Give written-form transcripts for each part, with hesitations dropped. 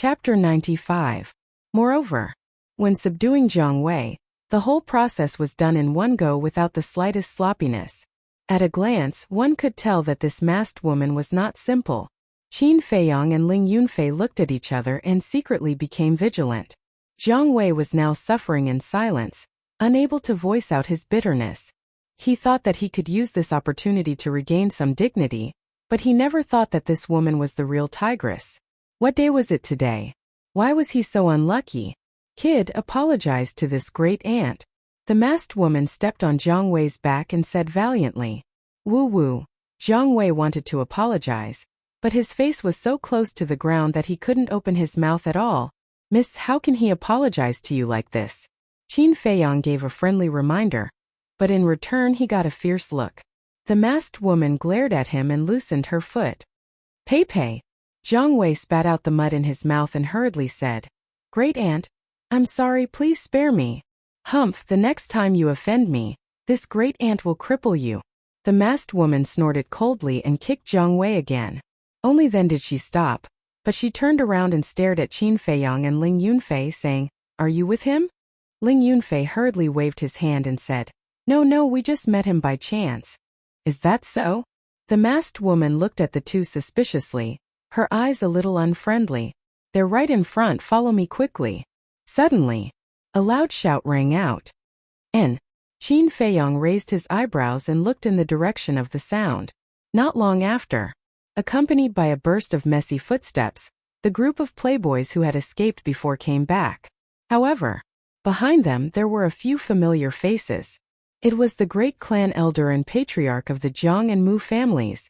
Chapter 95. Moreover, when subduing Jiang Wei, the whole process was done in one go without the slightest sloppiness. At a glance, one could tell that this masked woman was not simple. Qin Feiyang and Ling Yunfei looked at each other and secretly became vigilant. Jiang Wei was now suffering in silence, unable to voice out his bitterness. He thought that he could use this opportunity to regain some dignity, but he never thought that this woman was the real tigress. What day was it today? Why was he so unlucky? Kid apologized to this great aunt. The masked woman stepped on Jiang Wei's back and said valiantly, "Woo-woo." Jiang Wei wanted to apologize, but his face was so close to the ground that he couldn't open his mouth at all. "Miss, how can he apologize to you like this?" Qin Feiyang gave a friendly reminder, but in return he got a fierce look. The masked woman glared at him and loosened her foot. "Pei-pei." Jiang Wei spat out the mud in his mouth and hurriedly said, "Great aunt, I'm sorry, please spare me." "Humph, the next time you offend me, this great aunt will cripple you." The masked woman snorted coldly and kicked Jiang Wei again. Only then did she stop, but she turned around and stared at Qin Feiyang and Ling Yunfei, saying, "Are you with him?" Ling Yunfei hurriedly waved his hand and said, No, we just met him by chance." "Is that so?" The masked woman looked at the two suspiciously, her eyes a little unfriendly. "They're right in front, follow me quickly." Suddenly, a loud shout rang out. "N." Qin Feiyang raised his eyebrows and looked in the direction of the sound. Not long after, accompanied by a burst of messy footsteps, the group of playboys who had escaped before came back. However, behind them there were a few familiar faces. It was the great clan elder and patriarch of the Jiang and Mu families.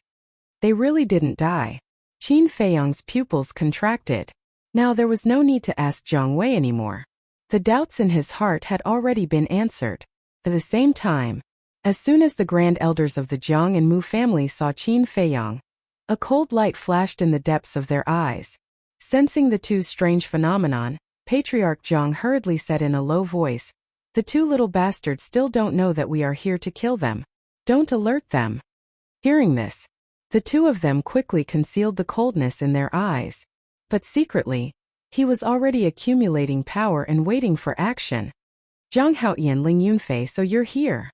They really didn't die. Qin Feiyang's pupils contracted. Now there was no need to ask Jiang Wei anymore. The doubts in his heart had already been answered. At the same time, as soon as the grand elders of the Jiang and Mu families saw Qin Feiyang, a cold light flashed in the depths of their eyes. Sensing the two's strange phenomenon, Patriarch Jiang hurriedly said in a low voice, "The two little bastards still don't know that we are here to kill them. Don't alert them." Hearing this, the two of them quickly concealed the coldness in their eyes. But secretly, he was already accumulating power and waiting for action. "Zhang Haoyan, Ling Yunfei, so you're here.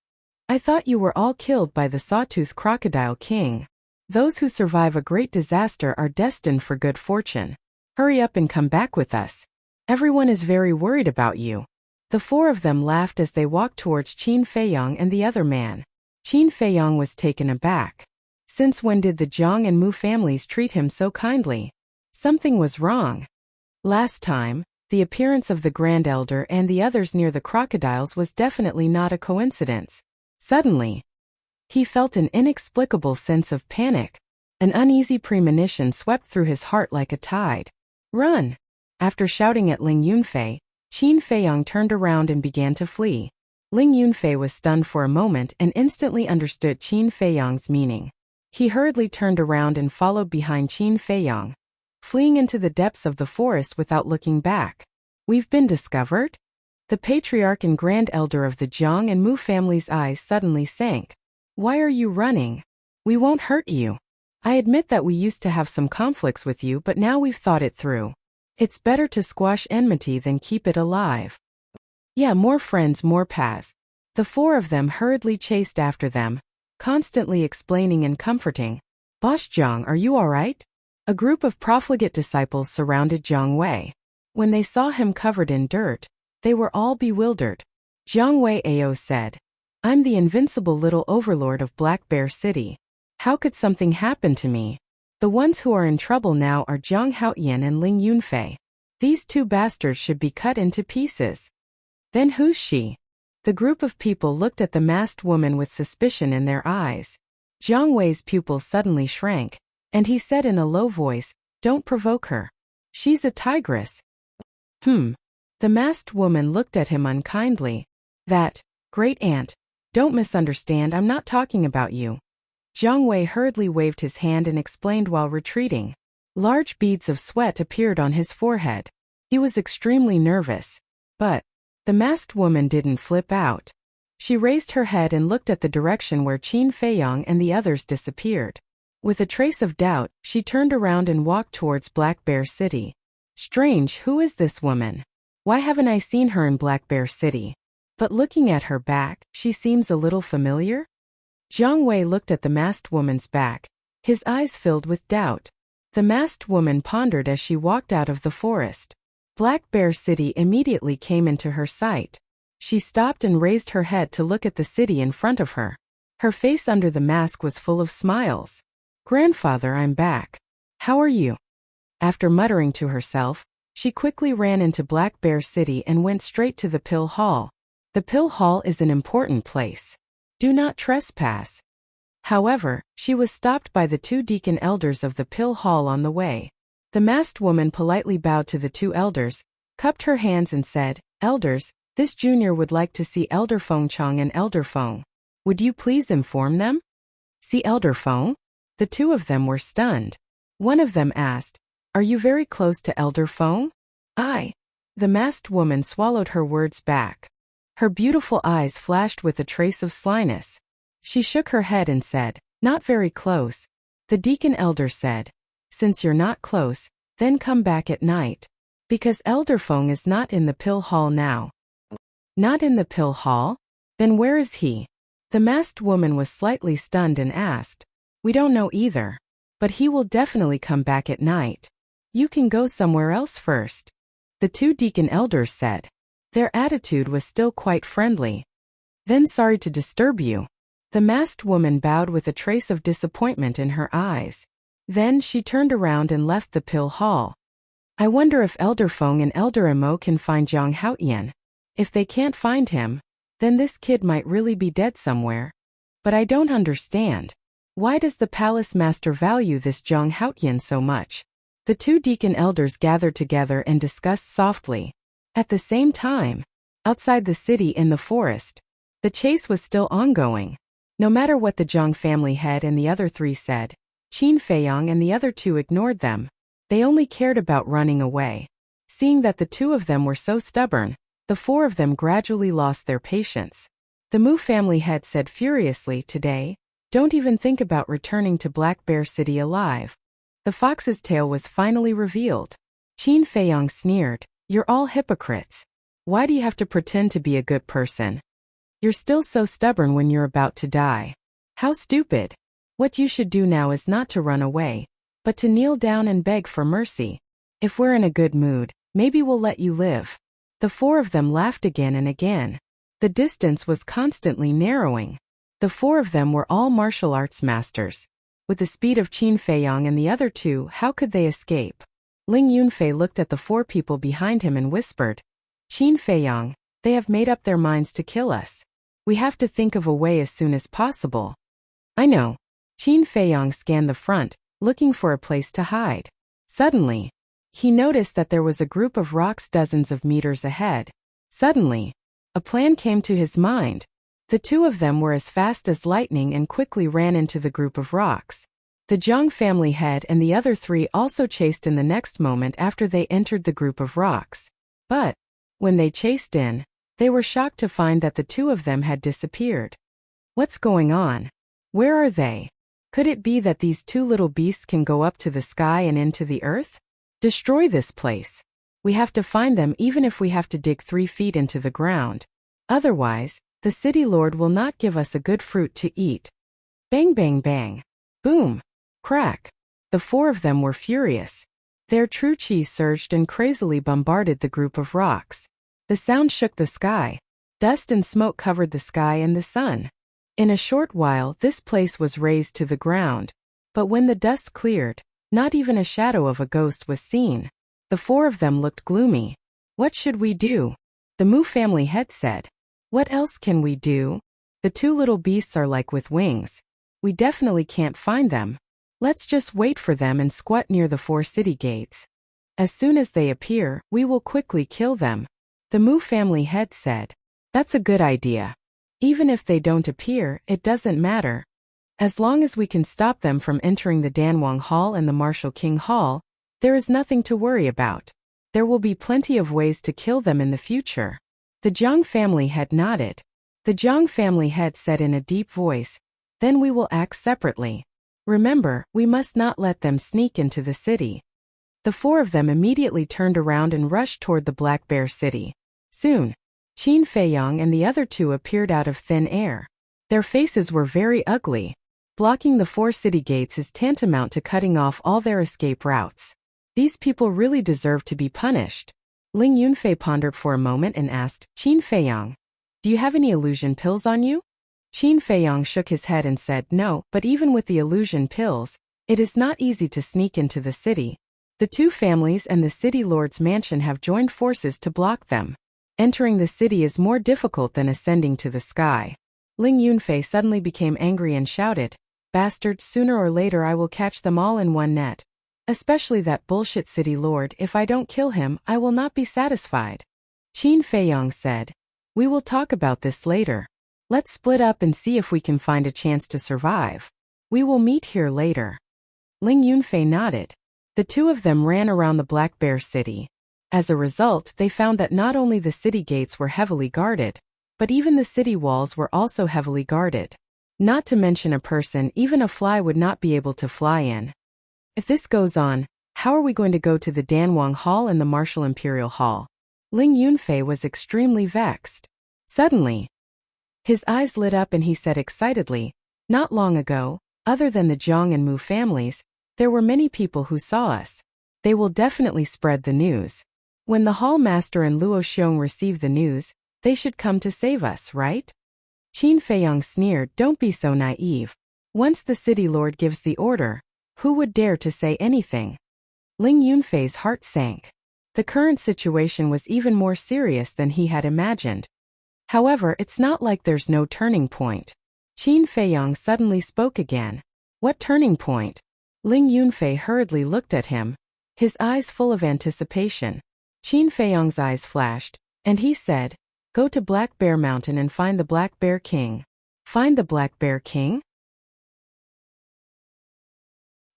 I thought you were all killed by the Sawtooth Crocodile King. Those who survive a great disaster are destined for good fortune. Hurry up and come back with us. Everyone is very worried about you." The four of them laughed as they walked towards Qin Feiyang and the other man. Qin Feiyang was taken aback. Since when did the Jiang and Mu families treat him so kindly? Something was wrong. Last time, the appearance of the Grand Elder and the others near the crocodiles was definitely not a coincidence. Suddenly, he felt an inexplicable sense of panic. An uneasy premonition swept through his heart like a tide. "Run!" After shouting at Ling Yunfei, Qin Feiyang turned around and began to flee. Ling Yunfei was stunned for a moment and instantly understood Qin Feiyang's meaning. He hurriedly turned around and followed behind Qin Feiyang, fleeing into the depths of the forest without looking back. "We've been discovered?" The patriarch and grand elder of the Jiang and Mu family's eyes suddenly sank. "Why are you running? We won't hurt you. I admit that we used to have some conflicts with you, but now we've thought it through. It's better to squash enmity than keep it alive." "Yeah, more friends, more paths." The four of them hurriedly chased after them, constantly explaining and comforting. "Boss Jiang, are you all right?" A group of profligate disciples surrounded Jiang Wei. When they saw him covered in dirt, they were all bewildered. Jiang Wei Ao said, "I'm the invincible little overlord of Black Bear City. How could something happen to me? The ones who are in trouble now are Zhang Haoyan and Ling Yunfei. These two bastards should be cut into pieces." "Then who's she?" The group of people looked at the masked woman with suspicion in their eyes. Jiang Wei's pupils suddenly shrank, and he said in a low voice, "Don't provoke her. She's a tigress." The masked woman looked at him unkindly. "That, great aunt, don't misunderstand, I'm not talking about you." Jiang Wei hurriedly waved his hand and explained while retreating. Large beads of sweat appeared on his forehead. He was extremely nervous. But the masked woman didn't flip out. She raised her head and looked at the direction where Qin Feiyang and the others disappeared. With a trace of doubt, she turned around and walked towards Black Bear City. Strange, who is this woman? Why haven't I seen her in Black Bear City? But looking at her back, she seems a little familiar? Jiang Wei looked at the masked woman's back, his eyes filled with doubt. The masked woman pondered as she walked out of the forest. Black Bear City immediately came into her sight. She stopped and raised her head to look at the city in front of her. Her face under the mask was full of smiles. Grandfather, I'm back. How are you? After muttering to herself, she quickly ran into Black Bear City and went straight to the Pill Hall. The Pill Hall is an important place. Do not trespass. However, she was stopped by the 2 deacon elders of the Pill Hall on the way. The masked woman politely bowed to the 2 elders, cupped her hands and said, Elders, this junior would like to see Elder Feng Chang and Elder Feng. Would you please inform them? See Elder Feng? The 2 of them were stunned. One of them asked, Are you very close to Elder Feng? I. The masked woman swallowed her words back. Her beautiful eyes flashed with a trace of slyness. She shook her head and said, Not very close. The deacon elder said, Since you're not close, then come back at night. Because Elder Feng is not in the Pill Hall now. Not in the Pill Hall? Then where is he? The masked woman was slightly stunned and asked, We don't know either. But he will definitely come back at night. You can go somewhere else first. The 2 deacon elders said. Their attitude was still quite friendly. Then sorry to disturb you. The masked woman bowed with a trace of disappointment in her eyes. Then she turned around and left the Pill Hall. I wonder if Elder Feng and Elder Emo can find Zhang Haotian. If they can't find him, then this kid might really be dead somewhere. But I don't understand. Why does the palace master value this Zhang Haotian so much? The 2 deacon elders gathered together and discussed softly. At the same time, outside the city in the forest, the chase was still ongoing. No matter what the Zhang family head and the other 3 said, Qin Feiyang and the other 2 ignored them. They only cared about running away. Seeing that the 2 of them were so stubborn, the 4 of them gradually lost their patience. The Mu family head said furiously, Today, don't even think about returning to Black Bear City alive. The fox's tail was finally revealed. Qin Feiyang sneered, You're all hypocrites. Why do you have to pretend to be a good person? You're still so stubborn when you're about to die. How stupid. What you should do now is not to run away, but to kneel down and beg for mercy. If we're in a good mood, maybe we'll let you live. The 4 of them laughed again and again. The distance was constantly narrowing. The 4 of them were all martial arts masters. With the speed of Qin Feiyang and the other 2, how could they escape? Ling Yunfei looked at the 4 people behind him and whispered, Qin Feiyang, they have made up their minds to kill us. We have to think of a way as soon as possible. I know. Qin Feiyang scanned the front, looking for a place to hide. Suddenly, he noticed that there was a group of rocks dozens of meters ahead. Suddenly, a plan came to his mind. The 2 of them were as fast as lightning and quickly ran into the group of rocks. The Zhang family head and the other 3 also chased in the next moment after they entered the group of rocks. But, when they chased in, they were shocked to find that the 2 of them had disappeared. What's going on? Where are they? Could it be that these 2 little beasts can go up to the sky and into the earth? Destroy this place. We have to find them even if we have to dig 3 feet into the ground. Otherwise, the city lord will not give us a good fruit to eat. Bang bang bang. Boom. Crack. The 4 of them were furious. Their true chi surged and crazily bombarded the group of rocks. The sound shook the sky. Dust and smoke covered the sky and the sun. In a short while this place was razed to the ground. But when the dust cleared, not even a shadow of a ghost was seen. The 4 of them looked gloomy. What should we do? The Mu family head said. What else can we do? The 2 little beasts are like with wings. We definitely can't find them. Let's just wait for them and squat near the 4 city gates. As soon as they appear, we will quickly kill them. The Mu family head said. That's a good idea. Even if they don't appear, it doesn't matter. As long as we can stop them from entering the Danwang Hall and the Martial King Hall, there is nothing to worry about. There will be plenty of ways to kill them in the future. The Zhang family head nodded. The Zhang family head said in a deep voice, Then we will act separately. Remember, we must not let them sneak into the city. The four of them immediately turned around and rushed toward the Black Bear City. Soon, Qin Feiyang and the other two appeared out of thin air. Their faces were very ugly. Blocking the 4 city gates is tantamount to cutting off all their escape routes. These people really deserve to be punished. Ling Yunfei pondered for a moment and asked, Qin Feiyang, do you have any illusion pills on you? Qin Feiyang shook his head and said, no, but even with the illusion pills, it is not easy to sneak into the city. The 2 families and the city lord's mansion have joined forces to block them. Entering the city is more difficult than ascending to the sky. Ling Yunfei suddenly became angry and shouted, bastard, sooner or later I will catch them all in one net. Especially that bullshit city lord. If I don't kill him, I will not be satisfied. Qin Feiyang said, we will talk about this later. Let's split up and see if we can find a chance to survive. We will meet here later. Ling Yunfei nodded. The 2 of them ran around the Black Bear City. As a result, they found that not only the city gates were heavily guarded, but even the city walls were also heavily guarded. Not to mention a person, even a fly would not be able to fly in. If this goes on, how are we going to go to the Danwang Hall and the Martial Imperial Hall? Ling Yunfei was extremely vexed. Suddenly, his eyes lit up and he said excitedly, not long ago, other than the Zhang and Mu families, there were many people who saw us. They will definitely spread the news. When the Hall Master and Luo Xiong receive the news, they should come to save us, right? Qin Feiyang sneered, don't be so naive. Once the city lord gives the order, who would dare to say anything? Ling Yunfei's heart sank. The current situation was even more serious than he had imagined. However, it's not like there's no turning point. Qin Feiyang suddenly spoke again. What turning point? Ling Yunfei hurriedly looked at him, his eyes full of anticipation. Qin Feiyang's eyes flashed, and he said, go to Black Bear Mountain and find the Black Bear King. Find the Black Bear King?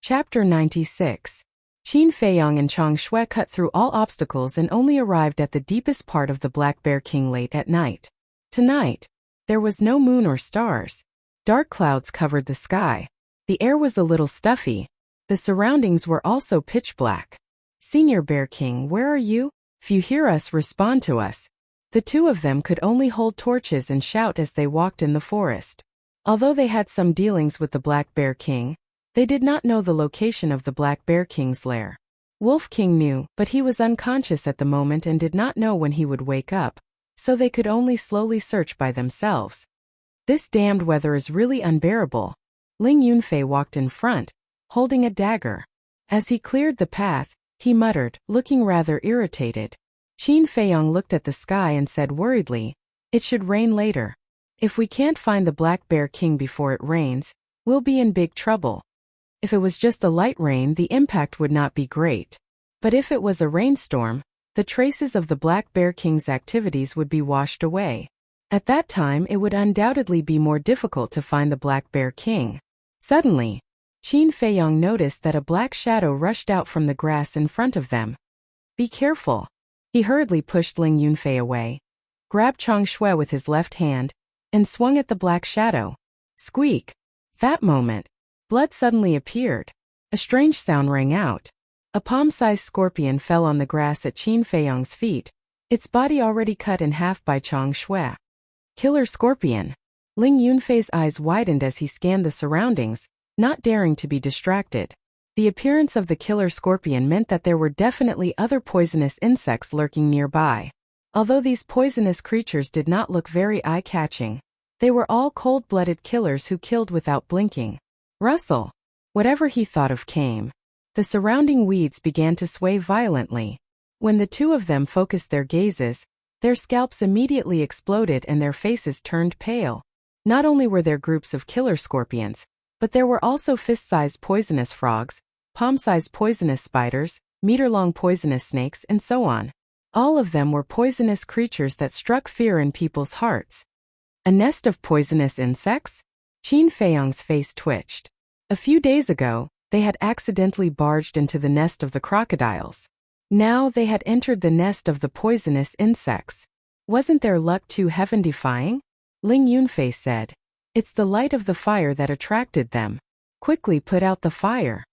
Chapter 96. Qin Feiyang and Chang Shui cut through all obstacles and only arrived at the deepest part of the Black Bear King late at night. Tonight, there was no moon or stars. Dark clouds covered the sky. The air was a little stuffy. The surroundings were also pitch black. Senior Bear King, where are you? If you hear us, respond to us. The 2 of them could only hold torches and shout as they walked in the forest. Although they had some dealings with the Black Bear King, they did not know the location of the Black Bear King's lair. Wolf King knew, but he was unconscious at the moment and did not know when he would wake up, so they could only slowly search by themselves. This damned weather is really unbearable. Ling Yunfei walked in front, holding a dagger. As he cleared the path, he muttered, looking rather irritated. Qin Feiyang looked at the sky and said worriedly, it should rain later. If we can't find the Black Bear King before it rains, we'll be in big trouble. If it was just a light rain, the impact would not be great. But if it was a rainstorm, the traces of the Black Bear King's activities would be washed away. At that time, it would undoubtedly be more difficult to find the Black Bear King. Suddenly, Qin Feiyang noticed that a black shadow rushed out from the grass in front of them. Be careful. He hurriedly pushed Ling Yunfei away, grabbed Chang Shui with his left hand, and swung at the black shadow. Squeak! That moment, blood suddenly appeared. A strange sound rang out. A palm-sized scorpion fell on the grass at Qin Feiyang's feet, its body already cut in half by Chang Shui. Killer scorpion. Ling Yunfei's eyes widened as he scanned the surroundings, not daring to be distracted. The appearance of the killer scorpion meant that there were definitely other poisonous insects lurking nearby. Although these poisonous creatures did not look very eye-catching, they were all cold-blooded killers who killed without blinking. Rustle! Whatever he thought of came. The surrounding weeds began to sway violently. When the 2 of them focused their gazes, their scalps immediately exploded and their faces turned pale. Not only were there groups of killer scorpions, but there were also fist-sized poisonous frogs, palm-sized poisonous spiders, meter-long poisonous snakes, and so on. All of them were poisonous creatures that struck fear in people's hearts. A nest of poisonous insects? Qin Feiyang's face twitched. A few days ago, they had accidentally barged into the nest of the crocodiles. Now they had entered the nest of the poisonous insects. Wasn't their luck too heaven-defying? Ling Yunfei said. It's the light of the fire that attracted them. Quickly put out the fire.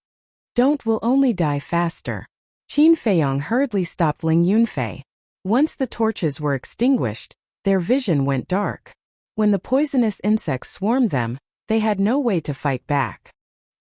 Don't, we'll only die faster. Qin Feiyong hurriedly stopped Ling Yunfei. Once the torches were extinguished, their vision went dark. When the poisonous insects swarmed them, they had no way to fight back.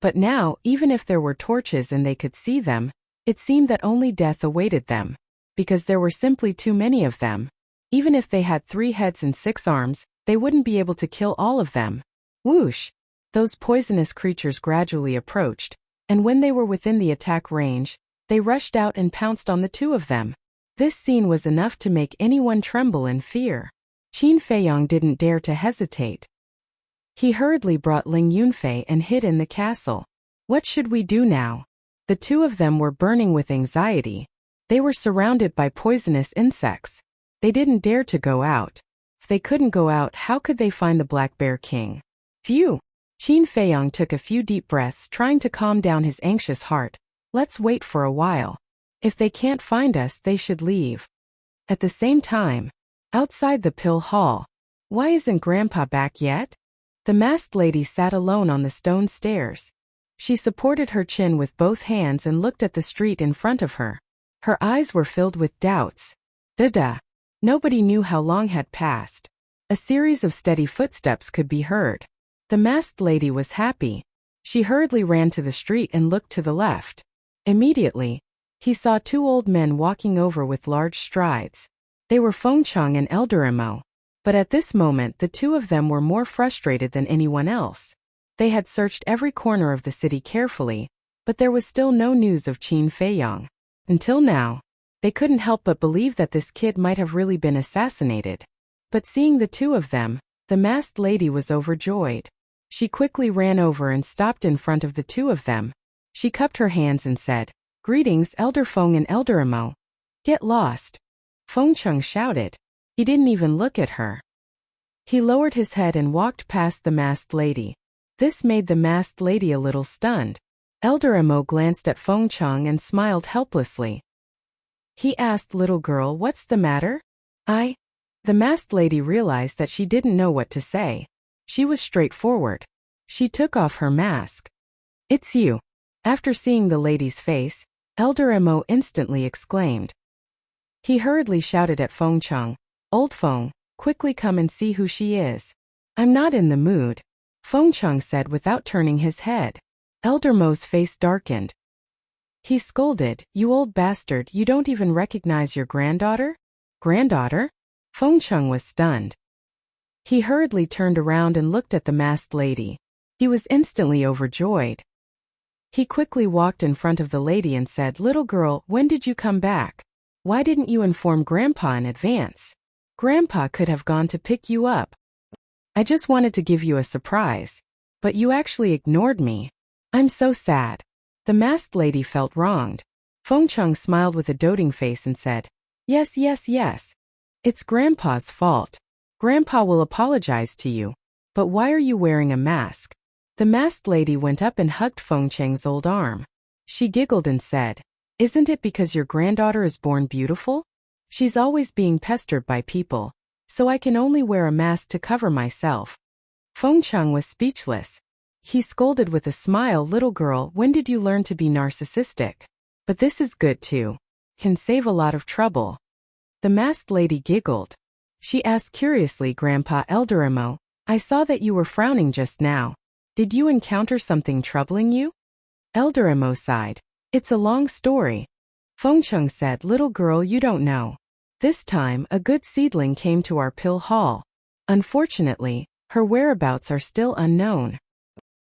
But now, even if there were torches and they could see them, it seemed that only death awaited them, because there were simply too many of them. Even if they had 3 heads and 6 arms, they wouldn't be able to kill all of them. Whoosh! Those poisonous creatures gradually approached, and when they were within the attack range, they rushed out and pounced on the 2 of them. This scene was enough to make anyone tremble in fear. Qin Feiyong didn't dare to hesitate. He hurriedly brought Ling Yunfei and hid in the castle. What should we do now? The 2 of them were burning with anxiety. They were surrounded by poisonous insects. They didn't dare to go out. If they couldn't go out, how could they find the Black Bear King? Phew! Qin Feiyong took a few deep breaths, trying to calm down his anxious heart. Let's wait for a while. If they can't find us, they should leave. At the same time, outside the pill hall. Why isn't Grandpa back yet? The masked lady sat alone on the stone stairs. She supported her chin with both hands and looked at the street in front of her. Her eyes were filled with doubts. Da-da. Nobody knew how long had passed. A series of steady footsteps could be heard. The masked lady was happy. She hurriedly ran to the street and looked to the left. Immediately, he saw 2 old men walking over with large strides. They were Fengcheng and Elder Imo. But at this moment the 2 of them were more frustrated than anyone else. They had searched every corner of the city carefully, but there was still no news of Qin Feiyong. Until now, they couldn't help but believe that this kid might have really been assassinated. But seeing the 2 of them, the masked lady was overjoyed. She quickly ran over and stopped in front of the 2 of them. She cupped her hands and said, "Greetings, Elder Feng and Elder Imo." "Get lost," Fengcheng shouted. He didn't even look at her. He lowered his head and walked past the masked lady. This made the masked lady a little stunned. Elder Imo glanced at Fengcheng and smiled helplessly. He asked, "Little girl, what's the matter?" The masked lady realized that she didn't know what to say. She was straightforward. She took off her mask. "It's you." After seeing the lady's face, Elder Imo instantly exclaimed. He hurriedly shouted at Fengcheng, "Old Feng, quickly come and see who she is." "I'm not in the mood," Fengcheng said without turning his head. Elder Mo's face darkened. He scolded, "You old bastard, you don't even recognize your granddaughter?" "Granddaughter?" Fengcheng was stunned. He hurriedly turned around and looked at the masked lady. He was instantly overjoyed. He quickly walked in front of the lady and said, "Little girl, when did you come back? Why didn't you inform Grandpa in advance? Grandpa could have gone to pick you up. I just wanted to give you a surprise. But you actually ignored me. I'm so sad." The masked lady felt wronged. Fengcheng smiled with a doting face and said, Yes. It's Grandpa's fault. Grandpa will apologize to you. But why are you wearing a mask?" The masked lady went up and hugged Fengcheng's old arm. She giggled and said, "Isn't it because your granddaughter is born beautiful? She's always being pestered by people, so I can only wear a mask to cover myself." Fengcheng was speechless. He scolded with a smile, "Little girl, when did you learn to be narcissistic? But this is good too. Can save a lot of trouble." The masked lady giggled. She asked curiously, "Grandpa Elder Imo, I saw that you were frowning just now. Did you encounter something troubling you?" Elder Imo sighed. "It's a long story." Fengcheng said, "Little girl, you don't know. This time, a good seedling came to our pill hall. Unfortunately, her whereabouts are still unknown."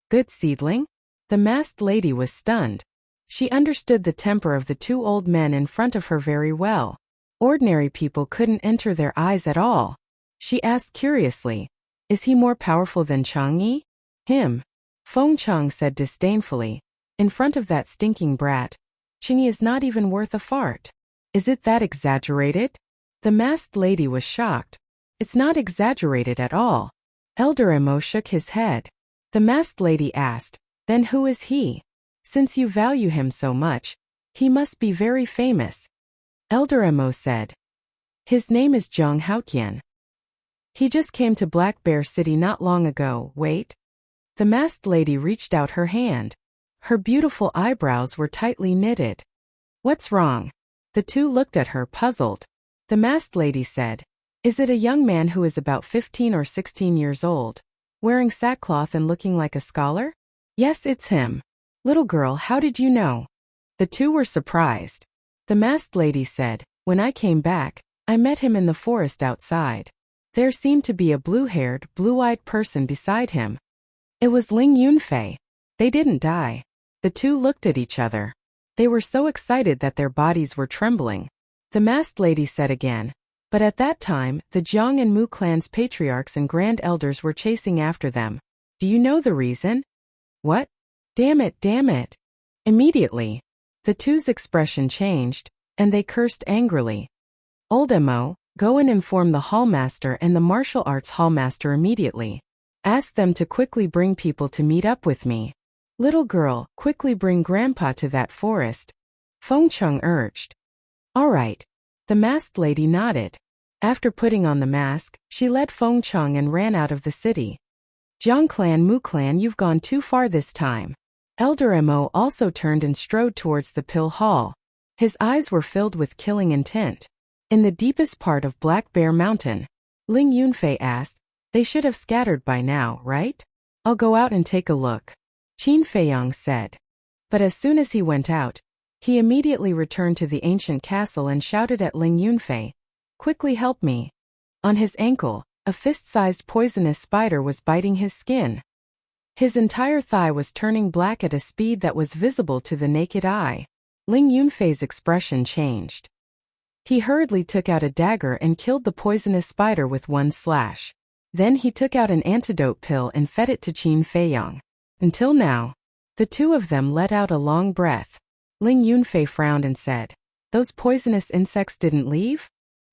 Good seedling? The masked lady was stunned. She understood the temper of the 2 old men in front of her very well. Ordinary people couldn't enter their eyes at all. She asked curiously, "Is he more powerful than Chang'e?" "Him," Fengcheng said disdainfully. "In front of that stinking brat, Chang'e is not even worth a fart." "Is it that exaggerated?" The masked lady was shocked. "It's not exaggerated at all." Elder Imo shook his head. The masked lady asked, "Then who is he? Since you value him so much, he must be very famous." Elder Imo said, "His name is Zhang Haotian. He just came to Black Bear City not long ago." "Wait." The masked lady reached out her hand. Her beautiful eyebrows were tightly knitted. What's wrong? The two looked at her, puzzled. The masked lady said, Is it a young man who is about 15 or 16 years old, wearing sackcloth and looking like a scholar? Yes, it's him. Little girl, how did you know? The two were surprised. The masked lady said, When I came back, I met him in the forest outside. There seemed to be a blue-haired, blue-eyed person beside him. It was Ling Yunfei. They didn't die. The two looked at each other. They were so excited that their bodies were trembling. The masked lady said again, But at that time, the Jiang and Mu clans' patriarchs and grand elders were chasing after them. Do you know the reason? What? Damn it, damn it. Immediately, the two's expression changed, and they cursed angrily. Old Mo, go and inform the hallmaster and the martial arts hallmaster immediately. Ask them to quickly bring people to meet up with me. Little girl, quickly bring Grandpa to that forest. Feng Chung urged. All right. The masked lady nodded. After putting on the mask, she led Feng Chung and ran out of the city. Jiang clan, Mu clan, you've gone too far this time. Elder Mo also turned and strode towards the pill hall. His eyes were filled with killing intent. In the deepest part of Black Bear Mountain, Ling Yunfei asked, They should have scattered by now, right? I'll go out and take a look. Qin Feiyang said. But as soon as he went out, he immediately returned to the ancient castle and shouted at Ling Yunfei, Quickly help me. On his ankle, a fist-sized poisonous spider was biting his skin. His entire thigh was turning black at a speed that was visible to the naked eye. Ling Yunfei's expression changed. He hurriedly took out a dagger and killed the poisonous spider with one slash. Then he took out an antidote pill and fed it to Qin Feiyang. Until now, the two of them let out a long breath. Ling Yunfei frowned and said, Those poisonous insects didn't leave?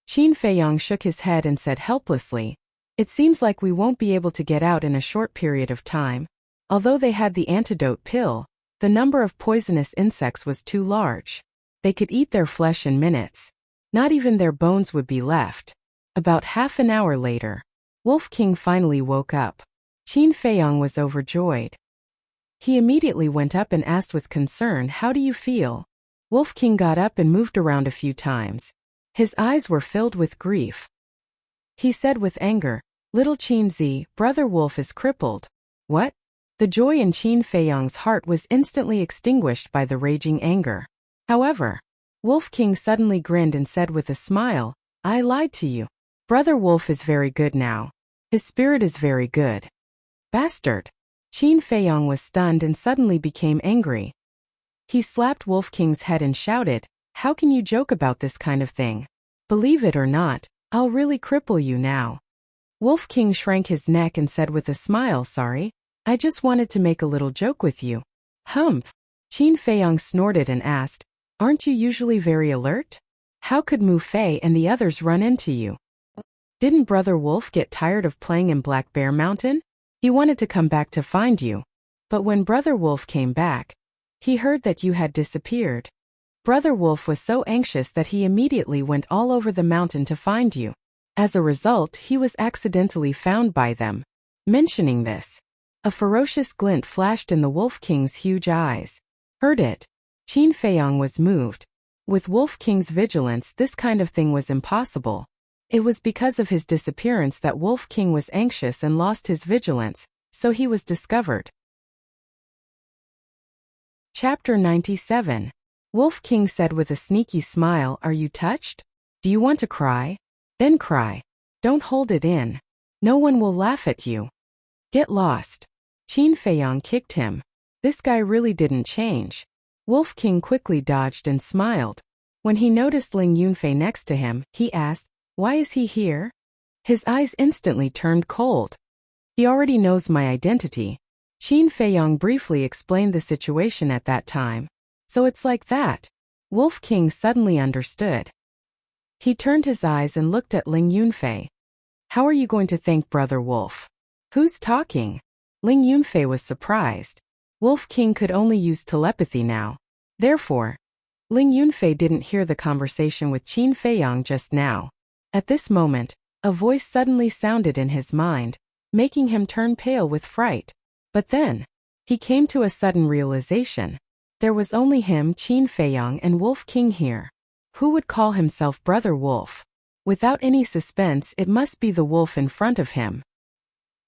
Qin Feiyang shook his head and said helplessly, It seems like we won't be able to get out in a short period of time. Although they had the antidote pill, the number of poisonous insects was too large. They could eat their flesh in minutes. Not even their bones would be left. About half an hour later, Wolf King finally woke up. Qin Feiyang was overjoyed. He immediately went up and asked with concern, How do you feel? Wolf King got up and moved around a few times. His eyes were filled with grief. He said with anger, Little Qin Zi, Brother Wolf is crippled. What? The joy in Qin Feiyang's heart was instantly extinguished by the raging anger. However, Wolf King suddenly grinned and said with a smile, I lied to you. Brother Wolf is very good now. His spirit is very good. Bastard. Qin Feiyang was stunned and suddenly became angry. He slapped Wolf King's head and shouted, How can you joke about this kind of thing? Believe it or not, I'll really cripple you now. Wolf King shrank his neck and said with a smile, Sorry, I just wanted to make a little joke with you. Humph. Qin Feiyang snorted and asked, Aren't you usually very alert? How could Mu Fei and the others run into you? Didn't Brother Wolf get tired of playing in Black Bear Mountain? He wanted to come back to find you. But when Brother Wolf came back, he heard that you had disappeared. Brother Wolf was so anxious that he immediately went all over the mountain to find you. As a result, he was accidentally found by them. Mentioning this, a ferocious glint flashed in the Wolf King's huge eyes. Heard it. Qin Feiyang was moved. With Wolf King's vigilance, this kind of thing was impossible. It was because of his disappearance that Wolf King was anxious and lost his vigilance, so he was discovered. Chapter 97. Wolf King said with a sneaky smile, Are you touched? Do you want to cry? Then cry. Don't hold it in. No one will laugh at you. Get lost. Qin Feiyang kicked him. This guy really didn't change. Wolf King quickly dodged and smiled. When he noticed Ling Yunfei next to him, he asked, Why is he here? His eyes instantly turned cold. He already knows my identity. Qin Feiyang briefly explained the situation at that time. So it's like that. Wolf King suddenly understood. He turned his eyes and looked at Ling Yunfei. How are you going to thank Brother Wolf? Who's talking? Ling Yunfei was surprised. Wolf King could only use telepathy now. Therefore, Ling Yunfei didn't hear the conversation with Qin Feiyang just now. At this moment, a voice suddenly sounded in his mind, making him turn pale with fright. But then, he came to a sudden realization. There was only him, Qin Feiyang, and Wolf King here. Who would call himself Brother Wolf? Without any suspense, it must be the wolf in front of him.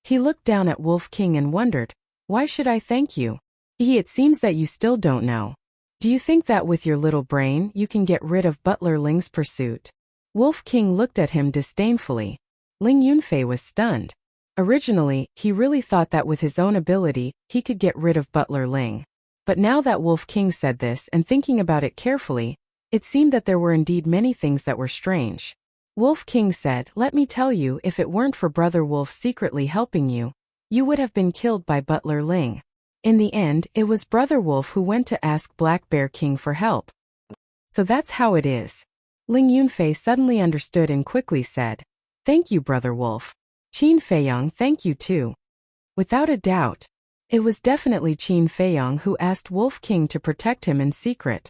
He looked down at Wolf King and wondered, why should I thank you? It seems that you still don't know. Do you think that with your little brain you can get rid of Butler Ling's pursuit? Wolf King looked at him disdainfully. Ling Yunfei was stunned. Originally, he really thought that with his own ability, he could get rid of Butler Ling. But now that Wolf King said this and thinking about it carefully, it seemed that there were indeed many things that were strange. Wolf King said, let me tell you, if it weren't for Brother Wolf secretly helping you, you would have been killed by Butler Ling. In the end, it was Brother Wolf who went to ask Black Bear King for help. So that's how it is. Ling Yunfei suddenly understood and quickly said, thank you, Brother Wolf. Qin Feiyang, thank you too. Without a doubt, it was definitely Qin Feiyang who asked Wolf King to protect him in secret.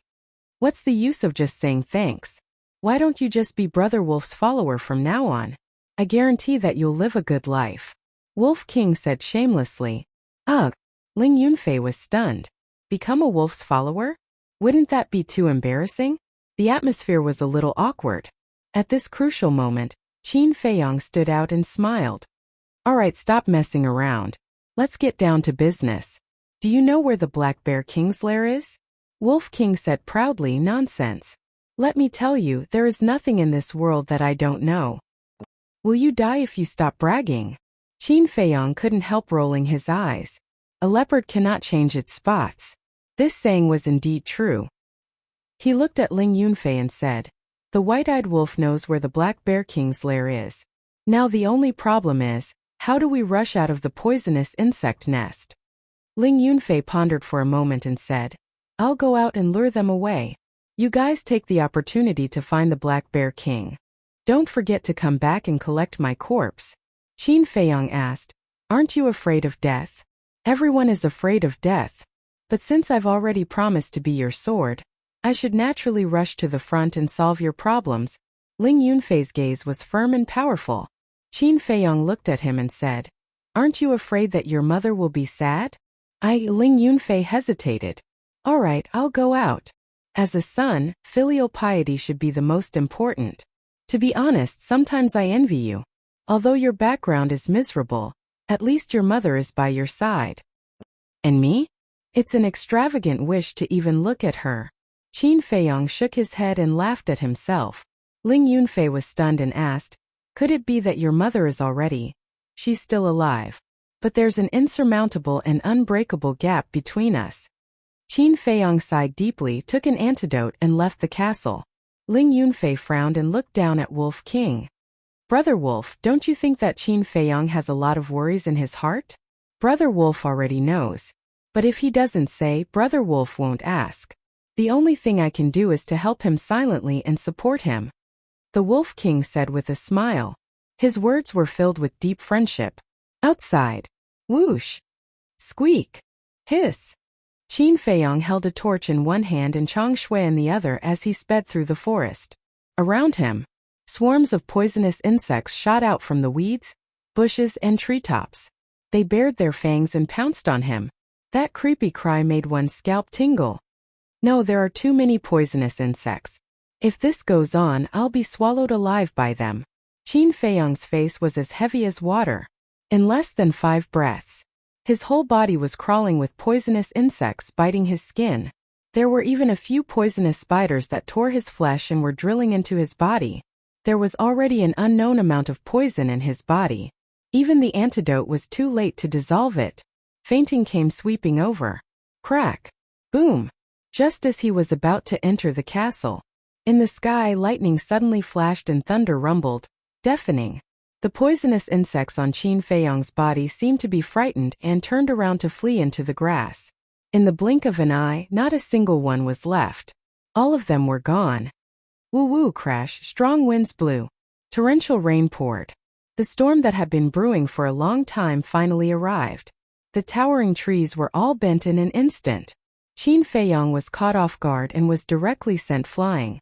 What's the use of just saying thanks? Why don't you just be Brother Wolf's follower from now on? I guarantee that you'll live a good life. Wolf King said shamelessly. Ugh. Ling Yunfei was stunned. Become a wolf's follower? Wouldn't that be too embarrassing? The atmosphere was a little awkward. At this crucial moment, Qin Feiyang stood out and smiled. Alright, stop messing around. Let's get down to business. Do you know where the Black Bear King's lair is? Wolf King said proudly, nonsense. Let me tell you, there is nothing in this world that I don't know. Will you die if you stop bragging? Qin Feiyang couldn't help rolling his eyes. A leopard cannot change its spots. This saying was indeed true. He looked at Ling Yunfei and said, the white-eyed wolf knows where the Black Bear King's lair is. Now the only problem is, how do we rush out of the poisonous insect nest? Ling Yunfei pondered for a moment and said, I'll go out and lure them away. You guys take the opportunity to find the Black Bear King. Don't forget to come back and collect my corpse. Qin Feiyang asked, aren't you afraid of death? Everyone is afraid of death. But since I've already promised to be your sword, I should naturally rush to the front and solve your problems. Ling Yunfei's gaze was firm and powerful. Qin Feiyang looked at him and said, aren't you afraid that your mother will be sad? Ling Yunfei hesitated. Alright, I'll go out. As a son, filial piety should be the most important. To be honest, sometimes I envy you. Although your background is miserable, at least your mother is by your side. And me? It's an extravagant wish to even look at her. Qin Feiyang shook his head and laughed at himself. Ling Yunfei was stunned and asked, could it be that your mother is already? She's still alive. But there's an insurmountable and unbreakable gap between us. Qin Feiyang sighed deeply, took an antidote and left the castle. Ling Yunfei frowned and looked down at Wolf King. Brother Wolf, don't you think that Qin Feiyang has a lot of worries in his heart? Brother Wolf already knows. But if he doesn't say, Brother Wolf won't ask. The only thing I can do is to help him silently and support him. The Wolf King said with a smile. His words were filled with deep friendship. Outside. Whoosh. Squeak. Hiss. Qin Feiyang held a torch in one hand and Chang Shui in the other as he sped through the forest. Around him, swarms of poisonous insects shot out from the weeds, bushes, and treetops. They bared their fangs and pounced on him. That creepy cry made one's scalp tingle. No, there are too many poisonous insects. If this goes on, I'll be swallowed alive by them. Qin Feiyang's face was as heavy as water. In less than 5 breaths, his whole body was crawling with poisonous insects biting his skin. There were even a few poisonous spiders that tore his flesh and were drilling into his body. There was already an unknown amount of poison in his body. Even the antidote was too late to dissolve it. Fainting came sweeping over. Crack. Boom. Just as he was about to enter the castle. In the sky, lightning suddenly flashed and thunder rumbled, deafening. The poisonous insects on Qin Feiyang's body seemed to be frightened and turned around to flee into the grass. In the blink of an eye, not a single one was left. All of them were gone. Woo-woo crash, strong winds blew. Torrential rain poured. The storm that had been brewing for a long time finally arrived. The towering trees were all bent in an instant. Qin Feiyang was caught off guard and was directly sent flying.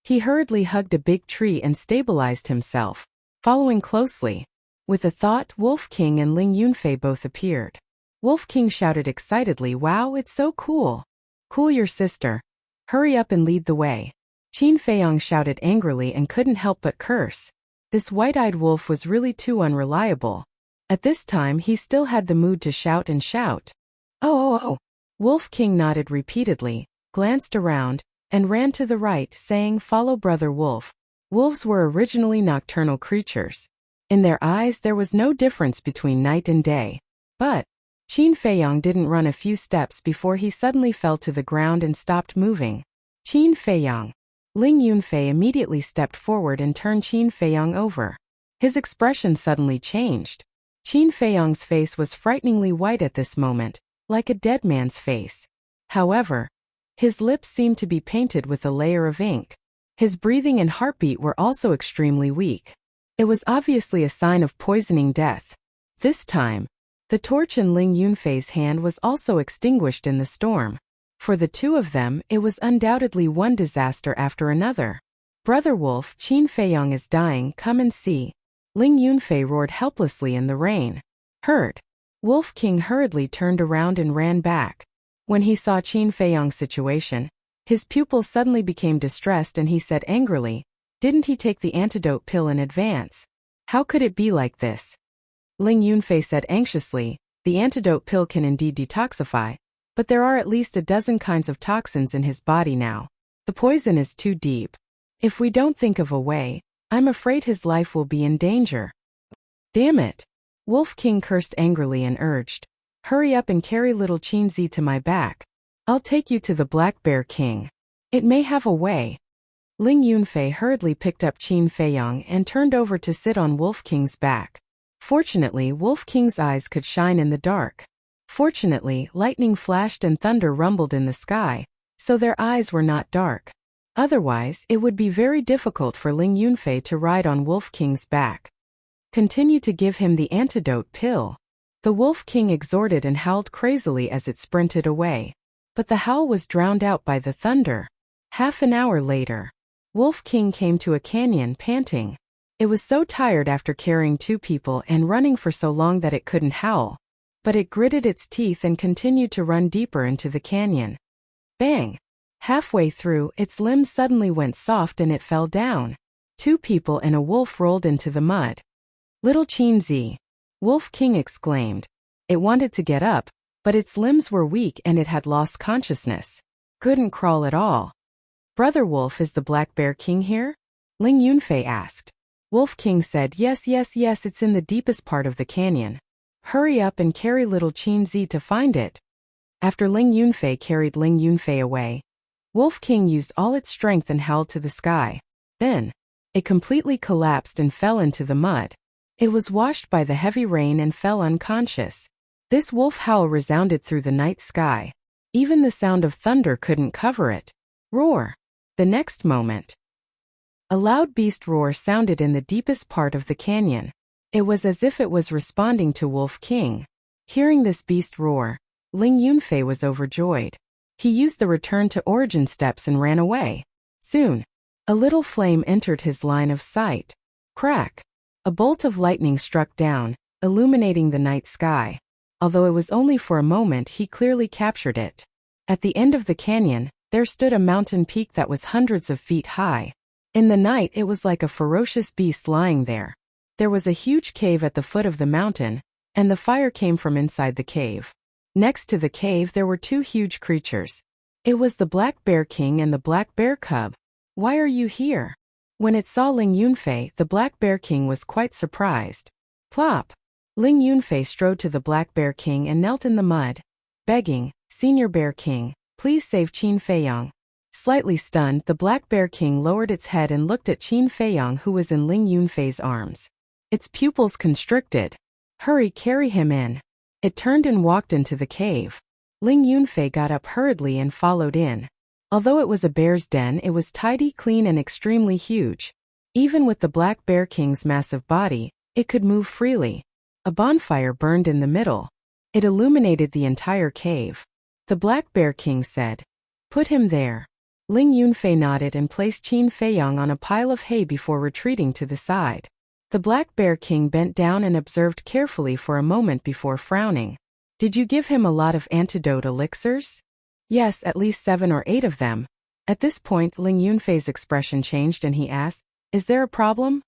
He hurriedly hugged a big tree and stabilized himself. Following closely. With a thought, Wolf King and Ling Yunfei both appeared. Wolf King shouted excitedly, "Wow, it's so cool! Cool your sister. Hurry up and lead the way. Qin Feiyong shouted angrily and couldn't help but curse. This white-eyed wolf was really too unreliable. At this time he still had the mood to shout and shout. Oh. Wolf King nodded repeatedly, glanced around, and ran to the right, saying, "Follow Brother Wolf." Wolves were originally nocturnal creatures. In their eyes there was no difference between night and day. But Qin Feiyong didn't run a few steps before he suddenly fell to the ground and stopped moving. Qin Feiyong. Ling Yunfei immediately stepped forward and turned Qin Feiyong over. His expression suddenly changed. Qin Feiyong's face was frighteningly white at this moment, like a dead man's face. However, his lips seemed to be painted with a layer of ink. His breathing and heartbeat were also extremely weak. It was obviously a sign of poisoning death. This time, the torch in Ling Yunfei's hand was also extinguished in the storm. For the two of them, it was undoubtedly one disaster after another. "Brother Wolf, Qin Feiyong is dying, come and see." Ling Yunfei roared helplessly in the rain. Hurt. Wolf King hurriedly turned around and ran back. When he saw Qin Feiyong's situation, his pupils suddenly became distressed and he said angrily, "Didn't he take the antidote pill in advance? How could it be like this?" Ling Yunfei said anxiously, "The antidote pill can indeed detoxify, but there are at least a dozen kinds of toxins in his body now. The poison is too deep. If we don't think of a way, I'm afraid his life will be in danger." "Damn it!" Wolf King cursed angrily and urged, "Hurry up and carry little Qinzi to my back. I'll take you to the Black Bear King. It may have a way." Ling Yunfei hurriedly picked up Qin Feiyong and turned over to sit on Wolf King's back. Fortunately, Wolf King's eyes could shine in the dark. Fortunately, lightning flashed and thunder rumbled in the sky, so their eyes were not dark. Otherwise, it would be very difficult for Ling Yunfei to ride on Wolf King's back. Continue to give him the antidote pill. The Wolf King exhorted and howled crazily as it sprinted away. But the howl was drowned out by the thunder. Half an hour later, Wolf King came to a canyon panting. It was so tired after carrying two people and running for so long that it couldn't howl. But it gritted its teeth and continued to run deeper into the canyon. Bang! Halfway through, its limbs suddenly went soft and it fell down. Two people and a wolf rolled into the mud. "Little Qinzi!" Wolf King exclaimed. It wanted to get up, but its limbs were weak and it had lost consciousness. Couldn't crawl at all. "Brother Wolf, is the Black Bear King here?" Ling Yunfei asked. Wolf King said, Yes, it's in the deepest part of the canyon. Hurry up and carry little Qinzi to find it." After Ling Yunfei carried Ling Yunfei away, Wolf King used all its strength and howled to the sky. Then, it completely collapsed and fell into the mud. It was washed by the heavy rain and fell unconscious. This wolf howl resounded through the night sky. Even the sound of thunder couldn't cover it. Roar! The next moment, a loud beast roar sounded in the deepest part of the canyon. It was as if it was responding to Wolf King. Hearing this beast roar, Ling Yunfei was overjoyed. He used the return to origin steps and ran away. Soon, a little flame entered his line of sight. Crack! A bolt of lightning struck down, illuminating the night sky. Although it was only for a moment, he clearly captured it. At the end of the canyon, there stood a mountain peak that was hundreds of feet high. In the night, it was like a ferocious beast lying there. There was a huge cave at the foot of the mountain, and the fire came from inside the cave. Next to the cave, there were two huge creatures. It was the Black Bear King and the Black Bear Cub. "Why are you here?" When it saw Ling Yunfei, the Black Bear King was quite surprised. Plop! Ling Yunfei strode to the Black Bear King and knelt in the mud, begging, "Senior Bear King, please save Qin Feiyong." Slightly stunned, the Black Bear King lowered its head and looked at Qin Feiyong, who was in Ling Yunfei's arms. Its pupils constricted. "Hurry, carry him in." It turned and walked into the cave. Ling Yunfei got up hurriedly and followed in. Although it was a bear's den, it was tidy, clean, and extremely huge. Even with the Black Bear King's massive body, it could move freely. A bonfire burned in the middle. It illuminated the entire cave. The Black Bear King said, "Put him there." Ling Yunfei nodded and placed Qin Feiyong on a pile of hay before retreating to the side. The Black Bear King bent down and observed carefully for a moment before frowning. "Did you give him a lot of antidote elixirs?" Yes, at least 7 or 8 of them. At this point, Ling Yunfei's expression changed and he asked, "Is there a problem?"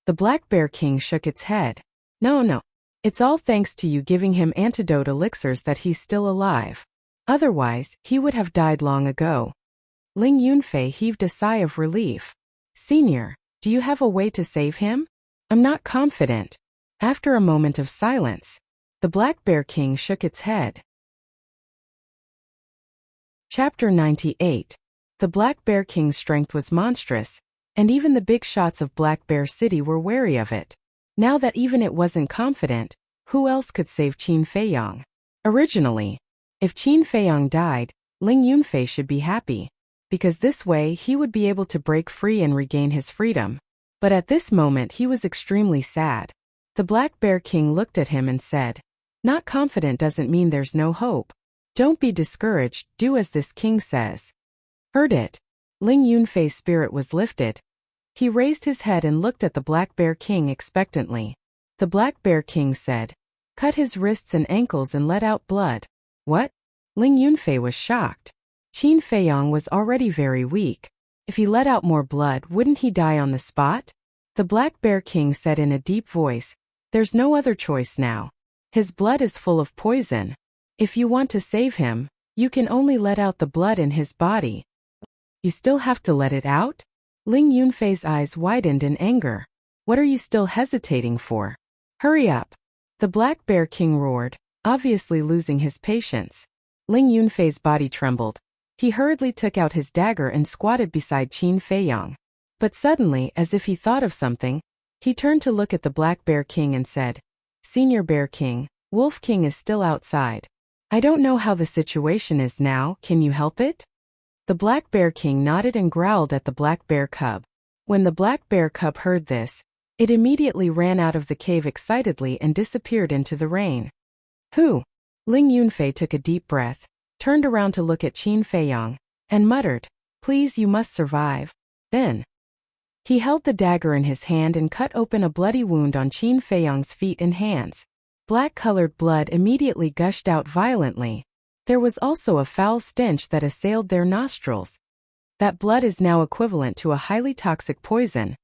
The Black Bear King shook its head. No. It's all thanks to you giving him antidote elixirs that he's still alive. Otherwise, he would have died long ago. Ling Yunfei heaved a sigh of relief. Senior, do you have a way to save him? I'm not confident. After a moment of silence, the Black Bear King shook its head. Chapter 98. The Black Bear King's strength was monstrous, and even the big shots of Black Bear City were wary of it. Now that even it wasn't confident, who else could save Qin Feiyang? Originally, if Qin Feiyang died, Ling Yunfei should be happy, because this way he would be able to break free and regain his freedom. But at this moment he was extremely sad. The Black Bear King looked at him and said, "Not confident doesn't mean there's no hope. Don't be discouraged, do as this king says." Heard it. Ling Yunfei's spirit was lifted. He raised his head and looked at the Black Bear King expectantly. The Black Bear King said, "Cut his wrists and ankles and let out blood." What? Ling Yunfei was shocked. Qin Feiyang was already very weak. If he let out more blood, wouldn't he die on the spot? The Black Bear King said in a deep voice, "There's no other choice now. His blood is full of poison. If you want to save him, you can only let out the blood in his body." "You still have to let it out?" Ling Yunfei's eyes widened in anger. "What are you still hesitating for? Hurry up!" The Black Bear King roared, obviously losing his patience. Ling Yunfei's body trembled. He hurriedly took out his dagger and squatted beside Qin Feiyang. But suddenly, as if he thought of something, he turned to look at the Black Bear King and said, "Senior Bear King, Wolf King is still outside. I don't know how the situation is now, can you help it?" The Black Bear King nodded and growled at the Black Bear Cub. When the Black Bear Cub heard this, it immediately ran out of the cave excitedly and disappeared into the rain. "Who?" Ling Yunfei took a deep breath, turned around to look at Qin Feiyang, and muttered, "Please, you must survive." Then, he held the dagger in his hand and cut open a bloody wound on Qin Feiyang's feet and hands. Black-colored blood immediately gushed out violently. There was also a foul stench that assailed their nostrils. That blood is now equivalent to a highly toxic poison.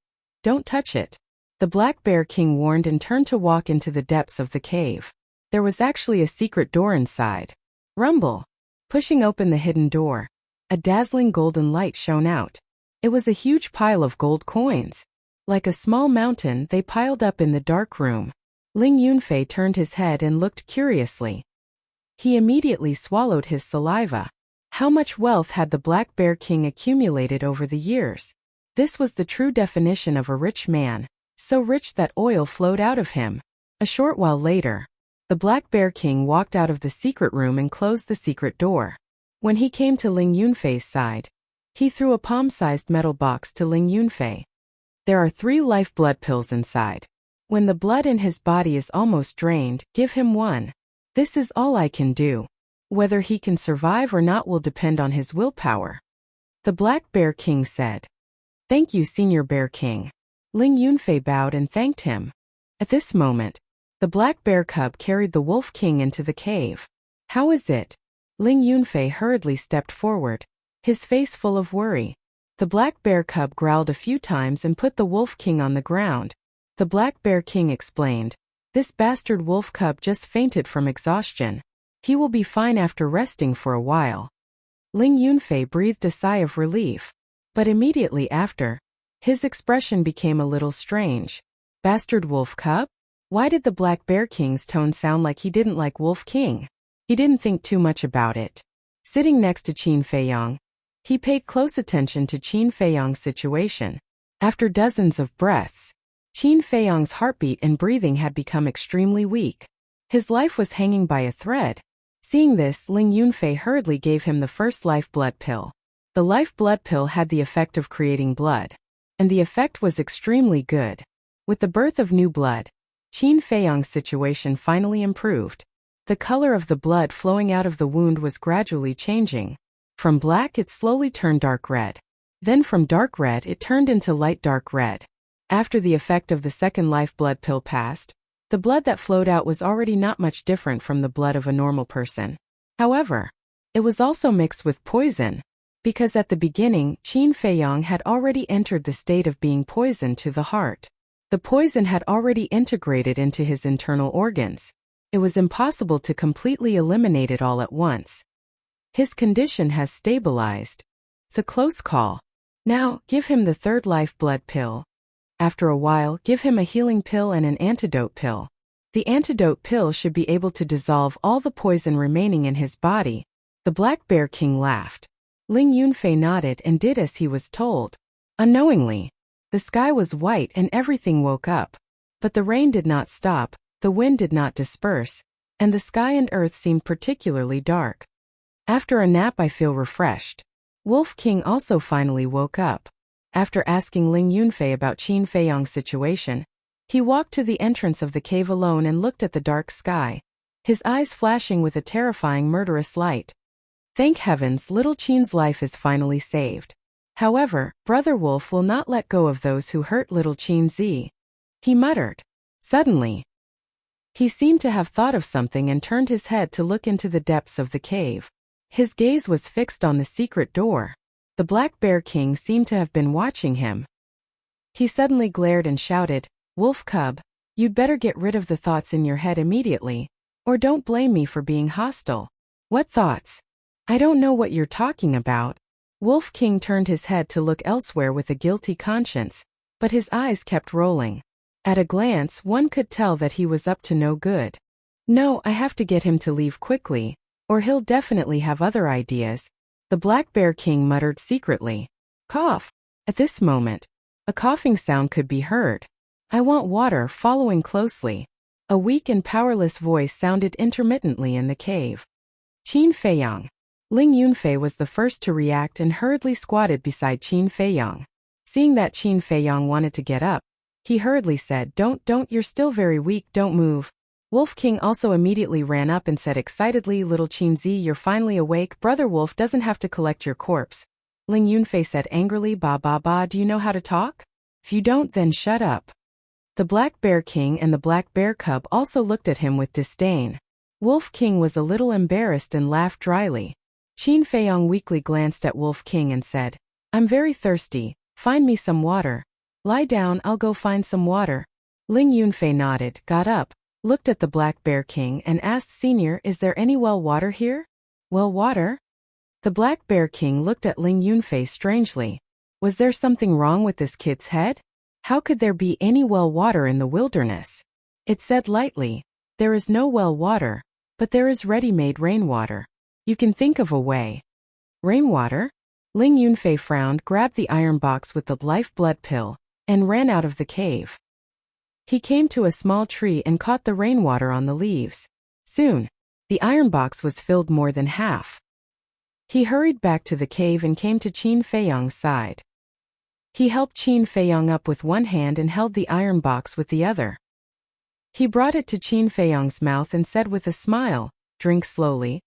Don't touch it. The Black Bear King warned and turned to walk into the depths of the cave. There was actually a secret door inside. Rumble. Pushing open the hidden door, a dazzling golden light shone out. It was a huge pile of gold coins. Like a small mountain, they piled up in the dark room. Ling Yunfei turned his head and looked curiously. He immediately swallowed his saliva. How much wealth had the Black Bear King accumulated over the years? This was the true definition of a rich man, so rich that oil flowed out of him. A short while later, the Black Bear King walked out of the secret room and closed the secret door. When he came to Ling Yunfei's side, he threw a palm-sized metal box to Ling Yunfei. "There are 3 life blood pills inside. When the blood in his body is almost drained, give him one. This is all I can do. Whether he can survive or not will depend on his willpower." The Black Bear King said. "Thank you, Senior Bear King." Ling Yunfei bowed and thanked him. At this moment, the Black Bear Cub carried the Wolf King into the cave. "How is it?" Ling Yunfei hurriedly stepped forward, his face full of worry. The Black Bear Cub growled a few times and put the Wolf King on the ground. The Black Bear King explained, "This bastard Wolf Cub just fainted from exhaustion. He will be fine after resting for a while." Ling Yunfei breathed a sigh of relief. But immediately after, his expression became a little strange. Bastard Wolf Cub? Why did the Black Bear King's tone sound like he didn't like Wolf King? He didn't think too much about it. Sitting next to Qin Feiyang, he paid close attention to Qin Feiyang's situation. After dozens of breaths, Qin Feiyang's heartbeat and breathing had become extremely weak. His life was hanging by a thread. Seeing this, Ling Yunfei hurriedly gave him the first life blood pill. The life blood pill had the effect of creating blood, and the effect was extremely good. With the birth of new blood, Qin Feiyang's situation finally improved. The color of the blood flowing out of the wound was gradually changing. From black it slowly turned dark red. Then from dark red it turned into light dark red. After the effect of the second life blood pill passed, the blood that flowed out was already not much different from the blood of a normal person. However, It was also mixed with poison, because at the beginning, Qin Feiyang had already entered the state of being poisoned to the heart. The poison had already integrated into his internal organs. It was impossible to completely eliminate it all at once. His condition has stabilized. It's a close call. Now, give him the third life blood pill. After a while, give him a healing pill and an antidote pill. The antidote pill should be able to dissolve all the poison remaining in his body. The Black Bear King laughed. Ling Yunfei nodded and did as he was told. Unknowingly, the sky was white and everything woke up. But the rain did not stop, the wind did not disperse, and the sky and earth seemed particularly dark. After a nap I feel refreshed. Wolf King also finally woke up. After asking Ling Yunfei about Qin Feiyang's situation, he walked to the entrance of the cave alone and looked at the dark sky, his eyes flashing with a terrifying murderous light. Thank heavens, little Qin's life is finally saved. However, Brother Wolf will not let go of those who hurt little Qin Zi, he muttered. Suddenly, he seemed to have thought of something and turned his head to look into the depths of the cave. His gaze was fixed on the secret door. The Black Bear King seemed to have been watching him. He suddenly glared and shouted, "Wolf Cub, you'd better get rid of the thoughts in your head immediately, or don't blame me for being hostile." "What thoughts? I don't know what you're talking about." Wolf King turned his head to look elsewhere with a guilty conscience, but his eyes kept rolling. At a glance, one could tell that he was up to no good. "No, I have to get him to leave quickly, or he'll definitely have other ideas," the Black Bear King muttered secretly. Cough. At this moment, a coughing sound could be heard. "I want water," following closely. A weak and powerless voice sounded intermittently in the cave. Qin Feiyang. Ling Yunfei was the first to react and hurriedly squatted beside Qin Feiyang. Seeing that Qin Feiyang wanted to get up, he hurriedly said, Don't, you're still very weak, don't move." Wolf King also immediately ran up and said excitedly, "Little Qin Zi, you're finally awake. Brother Wolf doesn't have to collect your corpse." Ling Yunfei said angrily, Ba, do you know how to talk? If you don't, then shut up." The Black Bear King and the Black Bear Cub also looked at him with disdain. Wolf King was a little embarrassed and laughed dryly. Qin Feiyang weakly glanced at Wolf King and said, "I'm very thirsty, find me some water." "Lie down, I'll go find some water." Ling Yunfei nodded, got up, looked at the Black Bear King and asked, "Senior, is there any well water here?" "Well water?" The Black Bear King looked at Ling Yunfei strangely. Was there something wrong with this kid's head? How could there be any well water in the wilderness? It said lightly, "There is no well water, but there is ready-made rainwater. You can think of a way." "Rainwater?" Ling Yunfei frowned, grabbed the iron box with the life blood pill, and ran out of the cave. He came to a small tree and caught the rainwater on the leaves. Soon, the iron box was filled more than half. He hurried back to the cave and came to Qin Feiyang's side. He helped Qin Feiyang up with one hand and held the iron box with the other. He brought it to Qin Feiyang's mouth and said with a smile, "Drink slowly."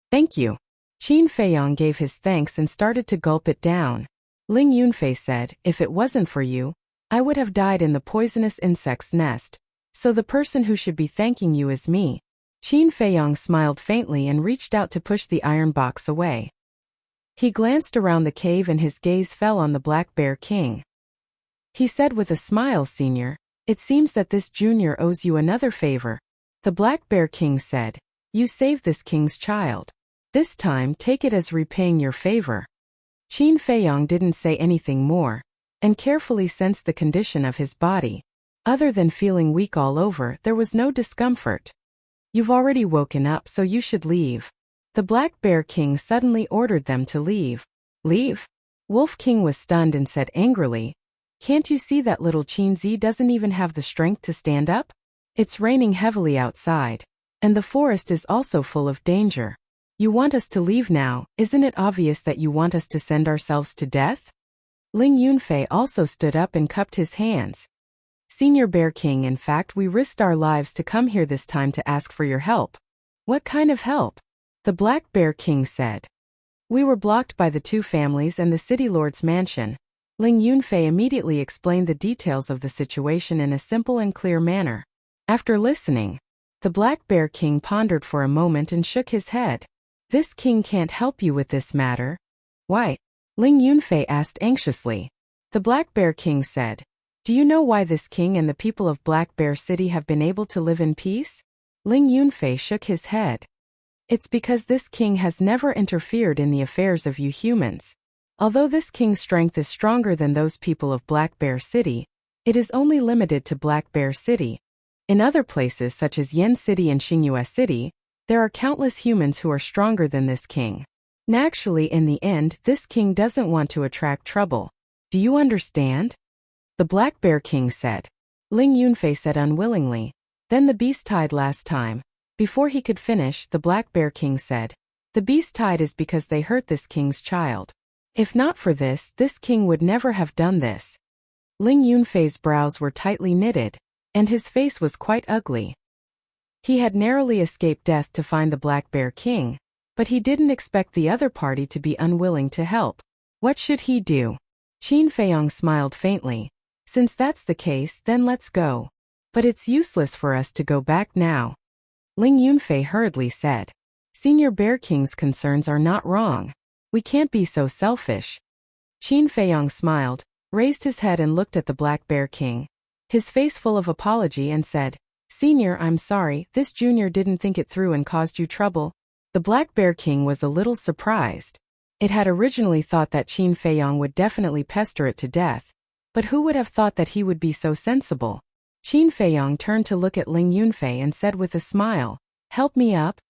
"Thank you." Qin Feiyang gave his thanks and started to gulp it down. Ling Yunfei said, "If it wasn't for you, I would have died in the poisonous insect's nest. So the person who should be thanking you is me." Qin Feiyang smiled faintly and reached out to push the iron box away. He glanced around the cave and his gaze fell on the Black Bear King. He said with a smile, "Senior, it seems that this junior owes you another favor." The Black Bear King said, "You saved this king's child. This time take it as repaying your favor." Qin Feiyang didn't say anything more, and carefully sensed the condition of his body. Other than feeling weak all over, there was no discomfort. "You've already woken up, so you should leave." The Black Bear King suddenly ordered them to leave. "Leave?" Wolf King was stunned and said angrily, "Can't you see that little Qin Zi doesn't even have the strength to stand up? It's raining heavily outside, and the forest is also full of danger. You want us to leave now? Isn't it obvious that you want us to send ourselves to death?" Ling Yunfei also stood up and cupped his hands. "Senior Bear King, in fact, we risked our lives to come here this time to ask for your help." "What kind of help?" the Black Bear King said. "We were blocked by the two families and the city lord's mansion." Ling Yunfei immediately explained the details of the situation in a simple and clear manner. After listening, the Black Bear King pondered for a moment and shook his head. This king can't help you with this matter. Why? Ling Yunfei asked anxiously. The Black Bear King said, do you know why this king and the people of Black Bear City have been able to live in peace? Ling Yunfei shook his head. It's because this king has never interfered in the affairs of you humans. Although this king's strength is stronger than those people of Black Bear City, it is only limited to Black Bear City. In other places such as Yen City and Xingyue City, there are countless humans who are stronger than this king. Naturally, in the end, this king doesn't want to attract trouble. Do you understand? The Black Bear King said. Ling Yunfei said unwillingly. Then the beast tied last time. Before he could finish, the Black Bear King said, the beast tied is because they hurt this king's child. If not for this king would never have done this. Ling Yunfei's brows were tightly knitted, and his face was quite ugly. He had narrowly escaped death to find the Black Bear King, but he didn't expect the other party to be unwilling to help. What should he do? Qin Feiyong smiled faintly. Since that's the case, then let's go. But it's useless for us to go back now. Ling Yunfei hurriedly said. Senior Bear King's concerns are not wrong. We can't be so selfish. Qin Feiyong smiled, raised his head and looked at the Black Bear King, his face full of apology, and said, Senior, I'm sorry, this junior didn't think it through and caused you trouble. The Black Bear King was a little surprised. It had originally thought that Qin Feiyong would definitely pester it to death, but who would have thought that he would be so sensible? Qin Feiyong turned to look at Ling Yunfei and said with a smile, help me up?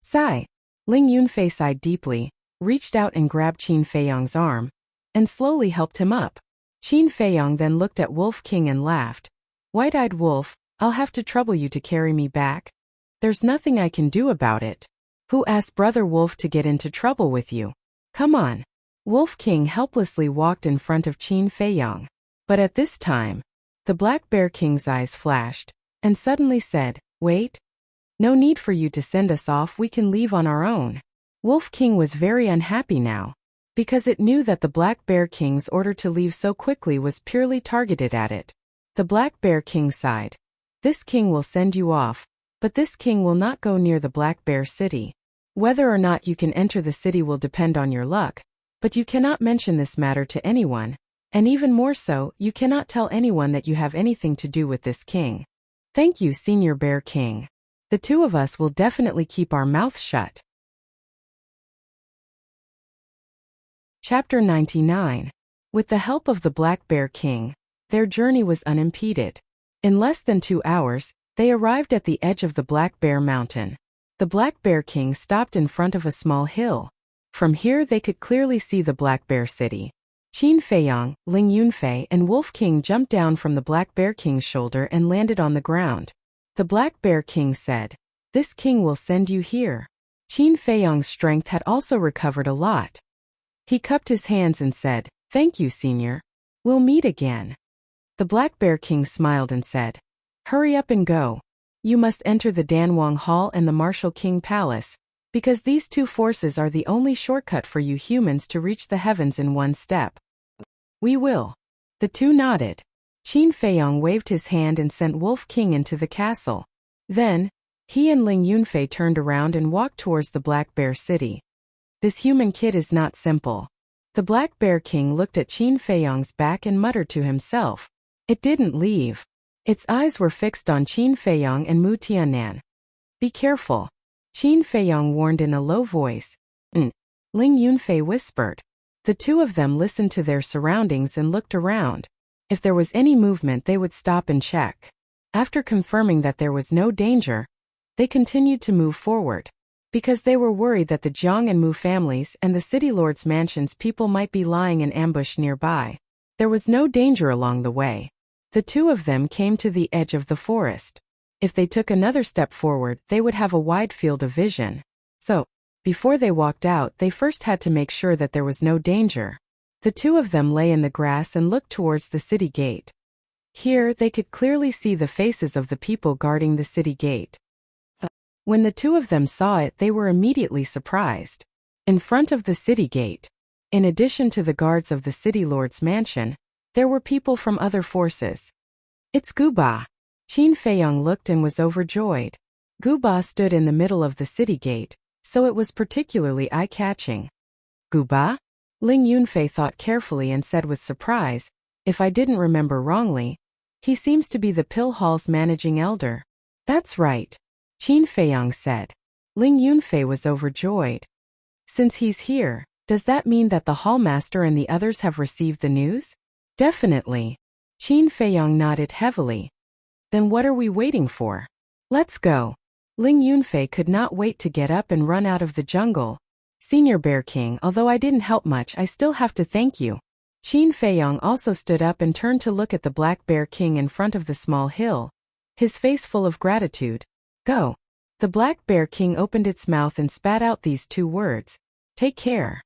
Sigh. Ling Yunfei sighed deeply, reached out and grabbed Qin Feiyong's arm, and slowly helped him up. Qin Feiyong then looked at Wolf King and laughed. White-eyed wolf, I'll have to trouble you to carry me back. There's nothing I can do about it. Who asked Brother Wolf to get into trouble with you? Come on. Wolf King helplessly walked in front of Qin Feiyong. But at this time, the Black Bear King's eyes flashed, and suddenly said, wait. No need for you to send us off, we can leave on our own. Wolf King was very unhappy now, because it knew that the Black Bear King's order to leave so quickly was purely targeted at it. The Black Bear King sighed. This king will send you off, but this king will not go near the Black Bear City. Whether or not you can enter the city will depend on your luck, but you cannot mention this matter to anyone, and even more so, you cannot tell anyone that you have anything to do with this king. Thank you, Senior Bear King. The two of us will definitely keep our mouths shut. Chapter 99. With the help of the Black Bear King, their journey was unimpeded. In less than 2 hours, they arrived at the edge of the Black Bear Mountain. The Black Bear King stopped in front of a small hill. From here they could clearly see the Black Bear City. Qin Feiyong, Ling Yunfei, and Wolf King jumped down from the Black Bear King's shoulder and landed on the ground. The Black Bear King said, this king will send you here. Qin Feiyong's strength had also recovered a lot. He cupped his hands and said, thank you, Senior. We'll meet again. The Black Bear King smiled and said, hurry up and go. You must enter the Danwang Hall and the Martial King Palace, because these two forces are the only shortcut for you humans to reach the heavens in one step. We will. The two nodded. Qin Feiyong waved his hand and sent Wolf King into the castle. Then, he and Ling Yunfei turned around and walked towards the Black Bear City. This human kid is not simple. The Black Bear King looked at Qin Feiyong's back and muttered to himself. It didn't leave. Its eyes were fixed on Qin Feiyong and Mu Tianan. Be careful. Qin Feiyong warned in a low voice. Ling Yunfei whispered. The two of them listened to their surroundings and looked around. If there was any movement they would stop and check. After confirming that there was no danger, they continued to move forward. Because they were worried that the Jiang and Mu families and the city lord's mansion's people might be lying in ambush nearby. There was no danger along the way. The two of them came to the edge of the forest. If they took another step forward, they would have a wide field of vision. So, before they walked out, they first had to make sure that there was no danger. The two of them lay in the grass and looked towards the city gate. Here, they could clearly see the faces of the people guarding the city gate. When the two of them saw it, they were immediately surprised. In front of the city gate, in addition to the guards of the city lord's mansion, there were people from other forces. It's Guba. Qin Feiyong looked and was overjoyed. Guba stood in the middle of the city gate, so it was particularly eye-catching. Guba? Ling Yunfei thought carefully and said with surprise, if I didn't remember wrongly, he seems to be the pill hall's managing elder. That's right, Qin Feiyang said. Ling Yunfei was overjoyed. Since he's here, does that mean that the hallmaster and the others have received the news? Definitely. Qin Feiyang nodded heavily. Then what are we waiting for? Let's go. Ling Yunfei could not wait to get up and run out of the jungle. Senior Bear King, although I didn't help much, I still have to thank you. Qin Feiyang also stood up and turned to look at the Black Bear King in front of the small hill, his face full of gratitude. Go. The Black Bear King opened its mouth and spat out these two words. Take care.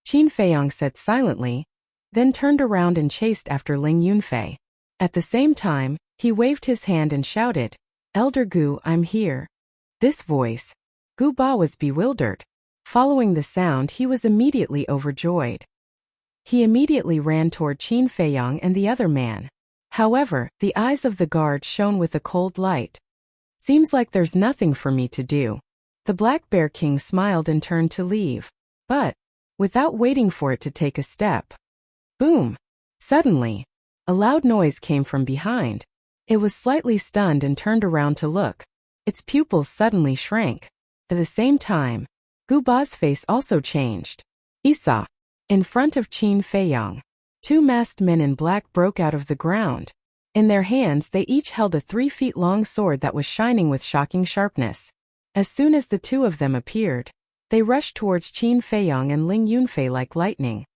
Qin Feiyang said silently, then turned around and chased after Ling Yunfei. At the same time, he waved his hand and shouted, Elder Gu, I'm here. This voice. Gu Ba was bewildered. Following the sound, he was immediately overjoyed. He immediately ran toward Qin Feiyang and the other man. However, the eyes of the guard shone with a cold light. Seems like there's nothing for me to do. The Black Bear King smiled and turned to leave. But, without waiting for it to take a step. Boom! Suddenly, a loud noise came from behind. It was slightly stunned and turned around to look. Its pupils suddenly shrank. At the same time, Gu Ba's face also changed. Isa. In front of Qin Feiyang, two masked men in black broke out of the ground. In their hands they each held a 3-feet-long sword that was shining with shocking sharpness. As soon as the two of them appeared, they rushed towards Qin Feiyang and Ling Yunfei like lightning.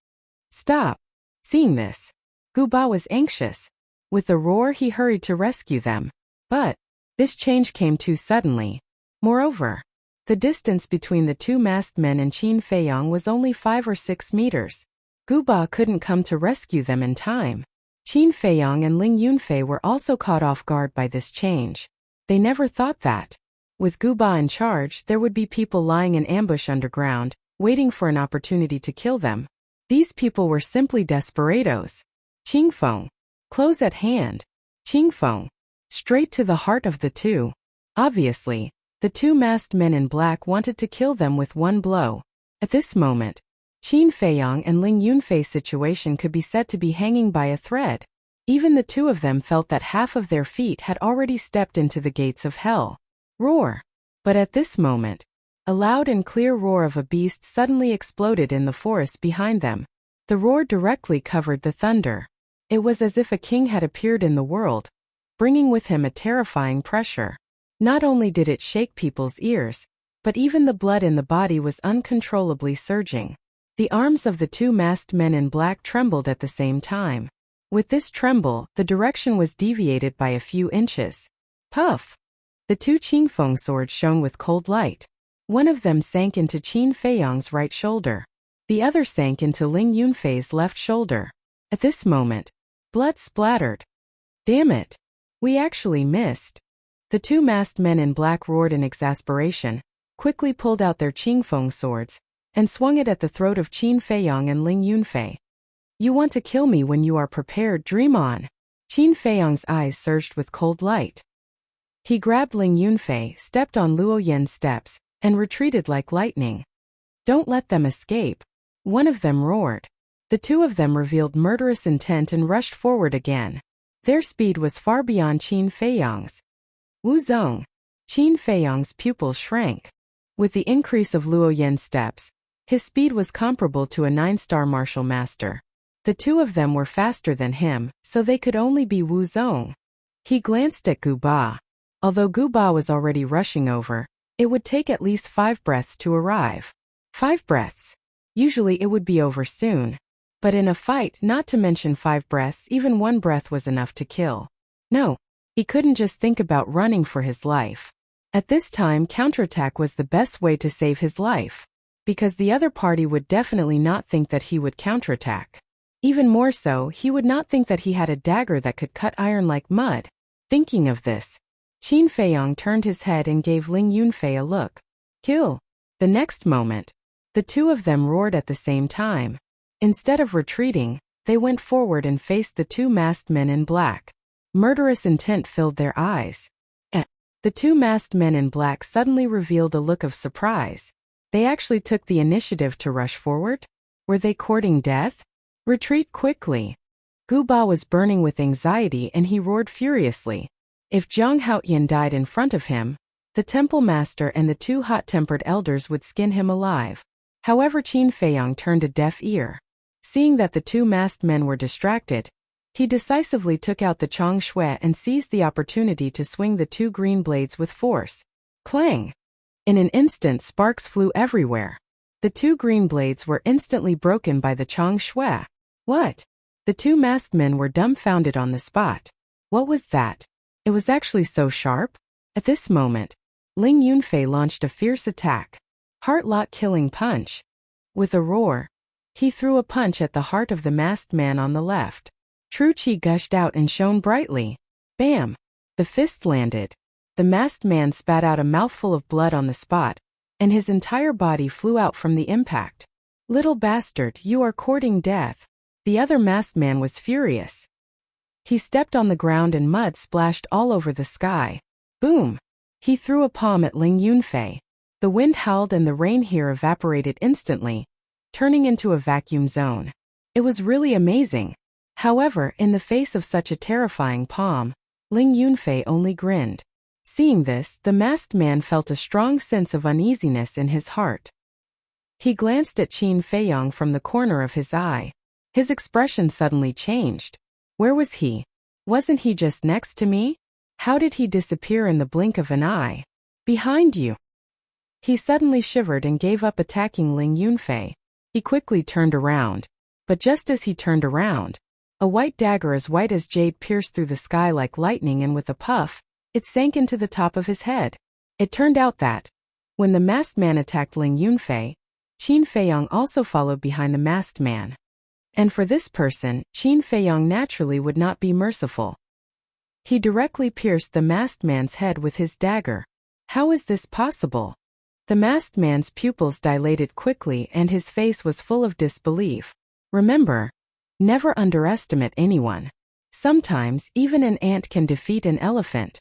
Stop! Seeing this, Gu Ba was anxious. With a roar he hurried to rescue them. But, this change came too suddenly. Moreover, the distance between the two masked men and Qin Feiyang was only 5 or 6 meters. Gu Ba couldn't come to rescue them in time. Qin Feiyang and Ling Yunfei were also caught off guard by this change. They never thought that, with Gu Ba in charge, there would be people lying in ambush underground, waiting for an opportunity to kill them. These people were simply desperados. Qingfeng. Close at hand. Qingfeng. Straight to the heart of the two. Obviously, the two masked men in black wanted to kill them with one blow. At this moment, Qin Feiyang and Ling Yunfei's situation could be said to be hanging by a thread. Even the two of them felt that half of their feet had already stepped into the gates of hell. Roar! But at this moment, a loud and clear roar of a beast suddenly exploded in the forest behind them. The roar directly covered the thunder. It was as if a king had appeared in the world, bringing with him a terrifying pressure. Not only did it shake people's ears, but even the blood in the body was uncontrollably surging. The arms of the two masked men in black trembled at the same time. With this tremble, the direction was deviated by a few inches. Puff! The two Qingfeng swords shone with cold light. One of them sank into Qin Feiyang's right shoulder. The other sank into Ling Yunfei's left shoulder. At this moment, blood splattered. Damn it! We actually missed. The two masked men in black roared in exasperation, quickly pulled out their Qingfeng swords, and swung it at the throat of Qin Feiyang and Ling Yunfei. You want to kill me when you are prepared, dream on. Qin Feiyang's eyes surged with cold light. He grabbed Ling Yunfei, stepped on Luo Yan's steps, and retreated like lightning. Don't let them escape. One of them roared. The two of them revealed murderous intent and rushed forward again. Their speed was far beyond Qin Feiyang's. Wu Zong. Qin Feiyang's pupils shrank. With the increase of Luo Yan's steps, his speed was comparable to a 9-star martial master. The two of them were faster than him, so they could only be Wu Zong. He glanced at Gu Ba. Although Gu Ba was already rushing over, it would take at least 5 breaths to arrive. 5 breaths. Usually it would be over soon. But in a fight, not to mention 5 breaths, even 1 breath was enough to kill. No, he couldn't just think about running for his life. At this time, counterattack was the best way to save his life, because the other party would definitely not think that he would counterattack. Even more so, he would not think that he had a dagger that could cut iron like mud. Thinking of this, Qin Feiyang turned his head and gave Ling Yunfei a look. Kill! The next moment, the two of them roared at the same time. Instead of retreating, they went forward and faced the two masked men in black. Murderous intent filled their eyes. The two masked men in black suddenly revealed a look of surprise. They actually took the initiative to rush forward? Were they courting death? Retreat quickly. Gu Ba was burning with anxiety and he roared furiously. If Zhang Haoyan died in front of him, the temple master and the two hot-tempered elders would skin him alive. However, Qin Feiyang turned a deaf ear. Seeing that the two masked men were distracted, he decisively took out the Chong Shui and seized the opportunity to swing the two green blades with force. Clang! In an instant, sparks flew everywhere. The two green blades were instantly broken by the Chong Shui. What? The two masked men were dumbfounded on the spot. What was that? It was actually so sharp? At this moment, Ling Yunfei launched a fierce attack. Heart-lock killing punch. With a roar, he threw a punch at the heart of the masked man on the left. True Qi gushed out and shone brightly. Bam! The fist landed. The masked man spat out a mouthful of blood on the spot, and his entire body flew out from the impact. Little bastard, you are courting death. The other masked man was furious. He stepped on the ground and mud splashed all over the sky. Boom! He threw a palm at Ling Yunfei. The wind howled and the rain here evaporated instantly, turning into a vacuum zone. It was really amazing. However, in the face of such a terrifying palm, Ling Yunfei only grinned. Seeing this, the masked man felt a strong sense of uneasiness in his heart. He glanced at Qin Feiyang from the corner of his eye. His expression suddenly changed. Where was he? Wasn't he just next to me? How did he disappear in the blink of an eye? Behind you. He suddenly shivered and gave up attacking Ling Yunfei. He quickly turned around. But just as he turned around, a white dagger as white as jade pierced through the sky like lightning, and with a puff, it sank into the top of his head. It turned out that, when the masked man attacked Ling Yunfei, Qin Feiyang also followed behind the masked man. And for this person, Qin Feiyang naturally would not be merciful. He directly pierced the masked man's head with his dagger. How is this possible? The masked man's pupils dilated quickly and his face was full of disbelief. Remember, never underestimate anyone. Sometimes, even an ant can defeat an elephant.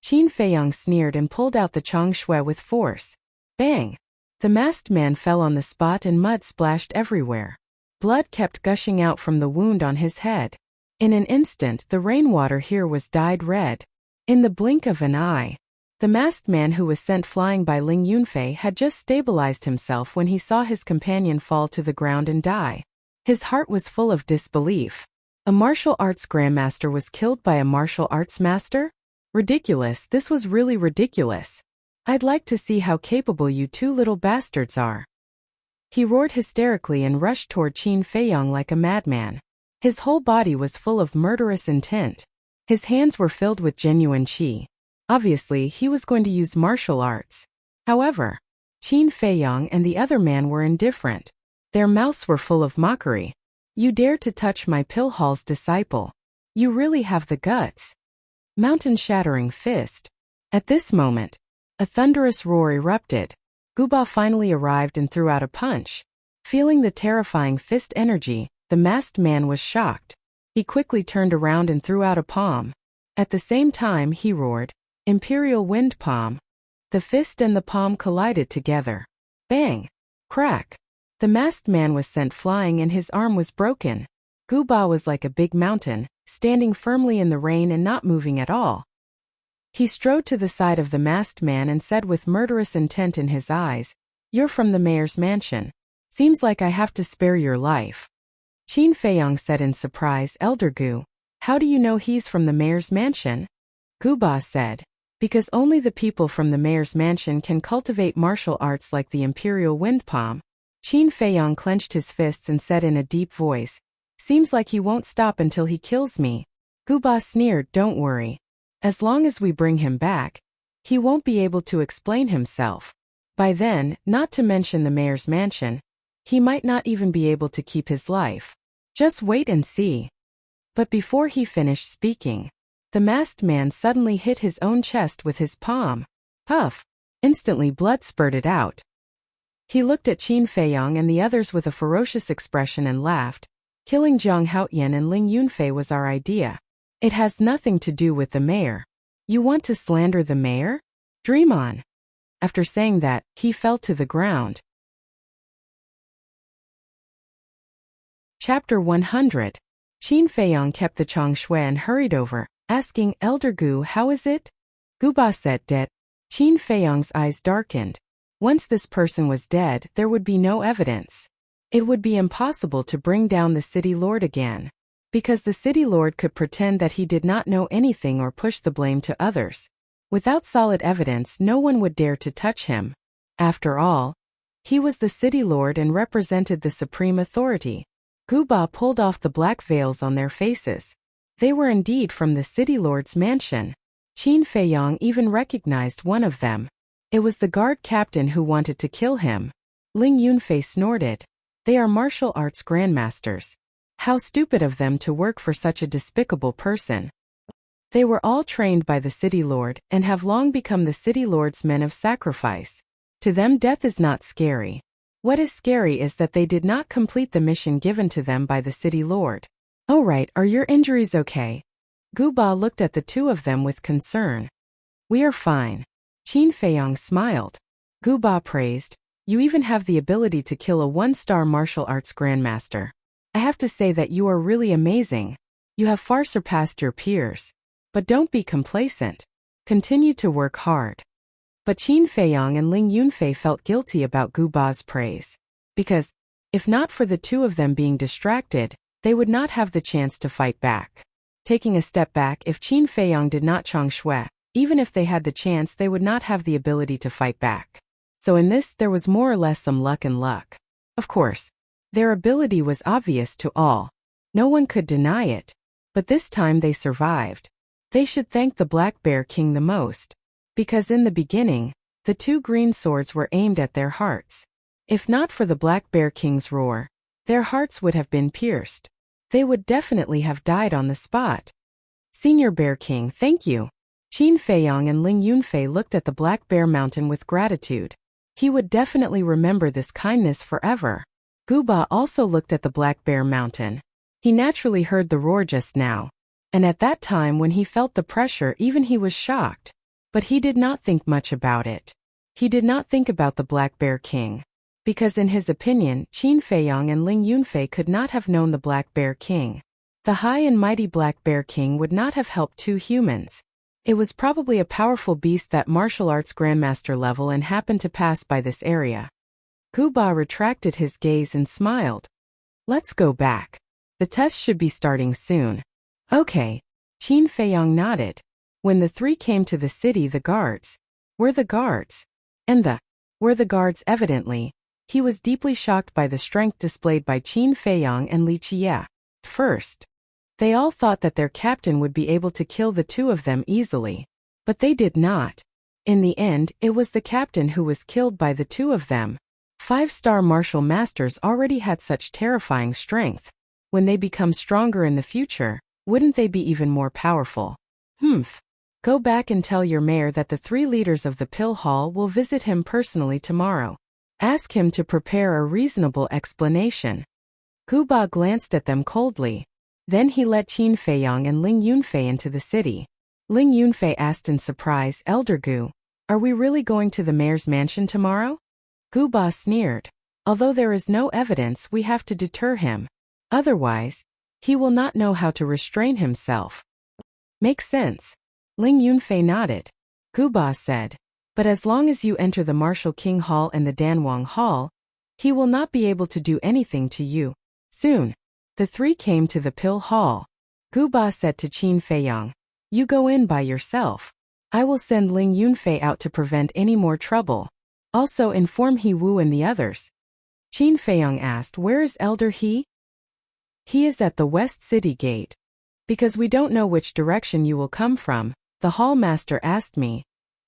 Qin Feiyang sneered and pulled out the Chong Shui with force. Bang! The masked man fell on the spot and mud splashed everywhere. Blood kept gushing out from the wound on his head. In an instant, the rainwater here was dyed red. In the blink of an eye, the masked man who was sent flying by Ling Yunfei had just stabilized himself when he saw his companion fall to the ground and die. His heart was full of disbelief. A martial arts grandmaster was killed by a martial arts master? Ridiculous, this was really ridiculous. I'd like to see how capable you two little bastards are. He roared hysterically and rushed toward Qin Feiyang like a madman. His whole body was full of murderous intent. His hands were filled with genuine qi. Obviously, he was going to use martial arts. However, Qin Feiyang and the other man were indifferent. Their mouths were full of mockery. You dare to touch my pill hall's disciple. You really have the guts. Mountain-shattering fist. At this moment, a thunderous roar erupted. Gu Ba finally arrived and threw out a punch. Feeling the terrifying fist energy, the masked man was shocked. He quickly turned around and threw out a palm. At the same time, he roared, Imperial Wind Palm. The fist and the palm collided together. Bang! Crack! The masked man was sent flying and his arm was broken. Gu Ba was like a big mountain, standing firmly in the rain and not moving at all. He strode to the side of the masked man and said with murderous intent in his eyes, You're from the mayor's mansion. Seems like I have to spare your life. Qin Feiyang said in surprise, Elder Gu, how do you know he's from the mayor's mansion? Gu Ba said, because only the people from the mayor's mansion can cultivate martial arts like the Imperial Wind Palm. Qin Feiyang clenched his fists and said in a deep voice, Seems like he won't stop until he kills me. Gu Ba sneered, Don't worry. As long as we bring him back, he won't be able to explain himself. By then, not to mention the mayor's mansion, he might not even be able to keep his life. Just wait and see. But before he finished speaking, the masked man suddenly hit his own chest with his palm. Puff! Instantly blood spurted out. He looked at Qin Feiyang and the others with a ferocious expression and laughed. Killing Zhang Haoyan and Ling Yunfei was our idea. It has nothing to do with the mayor. You want to slander the mayor? Dream on. After saying that, he fell to the ground. Chapter 100. Qin Feiyang kept the changshui and hurried over, asking, Elder Gu, how is it? Gu Ba said, dead. Qin Feiyang's eyes darkened. Once this person was dead, there would be no evidence. It would be impossible to bring down the city lord again. Because the city lord could pretend that he did not know anything or push the blame to others. Without solid evidence, no one would dare to touch him. After all, he was the city lord and represented the supreme authority. Gu Ba pulled off the black veils on their faces. They were indeed from the city lord's mansion. Qin Feiyang even recognized one of them. It was the guard captain who wanted to kill him. Ling Yunfei snorted. They are martial arts grandmasters. How stupid of them to work for such a despicable person. They were all trained by the city lord and have long become the city lord's men of sacrifice. To them, death is not scary. What is scary is that they did not complete the mission given to them by the city lord. Oh right, are your injuries okay? Gu Ba looked at the two of them with concern. We are fine. Qin Feiyang smiled. Gu Ba praised. You even have the ability to kill a one-star martial arts grandmaster. I have to say that you are really amazing. You have far surpassed your peers. But don't be complacent. Continue to work hard. But Qin Feiyang and Ling Yunfei felt guilty about Gu Ba's praise. Because, if not for the two of them being distracted, they would not have the chance to fight back. Taking a step back, if Qin Feiyang did not changshui, even if they had the chance, they would not have the ability to fight back. So in this, there was more or less some luck and luck. Of course, their ability was obvious to all. No one could deny it. But this time they survived. They should thank the Black Bear King the most. Because in the beginning, the two green swords were aimed at their hearts. If not for the Black Bear King's roar, their hearts would have been pierced. They would definitely have died on the spot. Senior Bear King, thank you. Qin Feiyang and Ling Yunfei looked at the Black Bear Mountain with gratitude. He would definitely remember this kindness forever. Gu Ba also looked at the Black Bear Mountain. He naturally heard the roar just now. And at that time when he felt the pressure, even he was shocked. But he did not think much about it. He did not think about the Black Bear King. Because in his opinion, Qin Feiyang and Ling Yunfei could not have known the Black Bear King. The high and mighty Black Bear King would not have helped two humans. It was probably a powerful beast that martial arts grandmaster level and happened to pass by this area. Gu Ba retracted his gaze and smiled. Let's go back. The test should be starting soon. Okay. Qin Feiyang nodded. When the three came to the city, the guards. Were the guards? Were the guards evidently. He was deeply shocked by the strength displayed by Qin Feiyang and Li Qie. First, they all thought that their captain would be able to kill the two of them easily. But they did not. In the end, it was the captain who was killed by the two of them. 5-star martial masters already had such terrifying strength. When they become stronger in the future, wouldn't they be even more powerful? Go back and tell your mayor that the 3 leaders of the Pill Hall will visit him personally tomorrow. Ask him to prepare a reasonable explanation. Gu Ba glanced at them coldly. Then he let Qin Feiyang and Ling Yunfei into the city. Ling Yunfei asked in surprise, Elder Gu, are we really going to the mayor's mansion tomorrow? Gu Ba sneered. Although there is no evidence, we have to deter him. Otherwise, he will not know how to restrain himself. Makes sense. Ling Yunfei nodded. Gu Ba said, but as long as you enter the Martial King Hall and the Danwang Hall, he will not be able to do anything to you. Soon, the 3 came to the Pill Hall. Gu Ba said to Qin Feiyang, you go in by yourself. I will send Ling Yunfei out to prevent any more trouble. Also inform He Wu and the others. Qin Feiyang asked, where is Elder He? He is at the West City Gate. Because we don't know which direction you will come from, the hall master asked me.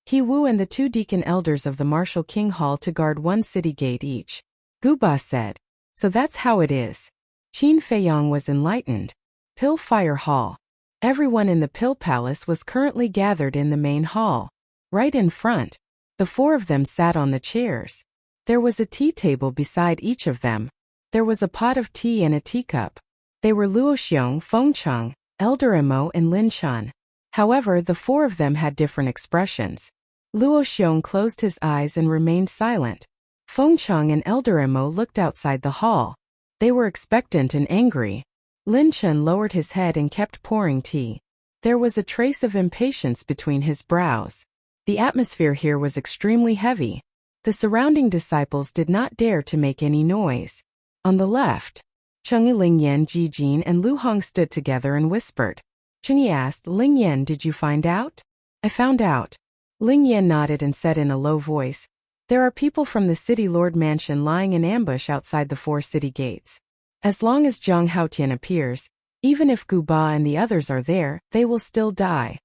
He Wu and the 2 deacon elders of the Martial King Hall to guard 1 city gate each. Gu Ba said, so that's how it is. Qin Feiyang was enlightened. Pill Fire Hall. Everyone in the Pill Palace was currently gathered in the main hall. Right in front, the 4 of them sat on the chairs. There was a tea table beside each of them. There was a pot of tea and a teacup. They were Luo Xiong, Feng Cheng, Elder Emo and Lin Chun. However, the 4 of them had different expressions. Luo Xiong closed his eyes and remained silent. Feng Cheng and Elder Emo looked outside the hall. They were expectant and angry. Lin Chen lowered his head and kept pouring tea. There was a trace of impatience between his brows. The atmosphere here was extremely heavy. The surrounding disciples did not dare to make any noise. On the left, Chengyi, Lingyan, Jijin, and Lu Hong stood together and whispered. Chengyi asked, Lingyan, did you find out? I found out. Lingyan nodded and said in a low voice, there are people from the City Lord Mansion lying in ambush outside the 4 city gates. As long as Zhang Haotian appears, even if Gu Ba and the others are there, they will still die.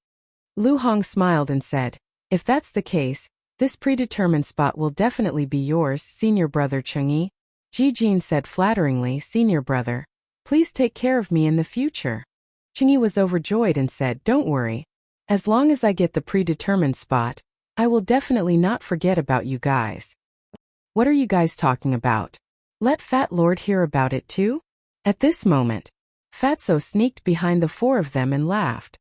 Lu Hong smiled and said, if that's the case, this predetermined spot will definitely be yours, senior brother Chengyi. Jijin said flatteringly, senior brother, please take care of me in the future. Chengyi was overjoyed and said, don't worry. As long as I get the predetermined spot, I will definitely not forget about you guys. What are you guys talking about? Let Fat Lord hear about it too? At this moment, Fatso sneaked behind the 4 of them and laughed.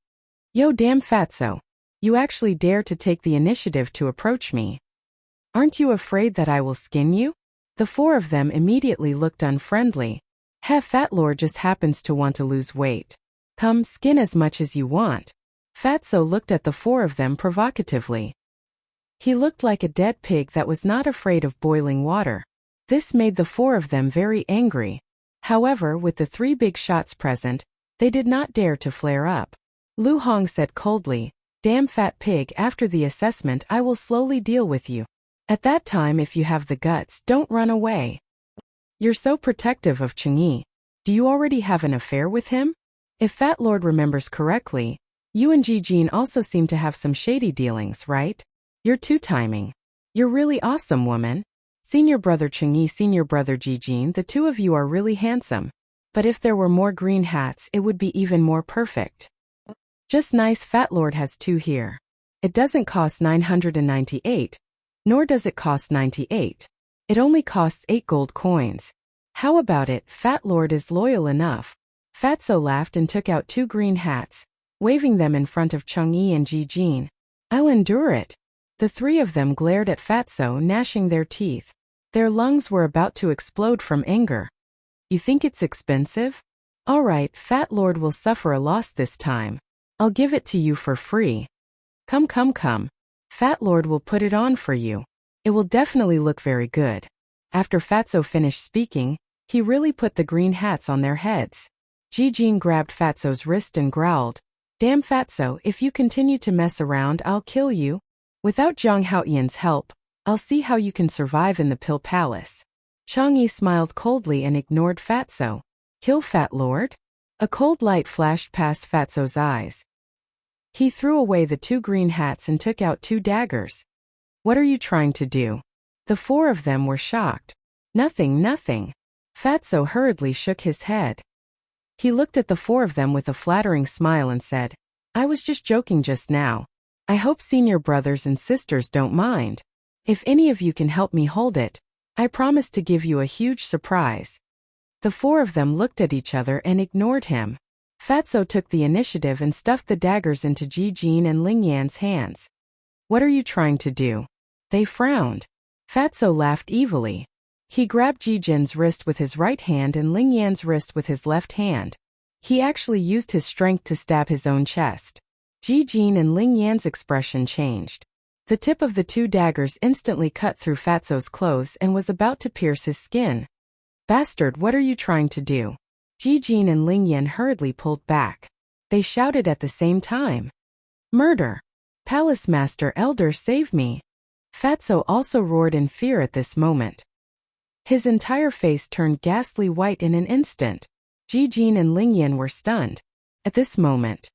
Yo damn Fatso. You actually dare to take the initiative to approach me. Aren't you afraid that I will skin you? The 4 of them immediately looked unfriendly. Fat Lord just happens to want to lose weight. Come, skin as much as you want. Fatso looked at the 4 of them provocatively. He looked like a dead pig that was not afraid of boiling water. This made the 4 of them very angry. However, with the 3 big shots present, they did not dare to flare up. Lu Hong said coldly, damn fat pig, after the assessment I will slowly deal with you. At that time, if you have the guts, don't run away. You're so protective of Chengyi. Do you already have an affair with him? If Fat Lord remembers correctly, you and Jijin also seem to have some shady dealings, right? You're two-timing. You're really awesome, woman. Senior brother Chengyi, senior brother Jijin, the 2 of you are really handsome. But if there were more green hats, it would be even more perfect. Just nice, Fat Lord has 2 here. It doesn't cost 998, nor does it cost 98. It only costs 8 gold coins. How about it? Fat Lord is loyal enough. Fatso laughed and took out 2 green hats, waving them in front of Chengyi and Jijin. I'll endure it. The 3 of them glared at Fatso, gnashing their teeth. Their lungs were about to explode from anger. You think it's expensive? All right, Fat Lord will suffer a loss this time. I'll give it to you for free. Come. Fat Lord will put it on for you. It will definitely look very good. After Fatso finished speaking, he really put the green hats on their heads. Jijin grabbed Fatso's wrist and growled, damn Fatso, if you continue to mess around, I'll kill you. Without Zhang Haotian's help, I'll see how you can survive in the Pill Palace. Changyi smiled coldly and ignored Fatso. Kill Fat Lord? A cold light flashed past Fatso's eyes. He threw away the 2 green hats and took out 2 daggers. What are you trying to do? The 4 of them were shocked. Nothing. Fatso hurriedly shook his head. He looked at the 4 of them with a flattering smile and said, I was just joking just now. I hope senior brothers and sisters don't mind. If any of you can help me hold it, I promise to give you a huge surprise. The 4 of them looked at each other and ignored him. Fatso took the initiative and stuffed the daggers into Jijin and Lingyan's hands. What are you trying to do? They frowned. Fatso laughed evilly. He grabbed Jijin's wrist with his right hand and Lingyan's wrist with his left hand. He actually used his strength to stab his own chest. Jijin and Lingyan's expression changed. The tip of the 2 daggers instantly cut through Fatso's clothes and was about to pierce his skin. Bastard, what are you trying to do? Jijin and Lingyan hurriedly pulled back. They shouted at the same time. Murder! Palace Master Elder, save me! Fatso also roared in fear at this moment. His entire face turned ghastly white in an instant. Jijin and Lingyan were stunned. At this moment,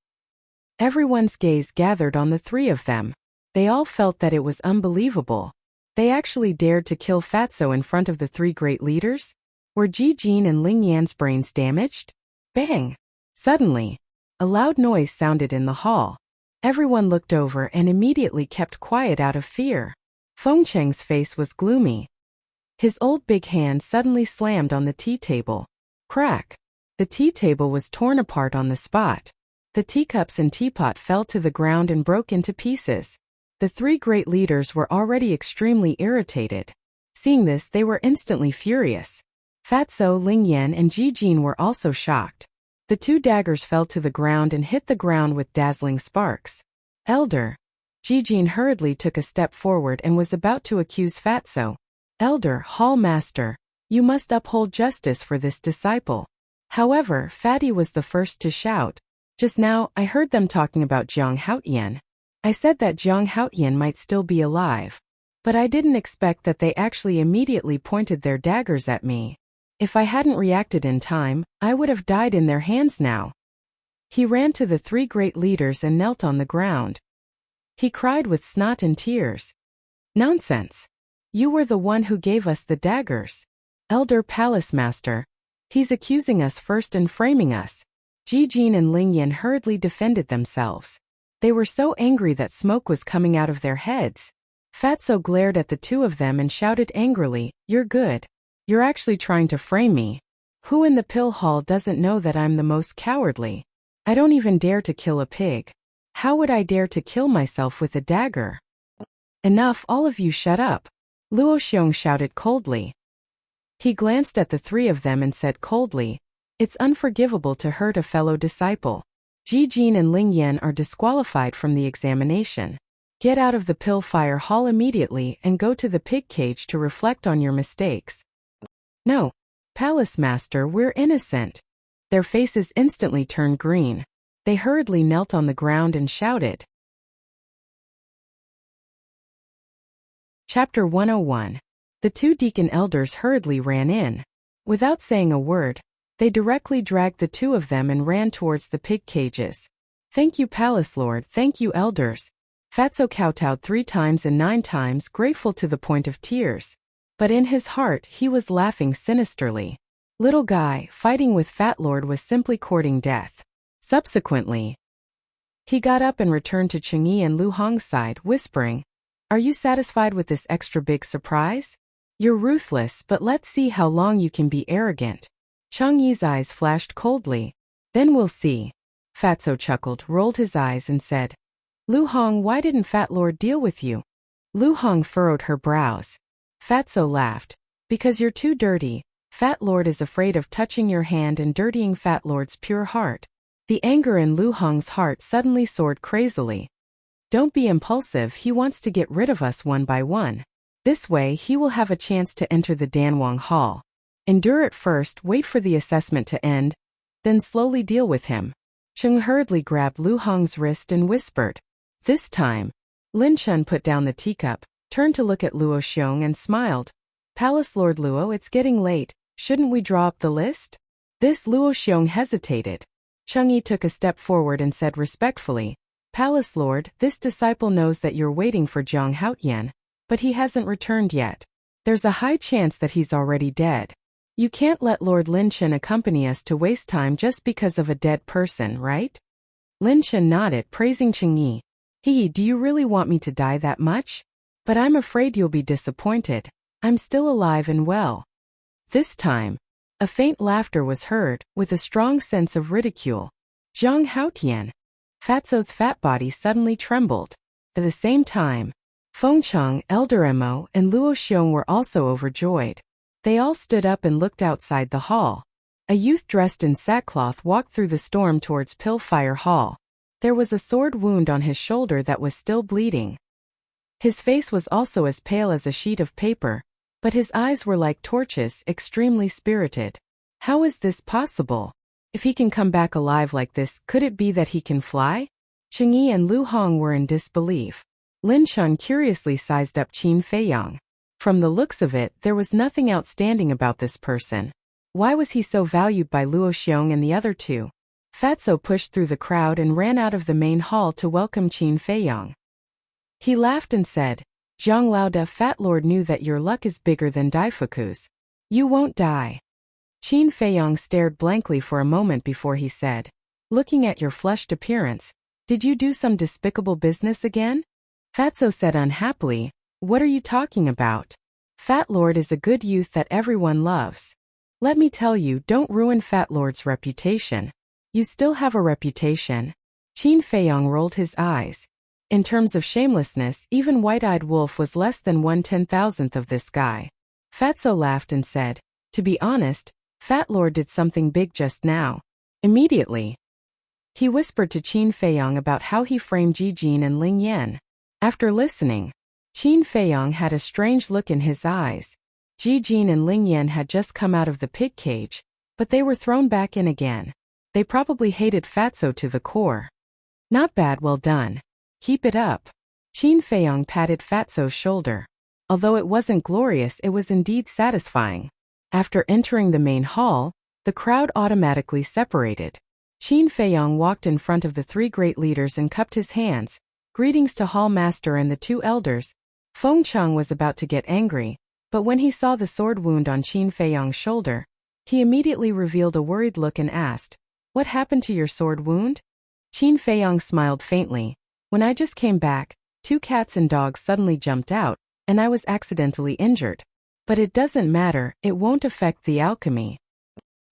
everyone's gaze gathered on the 3 of them. They all felt that it was unbelievable. They actually dared to kill Fatso in front of the 3 great leaders? Were Jijin and Lingyan's brains damaged? Bang! Suddenly, a loud noise sounded in the hall. Everyone looked over and immediately kept quiet out of fear. Feng Cheng's face was gloomy. His old big hand suddenly slammed on the tea table. Crack! The tea table was torn apart on the spot. The teacups and teapot fell to the ground and broke into pieces. The three great leaders were already extremely irritated. Seeing this, they were instantly furious. Fatso, Lingyan, and Jijin were also shocked. The two daggers fell to the ground and hit the ground with dazzling sparks. Elder. Jijin hurriedly took a step forward and was about to accuse Fatso. Elder, Hall Master, you must uphold justice for this disciple. However, Fatty was the first to shout. Just now, I heard them talking about Jiang Haotian. I said that Jiang Haotian might still be alive. But I didn't expect that they actually immediately pointed their daggers at me. If I hadn't reacted in time, I would have died in their hands now. He ran to the three great leaders and knelt on the ground. He cried with snot and tears. Nonsense. You were the one who gave us the daggers. Elder Palace Master. He's accusing us first and framing us. Jijin and Lingyan hurriedly defended themselves. They were so angry that smoke was coming out of their heads. Fatso glared at the two of them and shouted angrily, "You're good. You're actually trying to frame me. Who in the pill hall doesn't know that I'm the most cowardly? I don't even dare to kill a pig. How would I dare to kill myself with a dagger?" "Enough, all of you shut up," Luo Xiong shouted coldly. He glanced at the three of them and said coldly, "It's unforgivable to hurt a fellow disciple. Jijin and Lingyan are disqualified from the examination. Get out of the pill fire hall immediately and go to the pig cage to reflect on your mistakes." "No, Palace Master, we're innocent." Their faces instantly turned green. They hurriedly knelt on the ground and shouted. Chapter 101. The two deacon elders hurriedly ran in. Without saying a word, they directly dragged the two of them and ran towards the pig cages. "Thank you, Palace Lord, thank you, elders." Fatso kowtowed 3 times and 9 times, grateful to the point of tears. But in his heart, he was laughing sinisterly. Little guy, fighting with Fat Lord was simply courting death. Subsequently, he got up and returned to Changyi and Lu Hong's side, whispering, "Are you satisfied with this extra big surprise? You're ruthless, but let's see how long you can be arrogant." Changyi's eyes flashed coldly. "Then we'll see." Fatso chuckled, rolled his eyes and said, "Lu Hong, why didn't Fat Lord deal with you?" Lu Hong furrowed her brows. Fatso laughed. "Because you're too dirty. Fat Lord is afraid of touching your hand and dirtying Fat Lord's pure heart." The anger in Lu Hong's heart suddenly soared crazily. "Don't be impulsive, he wants to get rid of us one by one. This way he will have a chance to enter the Danwang Hall. Endure it first, wait for the assessment to end, then slowly deal with him." Cheng hurriedly grabbed Lu Hong's wrist and whispered. This time, Lin Chun put down the teacup, turned to look at Luo Xiong and smiled. "Palace Lord Luo, it's getting late, shouldn't we draw up the list?" This Luo Xiong hesitated. Changyi took a step forward and said respectfully, "Palace Lord, this disciple knows that you're waiting for Jiang Haotian, but he hasn't returned yet. There's a high chance that he's already dead. You can't let Lord Lin Chen accompany us to waste time just because of a dead person, right?" Lin Chen nodded, praising Changyi. "Hee, do you really want me to die that much? But I'm afraid you'll be disappointed. I'm still alive and well." This time, a faint laughter was heard, with a strong sense of ridicule. "Jiang Haotian." Fatso's fat body suddenly trembled. At the same time, Fengcheng, Elder Mo, and Luo Xiong were also overjoyed. They all stood up and looked outside the hall. A youth dressed in sackcloth walked through the storm towards Pillfire Hall. There was a sword wound on his shoulder that was still bleeding. His face was also as pale as a sheet of paper, but his eyes were like torches, extremely spirited. How is this possible? If he can come back alive like this, could it be that he can fly? Changyi and Lu Hong were in disbelief. Lin Chun curiously sized up Qin Feiyang. From the looks of it, there was nothing outstanding about this person. Why was he so valued by Luo Xiong and the other two? Fatso pushed through the crowd and ran out of the main hall to welcome Qin Feiyang. He laughed and said, "Zhang Laoda, Fat Lord knew that your luck is bigger than Daifuku's. You won't die." Qin Feiyang stared blankly for a moment before he said, "Looking at your flushed appearance, did you do some despicable business again?" Fatso said unhappily, "What are you talking about? Fat Lord is a good youth that everyone loves. Let me tell you, don't ruin Fat Lord's reputation. You still have a reputation." Qin Feiyang rolled his eyes. In terms of shamelessness, even White-Eyed Wolf was less than 1/10,000th of this guy. Fatso laughed and said, "To be honest, Fat Lord did something big just now." Immediately, he whispered to Qin Feiyong about how he framed Ji Jin and Ling Yan. After listening, Qin Feiyong had a strange look in his eyes. Ji Jin and Ling Yan had just come out of the pig cage, but they were thrown back in again. They probably hated Fatso to the core. "Not bad, well done. Keep it up." Qin Feiyong patted Fatso's shoulder. Although it wasn't glorious, it was indeed satisfying. After entering the main hall, the crowd automatically separated. Qin Feiyong walked in front of the three great leaders and cupped his hands. "Greetings to Hall Master and the two elders." Feng Cheng was about to get angry, but when he saw the sword wound on Qin Feiyong's shoulder, he immediately revealed a worried look and asked, "What happened to your sword wound?" Qin Feiyong smiled faintly. "When I just came back, two cats and dogs suddenly jumped out, and I was accidentally injured. But it doesn't matter, it won't affect the alchemy."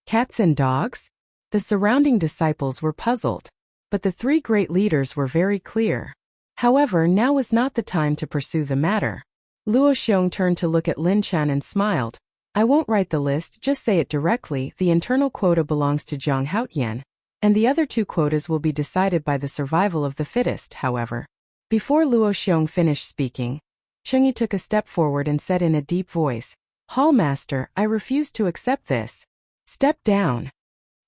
Cats and dogs? The surrounding disciples were puzzled, but the three great leaders were very clear. However, now was not the time to pursue the matter. Luo Xiong turned to look at Lin Chan and smiled. "I won't write the list, just say it directly. The internal quota belongs to Zhang Haotian, and the other two quotas will be decided by the survival of the fittest." However, before Luo Xiong finished speaking, Chengyi took a step forward and said in a deep voice, "Hall Master, I refuse to accept this." "Step down!"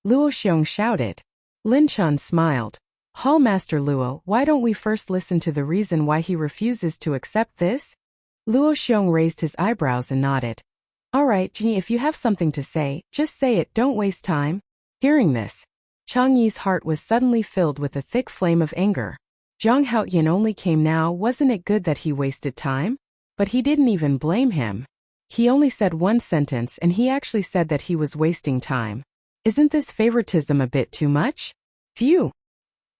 Luo Xiong shouted. Lin Chan smiled. "Hall Master Luo, why don't we first listen to the reason why he refuses to accept this?" Luo Xiong raised his eyebrows and nodded. "All right, Chengyi, if you have something to say, just say it, don't waste time." Hearing this, Chang Yi's heart was suddenly filled with a thick flame of anger. Zhang Haotian only came now, wasn't it good that he wasted time? But he didn't even blame him. He only said one sentence and he actually said that he was wasting time. Isn't this favoritism a bit too much? Phew!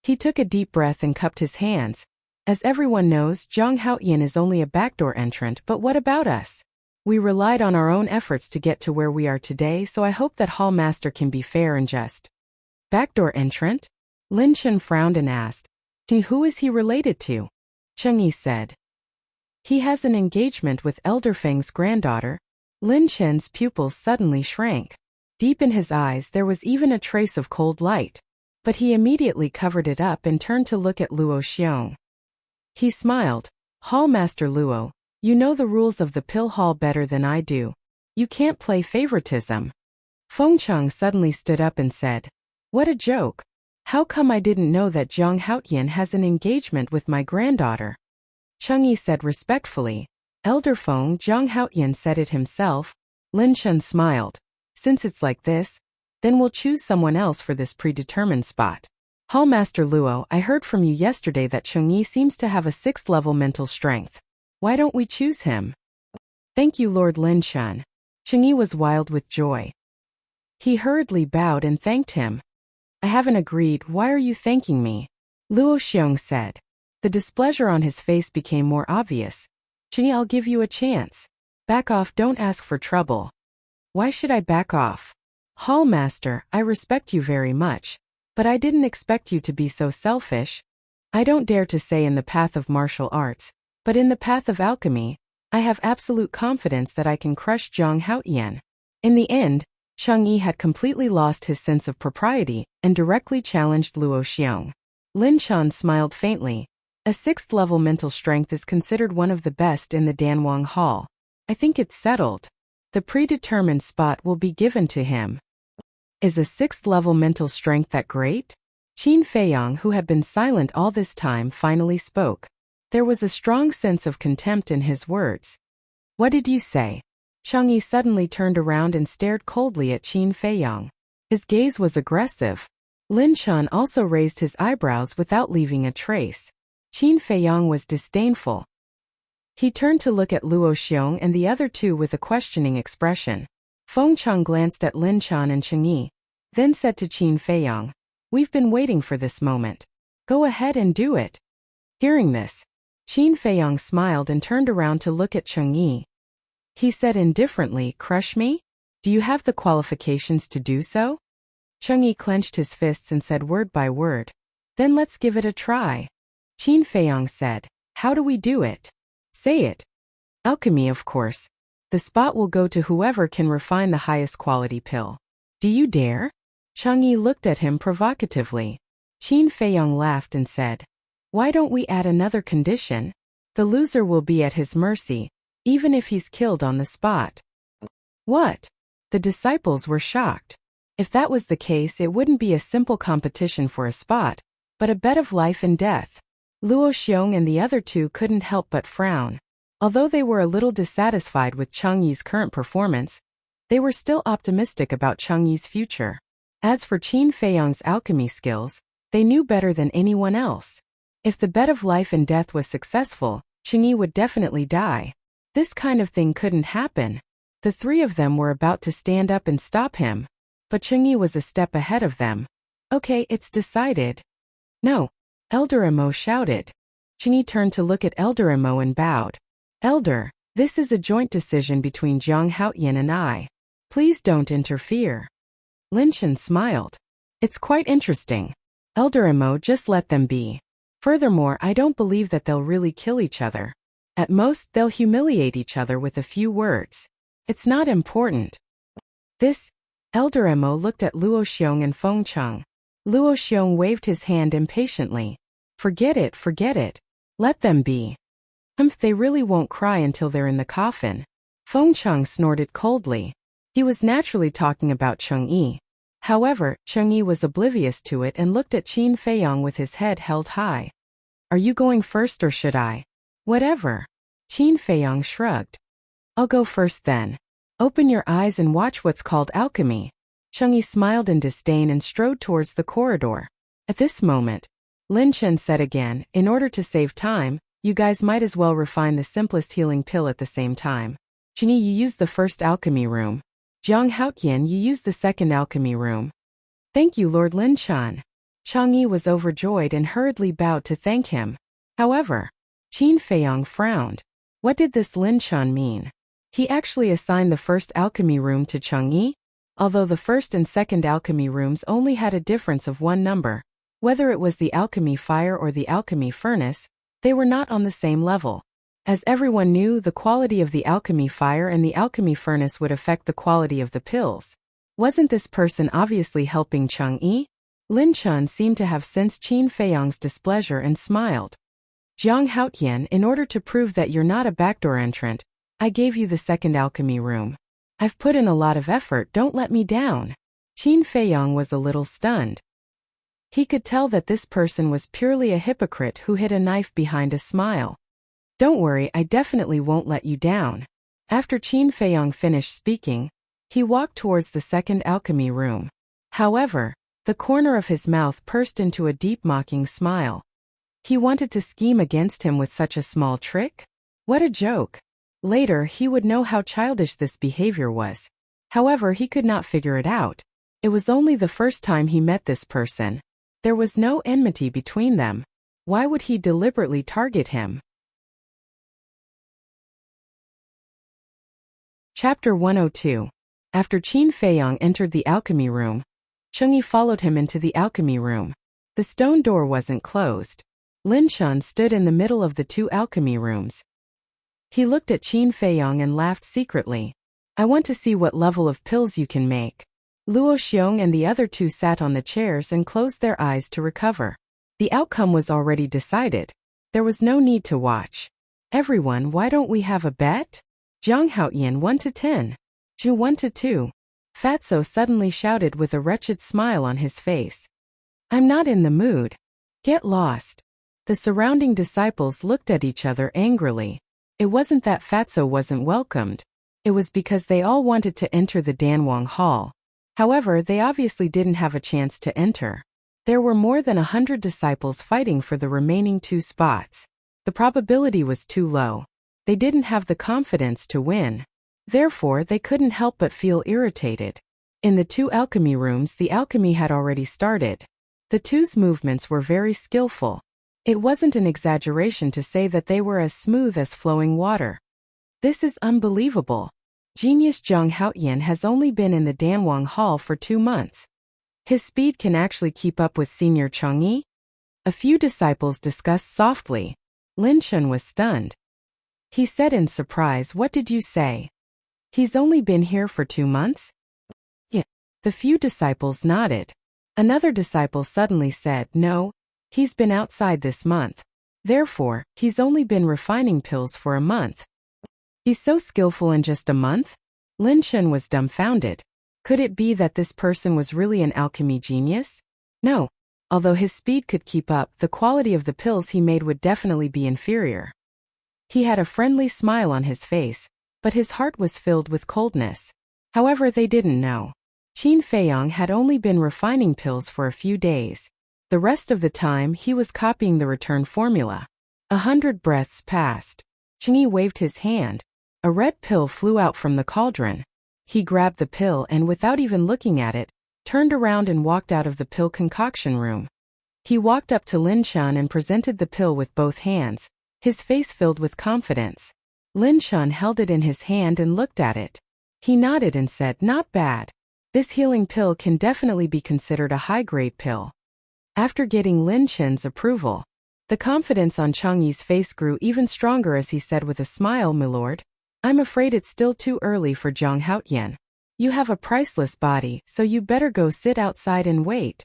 He took a deep breath and cupped his hands. As everyone knows, Zhang Haotian is only a backdoor entrant, but what about us? We relied on our own efforts to get to where we are today, so I hope that Hall Master can be fair and just. Backdoor entrant? Lin Chen frowned and asked, "Who is he related to?" Chengyi said, "He has an engagement with Elder Feng's granddaughter." Lin Chen's pupils suddenly shrank. Deep in his eyes there was even a trace of cold light. But he immediately covered it up and turned to look at Luo Xiong. He smiled. "Hall Master Luo, you know the rules of the Pill Hall better than I do. You can't play favoritism." Feng Cheng suddenly stood up and said, "What a joke. How come I didn't know that Zhang Haotian has an engagement with my granddaughter?" Chengyi said respectfully, "Elder Feng, Zhang Haotian said it himself." Lin Chen smiled. "Since it's like this, then we'll choose someone else for this predetermined spot. Hall Master Luo, I heard from you yesterday that Chengyi seems to have a 6th level mental strength. Why don't we choose him?" "Thank you, Lord Lin Chen." Chengyi was wild with joy. He hurriedly bowed and thanked him. "I haven't agreed, why are you thanking me?" Luo Xiong said. The displeasure on his face became more obvious. "Chengyi, I'll give you a chance. Back off, don't ask for trouble." "Why should I back off?" "Hall Master, I respect you very much, but I didn't expect you to be so selfish. I don't dare to say in the path of martial arts, but in the path of alchemy, I have absolute confidence that I can crush Zhang Haotian." In the end, Chengyi had completely lost his sense of propriety and directly challenged Luo Xiong. Lin Chan smiled faintly. A 6th level mental strength is considered one of the best in the Danwang Hall. I think it's settled. The predetermined spot will be given to him. Is a 6th level mental strength that great? Qin Feiyong, who had been silent all this time, finally spoke. There was a strong sense of contempt in his words. "What did you say?" Chengyi suddenly turned around and stared coldly at Qin Feiyong. His gaze was aggressive. Lin Chan also raised his eyebrows without leaving a trace. Qin Feiyong was disdainful. He turned to look at Luo Xiong and the other two with a questioning expression. Feng Cheng glanced at Lin Chan and Chengyi, then said to Qin Feiyong, "We've been waiting for this moment. Go ahead and do it." Hearing this, Qin Feiyong smiled and turned around to look at Chengyi. He said indifferently, "Crush me? Do you have the qualifications to do so?" Chengyi clenched his fists and said word by word, "Then let's give it a try." Qin Feiyang said. How do we do it? Say it. Alchemy, of course. The spot will go to whoever can refine the highest quality pill. Do you dare? Chang'e looked at him provocatively. Qin Feiyang laughed and said, why don't we add another condition? The loser will be at his mercy, even if he's killed on the spot. What? The disciples were shocked. If that was the case, it wouldn't be a simple competition for a spot, but a bet of life and death. Luo Xiong and the other two couldn't help but frown. Although they were a little dissatisfied with Chang'e's current performance, they were still optimistic about Chang'e's future. As for Qin Feiyang's alchemy skills, they knew better than anyone else. If the bet of life and death was successful, Chang'e would definitely die. This kind of thing couldn't happen. The three of them were about to stand up and stop him, but Chang'e was a step ahead of them. Okay, it's decided. No, Elder Emo shouted. Chang'e turned to look at Elder Emo and bowed. Elder, this is a joint decision between Jiang Haoyan and I. Please don't interfere. Lin Chen smiled. It's quite interesting. Elder Emo, just let them be. Furthermore, I don't believe that they'll really kill each other. At most, they'll humiliate each other with a few words. It's not important. This, Elder Emo looked at Luo Xiong and Feng Cheng. Luo Xiong waved his hand impatiently. Forget it. Let them be. They really won't cry until they're in the coffin. Feng Cheng snorted coldly. He was naturally talking about Chang'e. However, Chang'e was oblivious to it and looked at Qin Feiyang with his head held high. Are you going first or should I? Whatever. Qin Feiyang shrugged. I'll go first then. Open your eyes and watch what's called alchemy. Chang'e smiled in disdain and strode towards the corridor. At this moment, Lin Chen said again, in order to save time, you guys might as well refine the simplest healing pill at the same time. Chang'e, you use the first alchemy room. Jiang Haoyan, you use the second alchemy room. Thank you, Lord Lin Chen. Chang'e was overjoyed and hurriedly bowed to thank him. However, Qin Feiyang frowned. What did this Lin Chen mean? He actually assigned the first alchemy room to Chang'e? Although the first and second alchemy rooms only had a difference of one number, whether it was the alchemy fire or the alchemy furnace, they were not on the same level. As everyone knew, the quality of the alchemy fire and the alchemy furnace would affect the quality of the pills. Wasn't this person obviously helping Chang'e? Lin Chen seemed to have sensed Qin Feiyang's displeasure and smiled. Jiang Haoyan, in order to prove that you're not a backdoor entrant, I gave you the second alchemy room. I've put in a lot of effort, don't let me down. Qin Feiyang was a little stunned. He could tell that this person was purely a hypocrite who hid a knife behind a smile. Don't worry, I definitely won't let you down. After Qin Feiyang finished speaking, he walked towards the second alchemy room. However, the corner of his mouth pursed into a deep mocking smile. He wanted to scheme against him with such a small trick? What a joke. Later, he would know how childish this behavior was. However, he could not figure it out. It was only the first time he met this person. There was no enmity between them. Why would he deliberately target him? Chapter 102. After Qin Feiyang entered the alchemy room, Chang'e followed him into the alchemy room. The stone door wasn't closed. Lin Chen stood in the middle of the two alchemy rooms. He looked at Qin Feiyang and laughed secretly. I want to see what level of pills you can make. Luo Xiong and the other two sat on the chairs and closed their eyes to recover. The outcome was already decided. There was no need to watch. Everyone, why don't we have a bet? Jiang Haoyan 1 to 10. Zhu 1 to 2. Fatso suddenly shouted with a wretched smile on his face. I'm not in the mood. Get lost. The surrounding disciples looked at each other angrily. It wasn't that Fatso wasn't welcomed. It was because they all wanted to enter the Danwang Hall. However, they obviously didn't have a chance to enter. There were more than 100 disciples fighting for the remaining 2 spots. The probability was too low. They didn't have the confidence to win. Therefore, they couldn't help but feel irritated. In the 2 alchemy rooms, the alchemy had already started. The 2's movements were very skillful. It wasn't an exaggeration to say that they were as smooth as flowing water. This is unbelievable. Genius Jiang Haoyan has only been in the Danwang Hall for 2 months. His speed can actually keep up with Senior Chang'e? A few disciples discussed softly. Lin Chun was stunned. He said in surprise, "What did you say? He's only been here for 2 months?" Yeah. The few disciples nodded. Another disciple suddenly said, "No, he's been outside this month. Therefore, he's only been refining pills for a month." He's so skillful in just a month? Lin Chun was dumbfounded. Could it be that this person was really an alchemy genius? No. Although his speed could keep up, the quality of the pills he made would definitely be inferior. He had a friendly smile on his face, but his heart was filled with coldness. However, they didn't know. Qin Feiyang had only been refining pills for a few days. The rest of the time he was copying the return formula. 100 breaths passed. Changyi waved his hand. A red pill flew out from the cauldron. He grabbed the pill and, without even looking at it, turned around and walked out of the pill concoction room. He walked up to Lin Chun and presented the pill with both hands, his face filled with confidence. Lin Chun held it in his hand and looked at it. He nodded and said, "Not bad. This healing pill can definitely be considered a high-grade pill." After getting Lin Chun's approval, the confidence on Changyi's face grew even stronger as he said with a smile, "Milord, I'm afraid it's still too early for Zhang Haotian. You have a priceless body, so you better go sit outside and wait."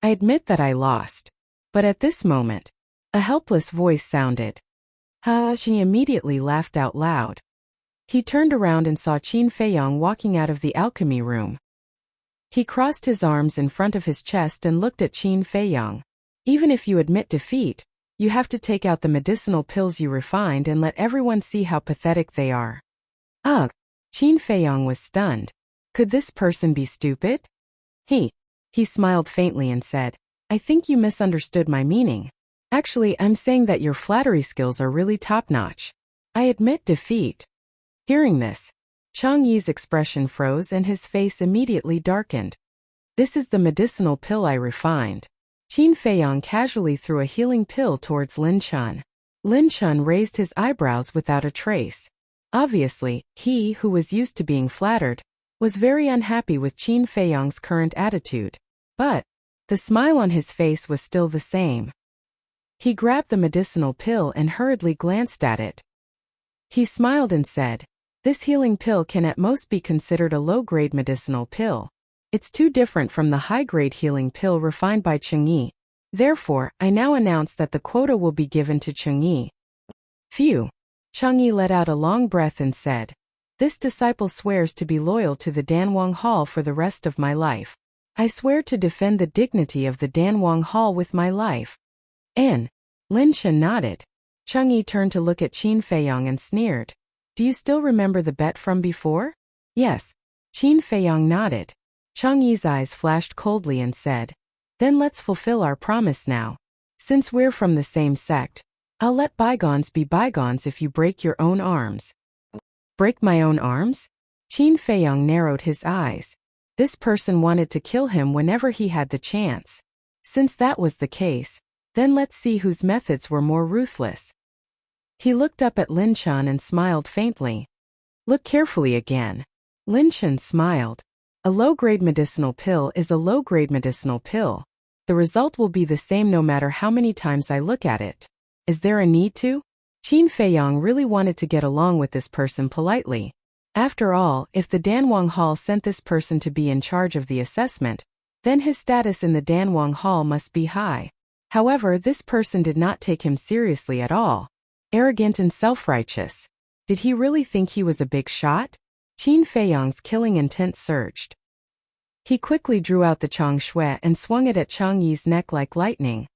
I admit that I lost. But at this moment, a helpless voice sounded. She immediately laughed out loud. He turned around and saw Qin Feiyang walking out of the alchemy room. He crossed his arms in front of his chest and looked at Qin Feiyang. "Even if you admit defeat, you have to take out the medicinal pills you refined and let everyone see how pathetic they are." Ugh! Qin Feiyang was stunned. Could this person be stupid? He smiled faintly and said, "I think you misunderstood my meaning. Actually, I'm saying that your flattery skills are really top-notch. I admit defeat." Hearing this, Changyi's expression froze and his face immediately darkened. "This is the medicinal pill I refined." Qin Feiyang casually threw a healing pill towards Lin Chun. Lin Chun raised his eyebrows without a trace. Obviously, he, who was used to being flattered, was very unhappy with Qin Feiyang's current attitude. But the smile on his face was still the same. He grabbed the medicinal pill and hurriedly glanced at it. He smiled and said, "This healing pill can at most be considered a low-grade medicinal pill. It's too different from the high-grade healing pill refined by Changyi. Therefore, I now announce that the quota will be given to Changyi." Phew! Changyi let out a long breath and said, "This disciple swears to be loyal to the Danwang Hall for the rest of my life. I swear to defend the dignity of the Danwang Hall with my life." And Lin Chun nodded. Changyi turned to look at Qin Feiyang and sneered. "Do you still remember the bet from before?" "Yes." Qin Feiyang nodded. Changyi's eyes flashed coldly and said, "Then let's fulfill our promise now. Since we're from the same sect, I'll let bygones be bygones if you break your own arms." "Break my own arms?" Qin Feiyang narrowed his eyes. This person wanted to kill him whenever he had the chance. Since that was the case, then let's see whose methods were more ruthless. He looked up at Lin Chun and smiled faintly. "Look carefully again." Lin Chun smiled. "A low-grade medicinal pill is a low-grade medicinal pill. The result will be the same no matter how many times I look at it. Is there a need to?" Qin Feiyang really wanted to get along with this person politely. After all, if the Danwang Hall sent this person to be in charge of the assessment, then his status in the Danwang Hall must be high. However, this person did not take him seriously at all. Arrogant and self-righteous. Did he really think he was a big shot? Qin Feiyang's killing intent surged. He quickly drew out the Chang Shui and swung it at Changyi's neck like lightning.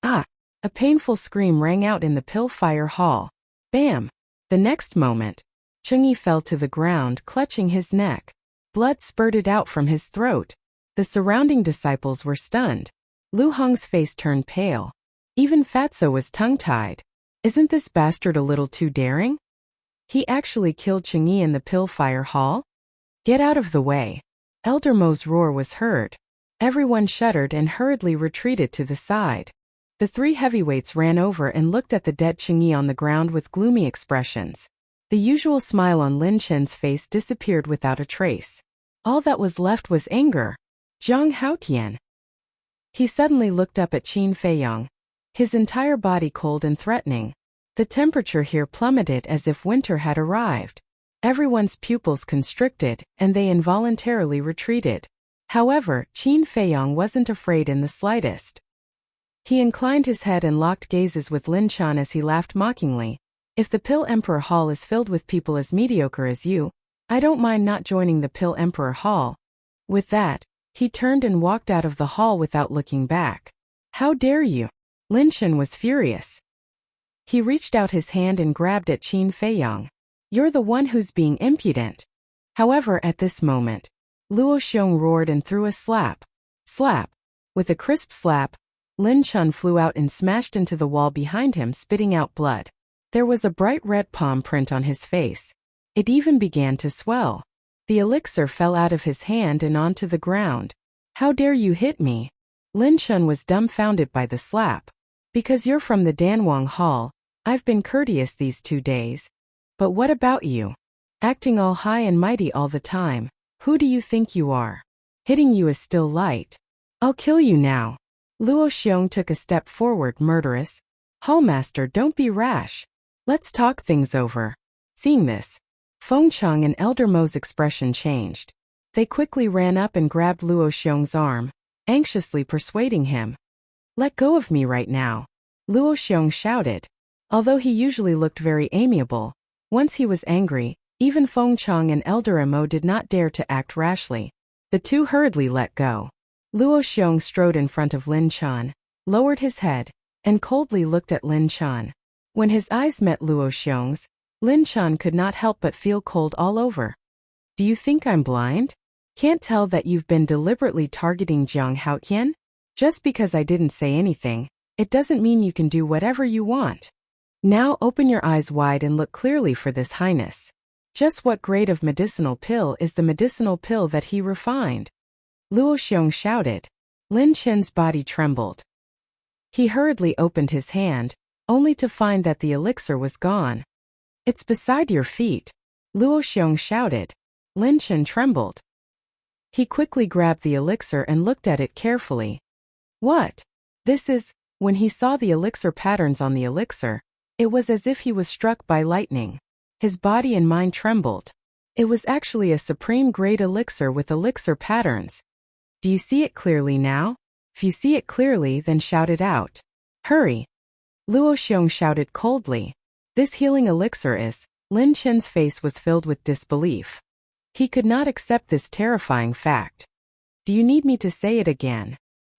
Ah! A painful scream rang out in the Pillfire Hall. Bam! The next moment, Changyi fell to the ground, clutching his neck. Blood spurted out from his throat. The surrounding disciples were stunned. Lu Hong's face turned pale. Even Fatso was tongue-tied. Isn't this bastard a little too daring? He actually killed Changyi in the Pillfire Hall? Get out of the way. Elder Mo's roar was heard. Everyone shuddered and hurriedly retreated to the side. The three heavyweights ran over and looked at the dead Changyi on the ground with gloomy expressions. The usual smile on Lin Chen's face disappeared without a trace. All that was left was anger. Zhang Haotian. He suddenly looked up at Qin Feiyang, his entire body cold and threatening. The temperature here plummeted as if winter had arrived. Everyone's pupils constricted, and they involuntarily retreated. However, Qin Feiyang wasn't afraid in the slightest. He inclined his head and locked gazes with Lin Chan as he laughed mockingly. If the Pill Emperor Hall is filled with people as mediocre as you, I don't mind not joining the Pill Emperor Hall. With that, he turned and walked out of the hall without looking back. How dare you? Lin Chan was furious. He reached out his hand and grabbed at Qin Feiyang. You're the one who's being impudent. However, at this moment, Luo Xiong roared and threw a slap. Slap. With a crisp slap, Lin Chan flew out and smashed into the wall behind him, spitting out blood. There was a bright red palm print on his face. It even began to swell. The elixir fell out of his hand and onto the ground. How dare you hit me? Lin Chan was dumbfounded by the slap. Because you're from the Danwang Hall, I've been courteous these 2 days. But what about you? Acting all high and mighty all the time. Who do you think you are? Hitting you is still light. I'll kill you now. Luo Xiong took a step forward, murderous. Hallmaster, don't be rash. Let's talk things over. Seeing this, Feng Chang and Elder Mo's expression changed. They quickly ran up and grabbed Luo Xiong's arm, anxiously persuading him. Let go of me right now. Luo Xiong shouted. Although he usually looked very amiable, once he was angry, even Feng Chang and Elder Mo did not dare to act rashly. The two hurriedly let go. Luo Xiong strode in front of Lin Chan, lowered his head, and coldly looked at Lin Chan. When his eyes met Luo Xiong's, Lin Chan could not help but feel cold all over. Do you think I'm blind? Can't tell that you've been deliberately targeting Jiang Haotian? Just because I didn't say anything, it doesn't mean you can do whatever you want. Now open your eyes wide and look clearly for this highness. Just what grade of medicinal pill is the medicinal pill that he refined? Luo Xiong shouted. Lin Chen's body trembled. He hurriedly opened his hand, only to find that the elixir was gone. It's beside your feet. Luo Xiong shouted. Lin Chen trembled. He quickly grabbed the elixir and looked at it carefully. What? This is... When he saw the elixir patterns on the elixir, it was as if he was struck by lightning. His body and mind trembled. It was actually a supreme grade elixir with elixir patterns. Do you see it clearly now? If you see it clearly, then shout it out. Hurry! Luo Xiong shouted coldly. This healing elixir is... Lin Chen's face was filled with disbelief. He could not accept this terrifying fact. Do you need me to say it again?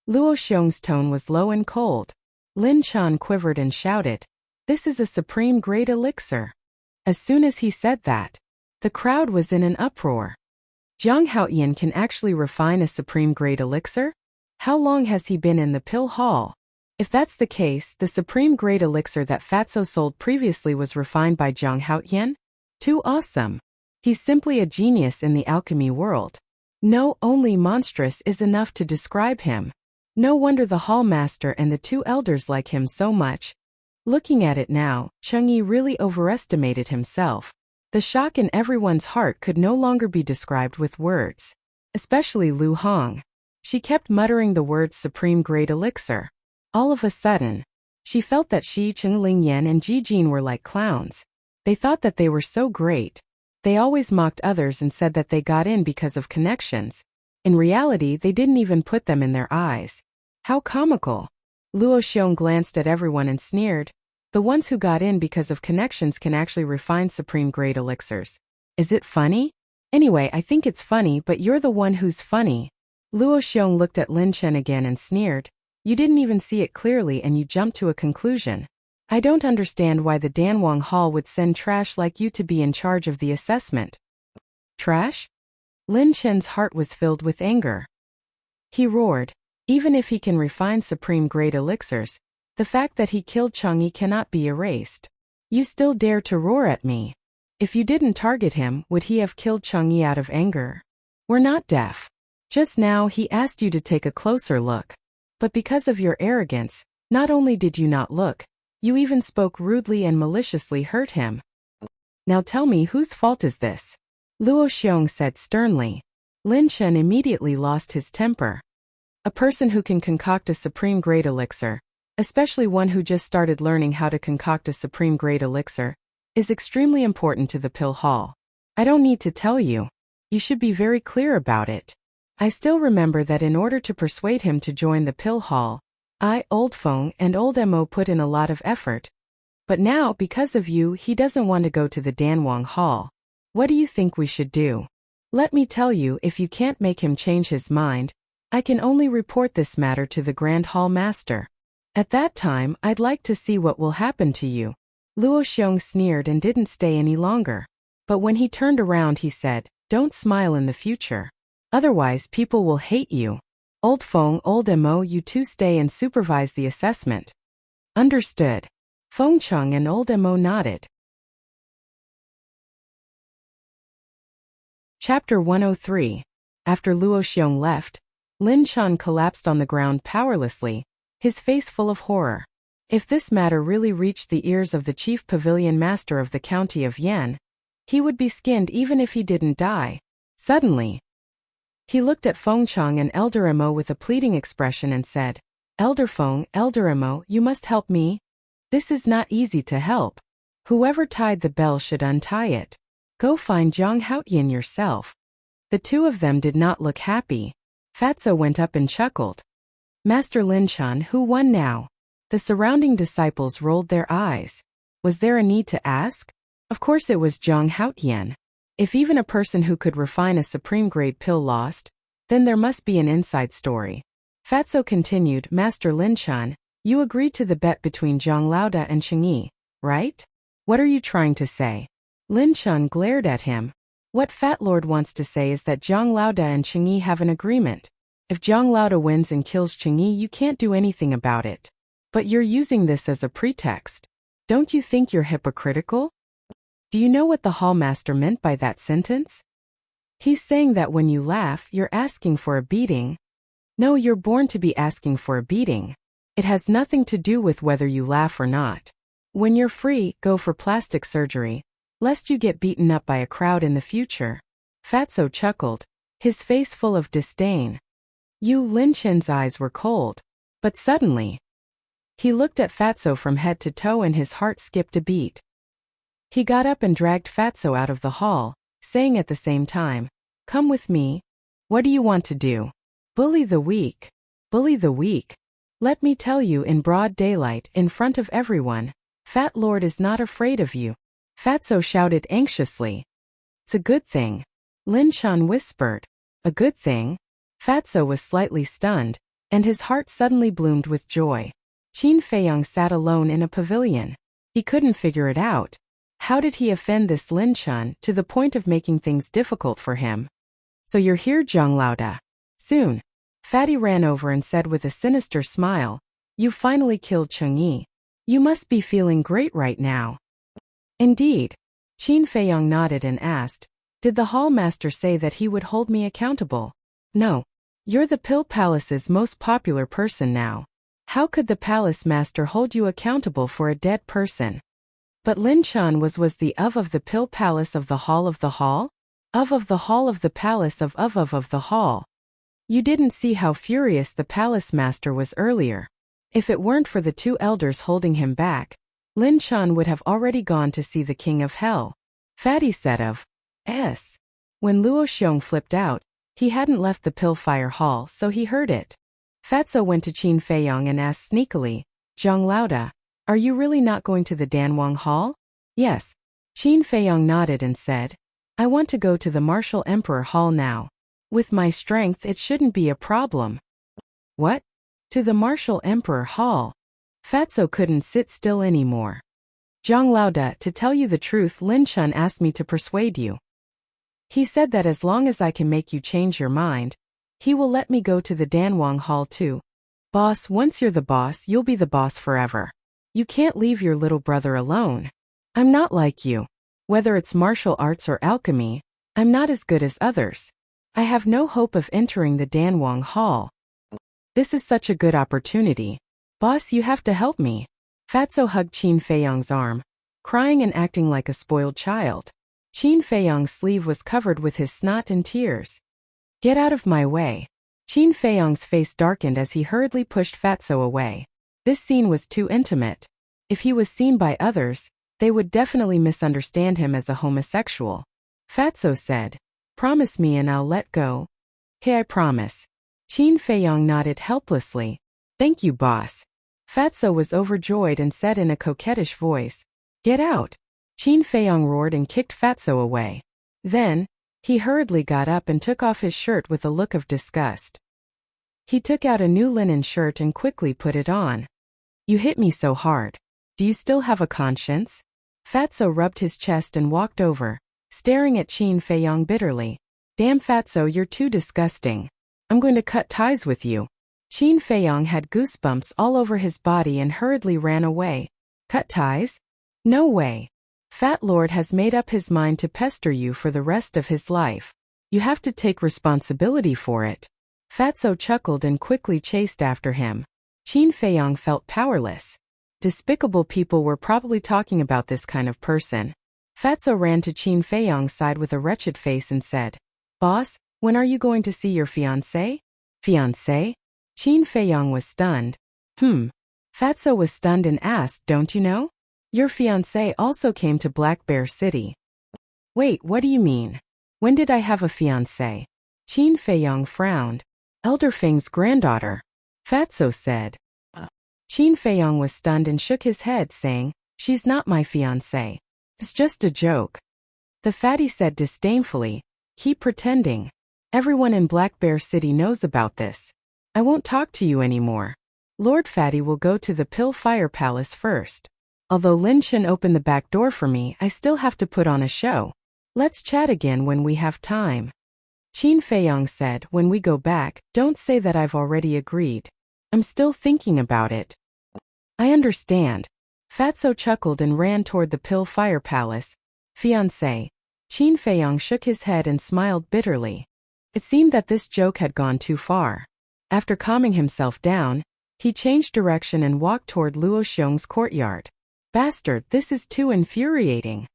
Luo Xiong's tone was low and cold. Lin Chan quivered and shouted, This is a supreme grade elixir. As soon as he said that, the crowd was in an uproar. Jiang Haotian can actually refine a supreme grade elixir? How long has he been in the pill hall? If that's the case, the supreme grade elixir that Fatso sold previously was refined by Jiang Haotian? Too awesome. He's simply a genius in the alchemy world. No, only monstrous is enough to describe him. No wonder the hall master and the two elders like him so much. Looking at it now, Chengyi really overestimated himself. The shock in everyone's heart could no longer be described with words. Especially Lu Hong. She kept muttering the words supreme grade elixir. All of a sudden, she felt that she, Cheng Lingyan and Ji Jin were like clowns. They thought that they were so great. They always mocked others and said that they got in because of connections. In reality, they didn't even put them in their eyes. How comical. Luo Xiong glanced at everyone and sneered. The ones who got in because of connections can actually refine supreme grade elixirs. Is it funny? Anyway, I think it's funny, but you're the one who's funny. Luo Xiong looked at Lin Chen again and sneered. You didn't even see it clearly and you jumped to a conclusion. I don't understand why the Danwang Hall would send trash like you to be in charge of the assessment. Trash? Lin Chen's heart was filled with anger. He roared. Even if he can refine supreme grade elixirs, the fact that he killed Chang'e cannot be erased. You still dare to roar at me. If you didn't target him, would he have killed Chang'e out of anger? We're not deaf. Just now he asked you to take a closer look. But because of your arrogance, not only did you not look, you even spoke rudely and maliciously hurt him. Now tell me, whose fault is this? Luo Xiong said sternly. Lin Chen immediately lost his temper. A person who can concoct a supreme-grade elixir, especially one who just started learning how to concoct a supreme-grade elixir, is extremely important to the pill hall. I don't need to tell you. You should be very clear about it. I still remember that in order to persuade him to join the pill hall, I, Old Feng, and Old Mo put in a lot of effort. But now, because of you, he doesn't want to go to the Danwang Hall. What do you think we should do? Let me tell you, if you can't make him change his mind, I can only report this matter to the Grand Hall Master. At that time, I'd like to see what will happen to you. Luo Xiong sneered and didn't stay any longer. But when he turned around he said, don't smile in the future. Otherwise people will hate you. Old Feng, Old Mo, you two stay and supervise the assessment. Understood. Feng Cheng and Old Mo nodded. Chapter 103. After Luo Xiong left, Lin Chan collapsed on the ground powerlessly, his face full of horror. If this matter really reached the ears of the chief pavilion master of the county of Yan, he would be skinned even if he didn't die. Suddenly, he looked at Feng Cheng and Elder Mo with a pleading expression and said, Elder Feng, Elder Mo, you must help me. This is not easy to help. Whoever tied the bell should untie it. Go find Zhang Haoyin yourself. The two of them did not look happy. Fatso went up and chuckled. Master Lin Chan, who won now? The surrounding disciples rolled their eyes. Was there a need to ask? Of course it was Zhang Haoyin. If even a person who could refine a supreme-grade pill lost, then there must be an inside story. Fatso continued, Master Lin Chan, you agreed to the bet between Zhang Laoda and Cheng Yi, right? What are you trying to say? Lin Chan glared at him. What Fat Lord wants to say is that Zhang Laoda and Cheng Yi have an agreement. If Zhang Laoda wins and kills Cheng Yi, you can't do anything about it. But you're using this as a pretext. Don't you think you're hypocritical? Do you know what the hall master meant by that sentence? He's saying that when you laugh, you're asking for a beating. No, you're born to be asking for a beating. It has nothing to do with whether you laugh or not. When you're free, go for plastic surgery, lest you get beaten up by a crowd in the future. Fatso chuckled, his face full of disdain. Lin Chen's eyes were cold. But suddenly, he looked at Fatso from head to toe and his heart skipped a beat. He got up and dragged Fatso out of the hall, saying at the same time, Come with me. What do you want to do? Bully the weak. Bully the weak. Let me tell you in broad daylight, in front of everyone, Fat Lord is not afraid of you. Fatso shouted anxiously. It's a good thing. Lin Chan whispered. A good thing? Fatso was slightly stunned, and his heart suddenly bloomed with joy. Qin Feiyang sat alone in a pavilion. He couldn't figure it out. How did he offend this Lin Chan to the point of making things difficult for him? So you're here, Zhang Laoda. Soon. Fatty ran over and said with a sinister smile, You finally killed Cheng Yi. You must be feeling great right now. Indeed. Qin Feiyang nodded and asked, Did the hall master say that he would hold me accountable? No. You're the Pill Palace's most popular person now. How could the palace master hold you accountable for a dead person? But Lin Chan was the of the Pill Palace of the Hall of the Hall? Of the Hall of the Palace of the Hall. You didn't see how furious the palace master was earlier. If it weren't for the two elders holding him back, Lin Chan would have already gone to see the King of Hell. Fatty said of S. When Luo Xiong flipped out, he hadn't left the Pill Fire Hall, so he heard it. Fatso went to Qin Feiyang and asked sneakily, Zhang Laoda, are you really not going to the Danwang Hall? Yes. Qin Feiyang nodded and said, I want to go to the Martial Emperor Hall now. With my strength it shouldn't be a problem. What? To the Martial Emperor Hall? Fatso couldn't sit still anymore. Zhang Laoda, to tell you the truth, Lin Chan asked me to persuade you. He said that as long as I can make you change your mind, he will let me go to the Danwang Hall too. Boss, once you're the boss, you'll be the boss forever. You can't leave your little brother alone. I'm not like you. Whether it's martial arts or alchemy, I'm not as good as others. I have no hope of entering the Danwang Hall. This is such a good opportunity. Boss, you have to help me. Fatso hugged Qin Feiyang's arm, crying and acting like a spoiled child. Qin Feiyang's sleeve was covered with his snot and tears. Get out of my way. Qin Feiyong's face darkened as he hurriedly pushed Fatso away. This scene was too intimate. If he was seen by others, they would definitely misunderstand him as a homosexual. Fatso said, "Promise me and I'll let go." "Okay, I promise." Qin Feiyong nodded helplessly. "Thank you, boss." Fatso was overjoyed and said in a coquettish voice, "Get out." Qin Feiyong roared and kicked Fatso away. Then, he hurriedly got up and took off his shirt with a look of disgust. He took out a new linen shirt and quickly put it on. "You hit me so hard. Do you still have a conscience?" Fatso rubbed his chest and walked over, staring at Qin Feiyong bitterly. "Damn Fatso, you're too disgusting. I'm going to cut ties with you." Qin Feiyong had goosebumps all over his body and hurriedly ran away. "Cut ties? No way. Fat Lord has made up his mind to pester you for the rest of his life. You have to take responsibility for it." Fatso chuckled and quickly chased after him. Qin Feiyong felt powerless. Despicable people were probably talking about this kind of person. Fatso ran to Qin Feiyong's side with a wretched face and said, "Boss, when are you going to see your fiancé?" "Fiancé?" Qin Feiyong was stunned. Fatso was stunned and asked, "Don't you know? Your fiancé also came to Black Bear City." "Wait, what do you mean? When did I have a fiancé?" Qin Feiyong frowned. "Elder Feng's granddaughter." Fatso said. Qin Feiyong was stunned and shook his head, saying, "She's not my fiancé. It's just a joke." The fatty said disdainfully, "Keep pretending. Everyone in Black Bear City knows about this. I won't talk to you anymore. Lord Fatty will go to the Pill Fire Palace first. Although Lin Chen opened the back door for me, I still have to put on a show. Let's chat again when we have time." Qin Feiyong said, "When we go back, don't say that I've already agreed. I'm still thinking about it." "I understand." Fatso chuckled and ran toward the Pill Fire Palace. "Fiancé." Qin Feiyong shook his head and smiled bitterly. It seemed that this joke had gone too far. After calming himself down, he changed direction and walked toward Luo Xiong's courtyard. "Bastard, this is too infuriating."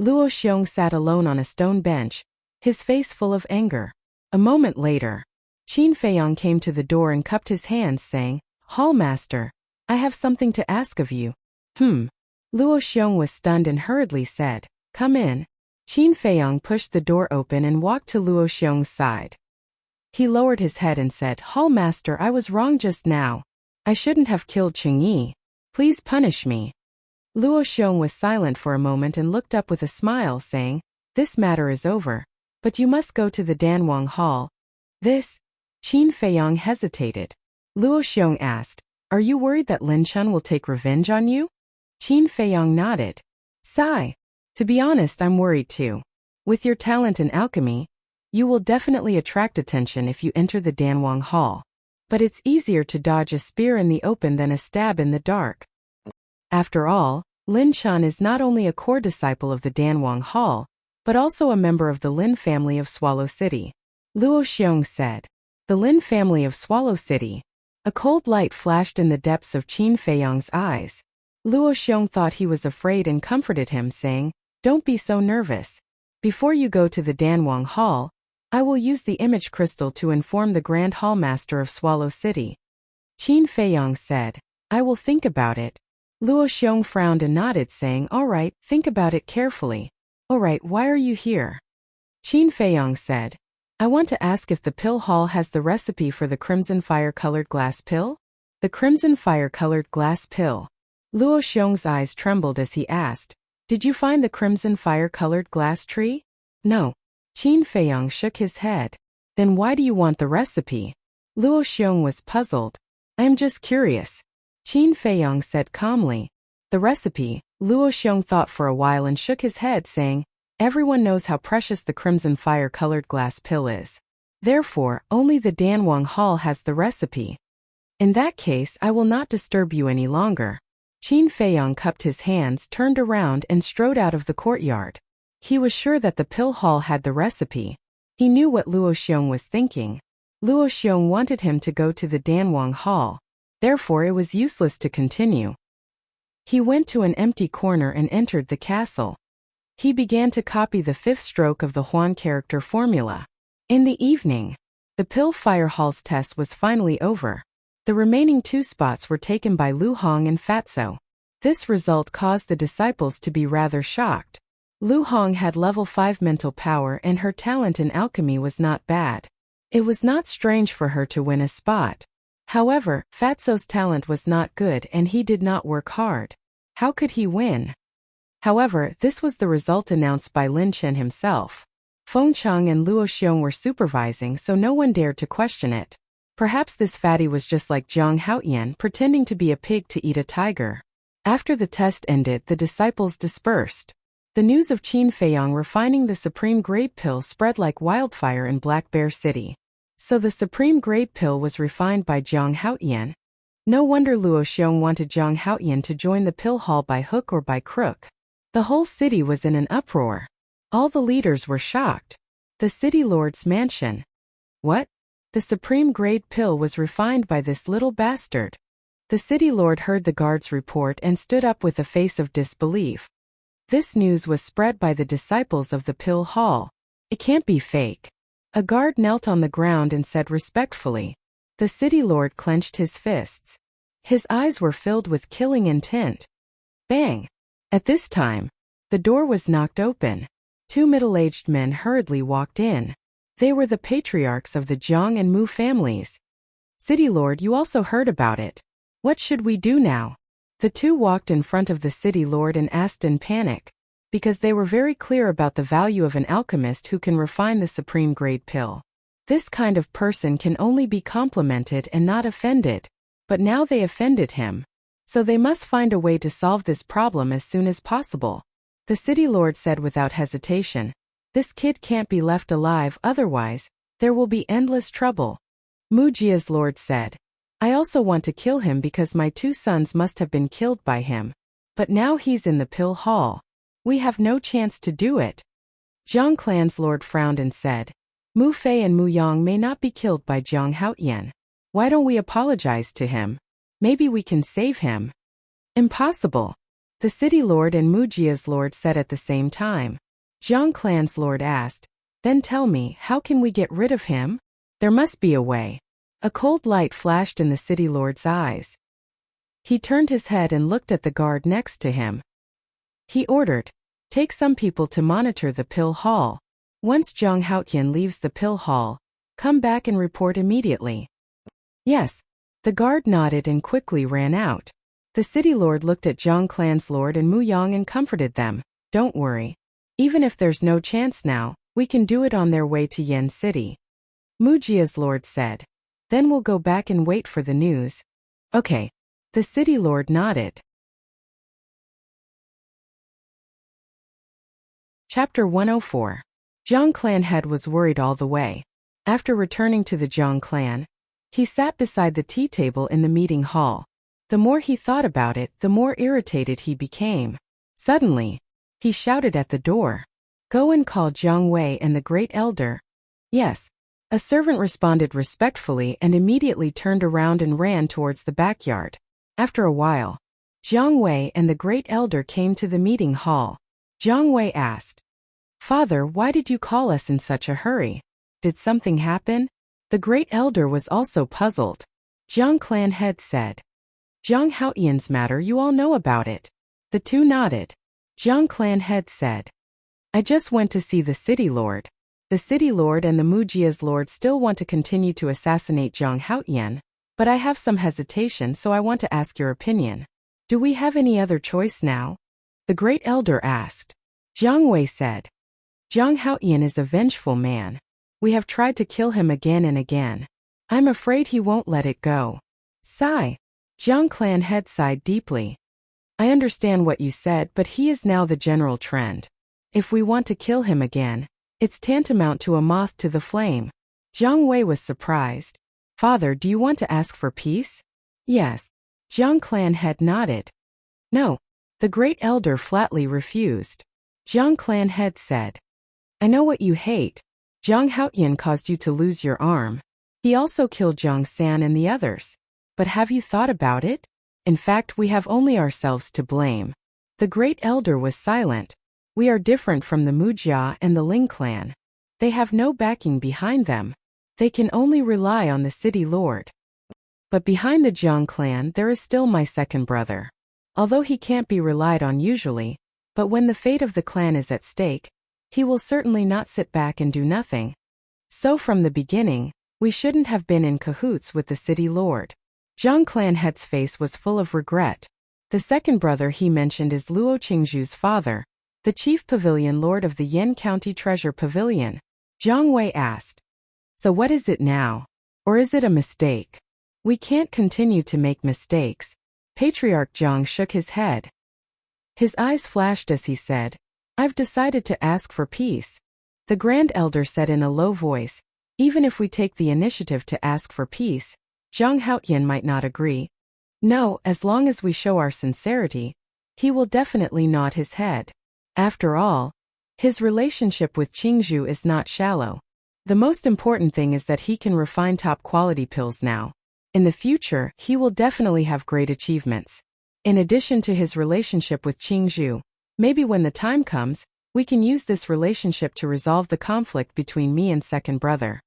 Luo Xiong sat alone on a stone bench, his face full of anger. A moment later, Qin Feiyong came to the door and cupped his hands, saying, "Hallmaster, I have something to ask of you." Luo Xiong was stunned and hurriedly said, "Come in." Qin Feiyong pushed the door open and walked to Luo Xiong's side. He lowered his head and said, "Hallmaster, I was wrong just now. I shouldn't have killed Chingyi. Please punish me." Luo Xiong was silent for a moment and looked up with a smile, saying, "This matter is over, but you must go to the Danwang Hall." "This?" Qin Feiyong hesitated. Luo Xiong asked, "Are you worried that Lin Chen will take revenge on you?" Qin Feiyong nodded. "Sigh. To be honest, I'm worried too. With your talent in alchemy, you will definitely attract attention if you enter the Danwang Hall. But it's easier to dodge a spear in the open than a stab in the dark. After all, Lin Chen is not only a core disciple of the Danwang Hall, but also a member of the Lin family of Swallow City." Luo Xiong said. "The Lin family of Swallow City." A cold light flashed in the depths of Qin Feiyong's eyes. Luo Xiong thought he was afraid and comforted him, saying, "Don't be so nervous. Before you go to the Danwang Hall, I will use the image crystal to inform the Grand Hallmaster of Swallow City." Qin Feiyong said, "I will think about it." Luo Xiong frowned and nodded, saying, "All right, think about it carefully." "All right, why are you here?" Qin Feiyong said, "I want to ask if the pill hall has the recipe for the crimson fire-colored glass pill?" "The crimson fire-colored glass pill." Luo Xiong's eyes trembled as he asked, "Did you find the crimson fire-colored glass tree?" "No." Qin Feiyong shook his head. "Then why do you want the recipe?" Luo Xiong was puzzled. "I am just curious." Qin Feiyong said calmly, "The recipe." Luo Xiong thought for a while and shook his head, saying, "Everyone knows how precious the crimson fire-colored glass pill is. Therefore, only the Danwang Hall has the recipe. In that case, I will not disturb you any longer." Qin Feiyong cupped his hands, turned around, and strode out of the courtyard. He was sure that the pill hall had the recipe. He knew what Luo Xiong was thinking. Luo Xiong wanted him to go to the Danwang Hall. Therefore, it was useless to continue. He went to an empty corner and entered the castle. He began to copy the fifth stroke of the Huan character formula. In the evening, The Pill Fire Hall's test was finally over. The remaining 2 spots were taken by Lu Hong and Fatso. This result caused the disciples to be rather shocked. Lu Hong had level 5 mental power and her talent in alchemy was not bad. It was not strange for her to win a spot. However, Fatso's talent was not good and he did not work hard. How could he win? However, this was the result announced by Lin Chen himself. Feng Cheng and Luo Xiong were supervising, so no one dared to question it. Perhaps this fatty was just like Zhang Haoyan pretending to be a pig to eat a tiger. After the test ended, the disciples dispersed. The news of Qin Feiyang refining the supreme grade pill spread like wildfire in Black Bear City. So the supreme grade pill was refined by Zhang Haoyan. No wonder Luo Xiong wanted Zhang Haoyan to join the pill hall by hook or by crook. The whole city was in an uproar. All the leaders were shocked. The city lord's mansion. What? The supreme grade pill was refined by this little bastard. The city lord heard the guard's report and stood up with a face of disbelief. This news was spread by the disciples of the pill hall. It can't be fake. A guard knelt on the ground and said respectfully. The city lord clenched his fists. His eyes were filled with killing intent. Bang! At this time, the door was knocked open. 2 middle-aged men hurriedly walked in. They were the patriarchs of the Jiang and Mu families. City Lord, you also heard about it. What should we do now? The 2 walked in front of the city lord and asked in panic, because they were very clear about the value of an alchemist who can refine the supreme grade pill. This kind of person can only be complimented and not offended. But now they offended him. So they must find a way to solve this problem as soon as possible. The city lord said without hesitation, "This kid can't be left alive, otherwise, there will be endless trouble." Mujia's lord said, "I also want to kill him because my 2 sons must have been killed by him. But now he's in the pill hall. We have no chance to do it." Zhang Clan's lord frowned and said, "Mu Fei and Mu Yang may not be killed by Zhang Haoyan. Why don't we apologize to him? Maybe we can save him." "Impossible," the city lord and Mujia's lord said at the same time. Zhang Clan's lord asked, "Then tell me, how can we get rid of him? There must be a way." A cold light flashed in the city lord's eyes. He turned his head and looked at the guard next to him. He ordered, "Take some people to monitor the pill hall. Once Zhang Haoyan leaves the pill hall, come back and report immediately." "Yes." The guard nodded and quickly ran out. The city lord looked at Zhang Clan's lord and Mu Yang and comforted them. "Don't worry. Even if there's no chance now, we can do it on their way to Yen City." Mujia's lord said, "Then we'll go back and wait for the news." "Okay." The city lord nodded. Chapter 104. Zhang Clan head was worried all the way. After returning to the Zhang clan, he sat beside the tea table in the meeting hall. The more he thought about it, the more irritated he became. Suddenly, he shouted at the door, "Go and call Jiang Wei and the great elder." "Yes." A servant responded respectfully and immediately turned around and ran towards the backyard. After a while, Jiang Wei and the great elder came to the meeting hall. Jiang Wei asked, "Father, why did you call us in such a hurry? Did something happen?" The great elder was also puzzled. Zhang Clan head said, "Zhang Haoyan's matter, you all know about it." The 2 nodded. Zhang Clan head said, "I just went to see the city lord. The city lord and the Mujia's lord still want to continue to assassinate Zhang Haoyan, but I have some hesitation, so I want to ask your opinion. Do we have any other choice now?" The great elder asked. Jiang Wei said, "Zhang Haoyan is a vengeful man. We have tried to kill him again and again. I'm afraid he won't let it go." Sigh. Zhang Clan head sighed deeply. "I understand what you said, but he is now the general trend. If we want to kill him again, it's tantamount to a moth to the flame." Jiang Wei was surprised. "Father, do you want to ask for peace?" "Yes." Zhang Clan head nodded. "No." The great elder flatly refused. Zhang Clan head said, "I know what you hate. Zhang Haoyan caused you to lose your arm. He also killed Zhang San and the others. But have you thought about it? In fact, we have only ourselves to blame." The great elder was silent. "We are different from the Mujia and the Ling clan. They have no backing behind them. They can only rely on the city lord. But behind the Jiang clan there is still my second brother. Although he can't be relied on usually, but when the fate of the clan is at stake, he will certainly not sit back and do nothing. So from the beginning, we shouldn't have been in cahoots with the city lord. Jiang clan head's face was full of regret. The second brother he mentioned is Luo Qingzhu's father, the chief pavilion lord of the Yen County Treasure Pavilion. Jiang Wei asked. So what is it now? Or is it a mistake? We can't continue to make mistakes. Patriarch Jiang shook his head. His eyes flashed as he said, I've decided to ask for peace. The Grand Elder said in a low voice, even if we take the initiative to ask for peace, Zhang Haotian might not agree. No, as long as we show our sincerity, he will definitely nod his head. After all, his relationship with Qingzhu is not shallow. The most important thing is that he can refine top-quality pills now. In the future, he will definitely have great achievements. In addition to his relationship with Qingzhu, maybe when the time comes, we can use this relationship to resolve the conflict between me and second brother.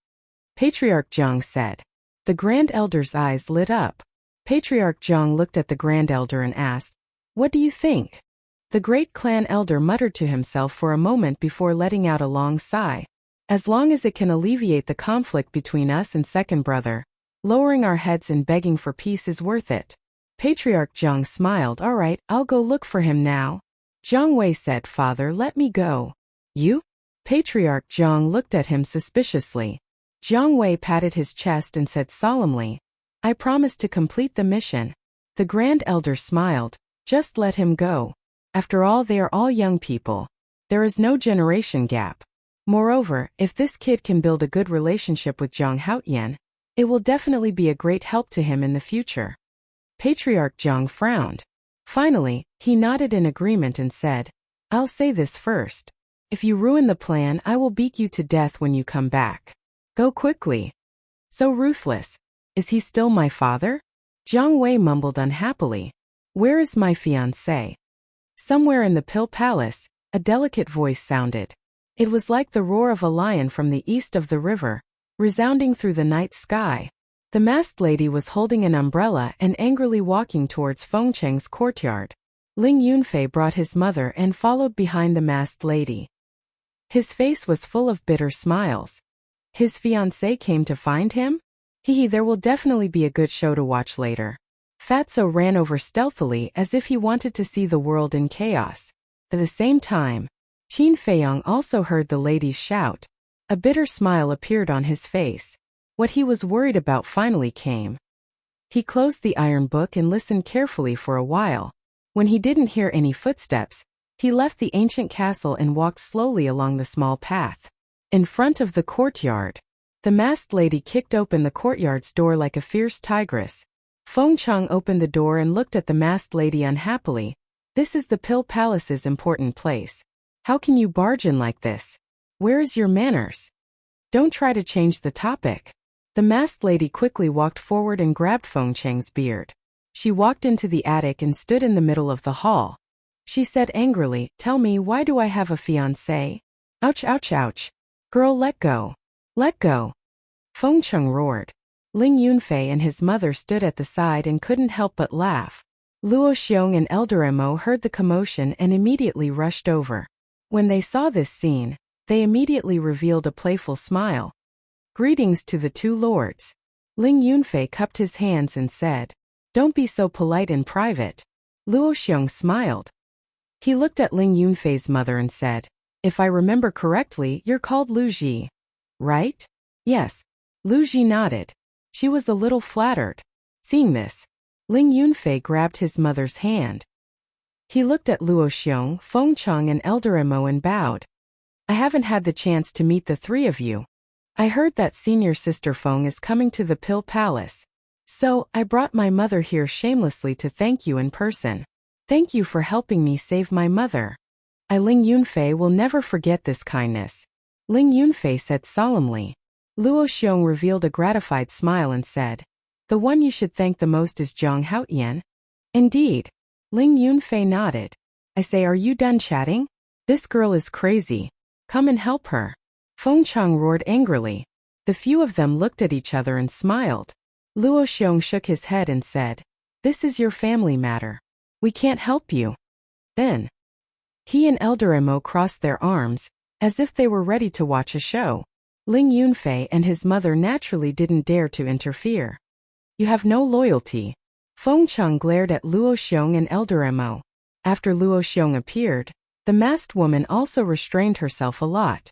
Patriarch Zhang said. The Grand Elder's eyes lit up. Patriarch Zhang looked at the Grand Elder and asked, What do you think? The great clan elder muttered to himself for a moment before letting out a long sigh. As long as it can alleviate the conflict between us and second brother, lowering our heads and begging for peace is worth it. Patriarch Zhang smiled. All right, I'll go look for him now. Jiang Wei said, Father, let me go. You? Patriarch Zhang looked at him suspiciously. Jiang Wei patted his chest and said solemnly, I promise to complete the mission. The Grand Elder smiled. Just let him go. After all, they are all young people. There is no generation gap. Moreover, if this kid can build a good relationship with Zhang Haotian, it will definitely be a great help to him in the future. Patriarch Zhang frowned. Finally, he nodded in agreement and said, I'll say this first. If you ruin the plan, I will beat you to death when you come back. Go quickly. So ruthless. Is he still my father? Jiang Wei mumbled unhappily. Where is my fiancé? Somewhere in the Pill Palace, a delicate voice sounded. It was like the roar of a lion from the east of the river, resounding through the night sky. The masked lady was holding an umbrella and angrily walking towards Fengcheng's courtyard. Ling Yunfei brought his mother and followed behind the masked lady. His face was full of bitter smiles. His fiancée came to find him? There will definitely be a good show to watch later. Fatso ran over stealthily as if he wanted to see the world in chaos. At the same time, Qin Feiyong also heard the ladies shout. A bitter smile appeared on his face. What he was worried about finally came. He closed the iron book and listened carefully for a while. When he didn't hear any footsteps, he left the ancient castle and walked slowly along the small path. In front of the courtyard, the masked lady kicked open the courtyard's door like a fierce tigress. Feng Cheng opened the door and looked at the masked lady unhappily. This is the Pill Palace's important place. How can you barge in like this? Where is your manners? Don't try to change the topic. The masked lady quickly walked forward and grabbed Feng Cheng's beard. She walked into the attic and stood in the middle of the hall. She said angrily, Tell me, why do I have a fiancé? Ouch, ouch, ouch. Girl, let go. Let go. Feng Cheng roared. Ling Yunfei and his mother stood at the side and couldn't help but laugh. Luo Xiong and Elder Emo heard the commotion and immediately rushed over. When they saw this scene, they immediately revealed a playful smile. Greetings to the two lords. Ling Yunfei cupped his hands and said, Don't be so polite in private. Luo Xiong smiled. He looked at Ling Yunfei's mother and said, If I remember correctly, you're called Lu Ji, right? Yes. Lu Ji nodded. She was a little flattered. Seeing this, Ling Yunfei grabbed his mother's hand. He looked at Luo Xiong, Feng Cheng and Elder Emo and bowed. I haven't had the chance to meet the three of you. I heard that senior sister Feng is coming to the Pill Palace. So, I brought my mother here shamelessly to thank you in person. Thank you for helping me save my mother. Ling Yunfei will never forget this kindness. Ling Yunfei said solemnly. Luo Xiong revealed a gratified smile and said, The one you should thank the most is Zhang Haotian. Indeed. Ling Yunfei nodded. I say, are you done chatting? This girl is crazy. Come and help her. Feng Cheng roared angrily. The few of them looked at each other and smiled. Luo Xiong shook his head and said, "This is your family matter. We can't help you." Then, he and Elder Emo crossed their arms, as if they were ready to watch a show. Ling Yunfei and his mother naturally didn't dare to interfere. "You have no loyalty." Feng Cheng glared at Luo Xiong and Elder Emo. After Luo Xiong appeared, the masked woman also restrained herself a lot.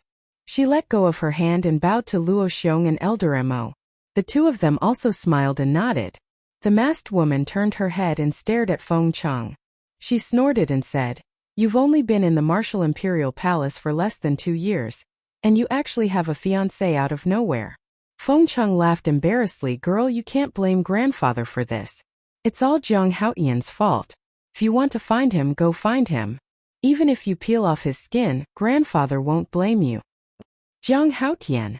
She let go of her hand and bowed to Luo Xiong and Elder Emo. The two of them also smiled and nodded. The masked woman turned her head and stared at Feng Cheng. She snorted and said, "You've only been in the Martial Imperial Palace for less than 2 years, and you actually have a fiancé out of nowhere." Feng Cheng laughed embarrassedly. "Girl, you can't blame grandfather for this. It's all Jiang Haotian's fault. If you want to find him, go find him. Even if you peel off his skin, grandfather won't blame you." Jiang Haotian.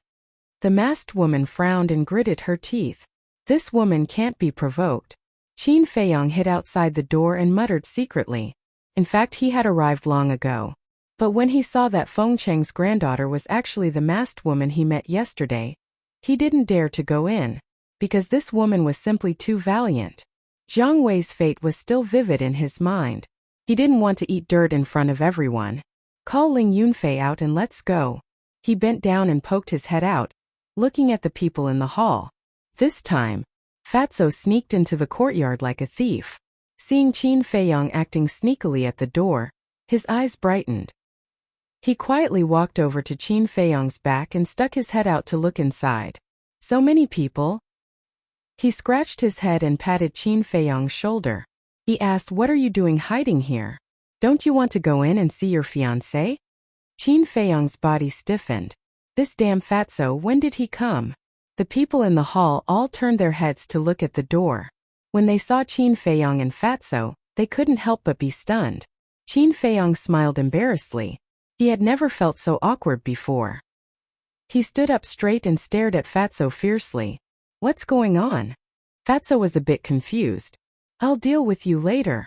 The masked woman frowned and gritted her teeth. This woman can't be provoked. Qin Feiyong hid outside the door and muttered secretly. In fact, he had arrived long ago. But when he saw that Feng Cheng's granddaughter was actually the masked woman he met yesterday, he didn't dare to go in, because this woman was simply too valiant. Jiang Wei's fate was still vivid in his mind. He didn't want to eat dirt in front of everyone. "Call Ling Yunfei out and let's go." He bent down and poked his head out, looking at the people in the hall. This time, Fatso sneaked into the courtyard like a thief. Seeing Qin Feiyong acting sneakily at the door, his eyes brightened. He quietly walked over to Qin Feiyong's back and stuck his head out to look inside. "So many people?" He scratched his head and patted Qin Feiyong's shoulder. He asked, "What are you doing hiding here? Don't you want to go in and see your fiancé?" Qin Feiyong's body stiffened. This damn Fatso, when did he come? The people in the hall all turned their heads to look at the door. When they saw Qin Feiyong and Fatso, they couldn't help but be stunned. Qin Feiyong smiled embarrassedly. He had never felt so awkward before. He stood up straight and stared at Fatso fiercely. "What's going on?" Fatso was a bit confused. "I'll deal with you later."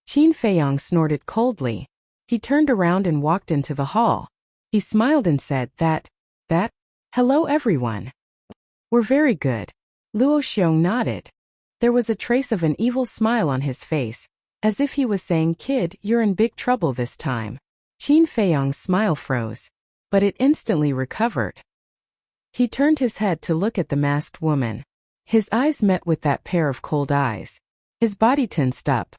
Qin Feiyong snorted coldly. He turned around and walked into the hall. He smiled and said, That, hello everyone. We're very good." Luo Xiong nodded. There was a trace of an evil smile on his face, as if he was saying, "Kid, you're in big trouble this time." Qin Feiyong's smile froze, but it instantly recovered. He turned his head to look at the masked woman. His eyes met with that pair of cold eyes. His body tensed up.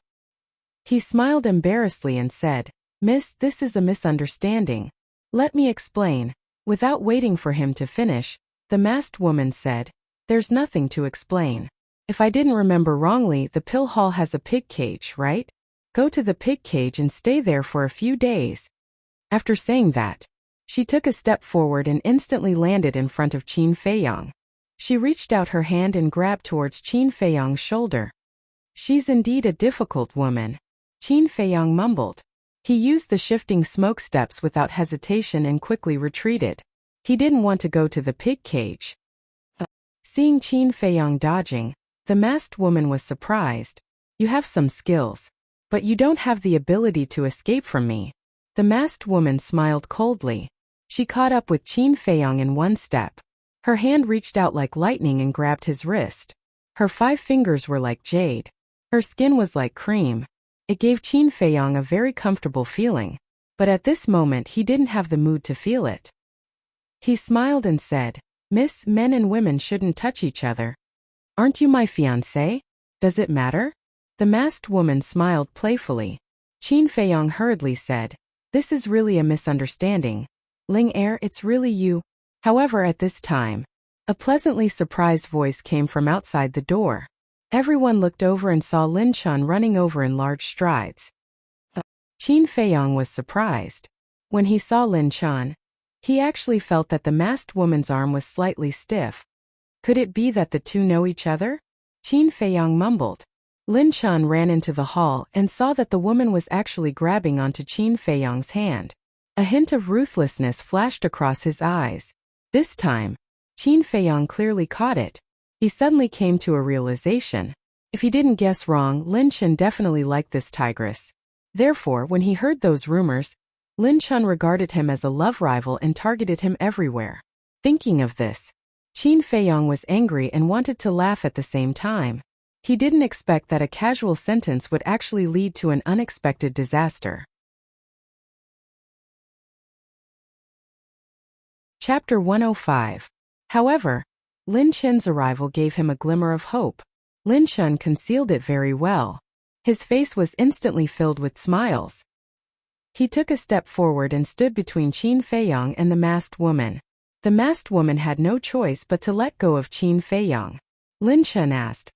He smiled embarrassedly and said, "Miss, this is a misunderstanding. Let me explain." Without waiting for him to finish, the masked woman said, "There's nothing to explain. If I didn't remember wrongly, the pill hall has a pig cage, right? Go to the pig cage and stay there for a few days." After saying that, she took a step forward and instantly landed in front of Qin Feiyong. She reached out her hand and grabbed towards Qin Feiyong's shoulder. "She's indeed a difficult woman," Qin Feiyong mumbled. He used the shifting smoke steps without hesitation and quickly retreated. He didn't want to go to the pig cage. Seeing Qin Feiyong dodging, the masked woman was surprised. "You have some skills, but you don't have the ability to escape from me." The masked woman smiled coldly. She caught up with Qin Feiyong in one step. Her hand reached out like lightning and grabbed his wrist. Her 5 fingers were like jade. Her skin was like cream. It gave Qin Feiyong a very comfortable feeling, but at this moment he didn't have the mood to feel it. He smiled and said, "Miss, men and women shouldn't touch each other. Aren't you my fiancé? Does it matter?" The masked woman smiled playfully. Qin Feiyong hurriedly said, "This is really a misunderstanding. Ling Er, it's really you." However, at this time, a pleasantly surprised voice came from outside the door. Everyone looked over and saw Lin Chun running over in large strides. Qin Feiyong was surprised. When he saw Lin Chun, he actually felt that the masked woman's arm was slightly stiff. Could it be that the two know each other? Qin Feiyong mumbled. Lin Chun ran into the hall and saw that the woman was actually grabbing onto Qin Feiyong's hand. A hint of ruthlessness flashed across his eyes. This time, Qin Feiyong clearly caught it. He suddenly came to a realization. If he didn't guess wrong, Lin Chun definitely liked this tigress. Therefore, when he heard those rumors, Lin Chun regarded him as a love rival and targeted him everywhere. Thinking of this, Qin Feiyong was angry and wanted to laugh at the same time. He didn't expect that a casual sentence would actually lead to an unexpected disaster. Chapter 105. However, Lin Chen's arrival gave him a glimmer of hope. Lin Chen concealed it very well. His face was instantly filled with smiles. He took a step forward and stood between Qin Feiyong and the masked woman. The masked woman had no choice but to let go of Qin Feiyong. Lin Chen asked,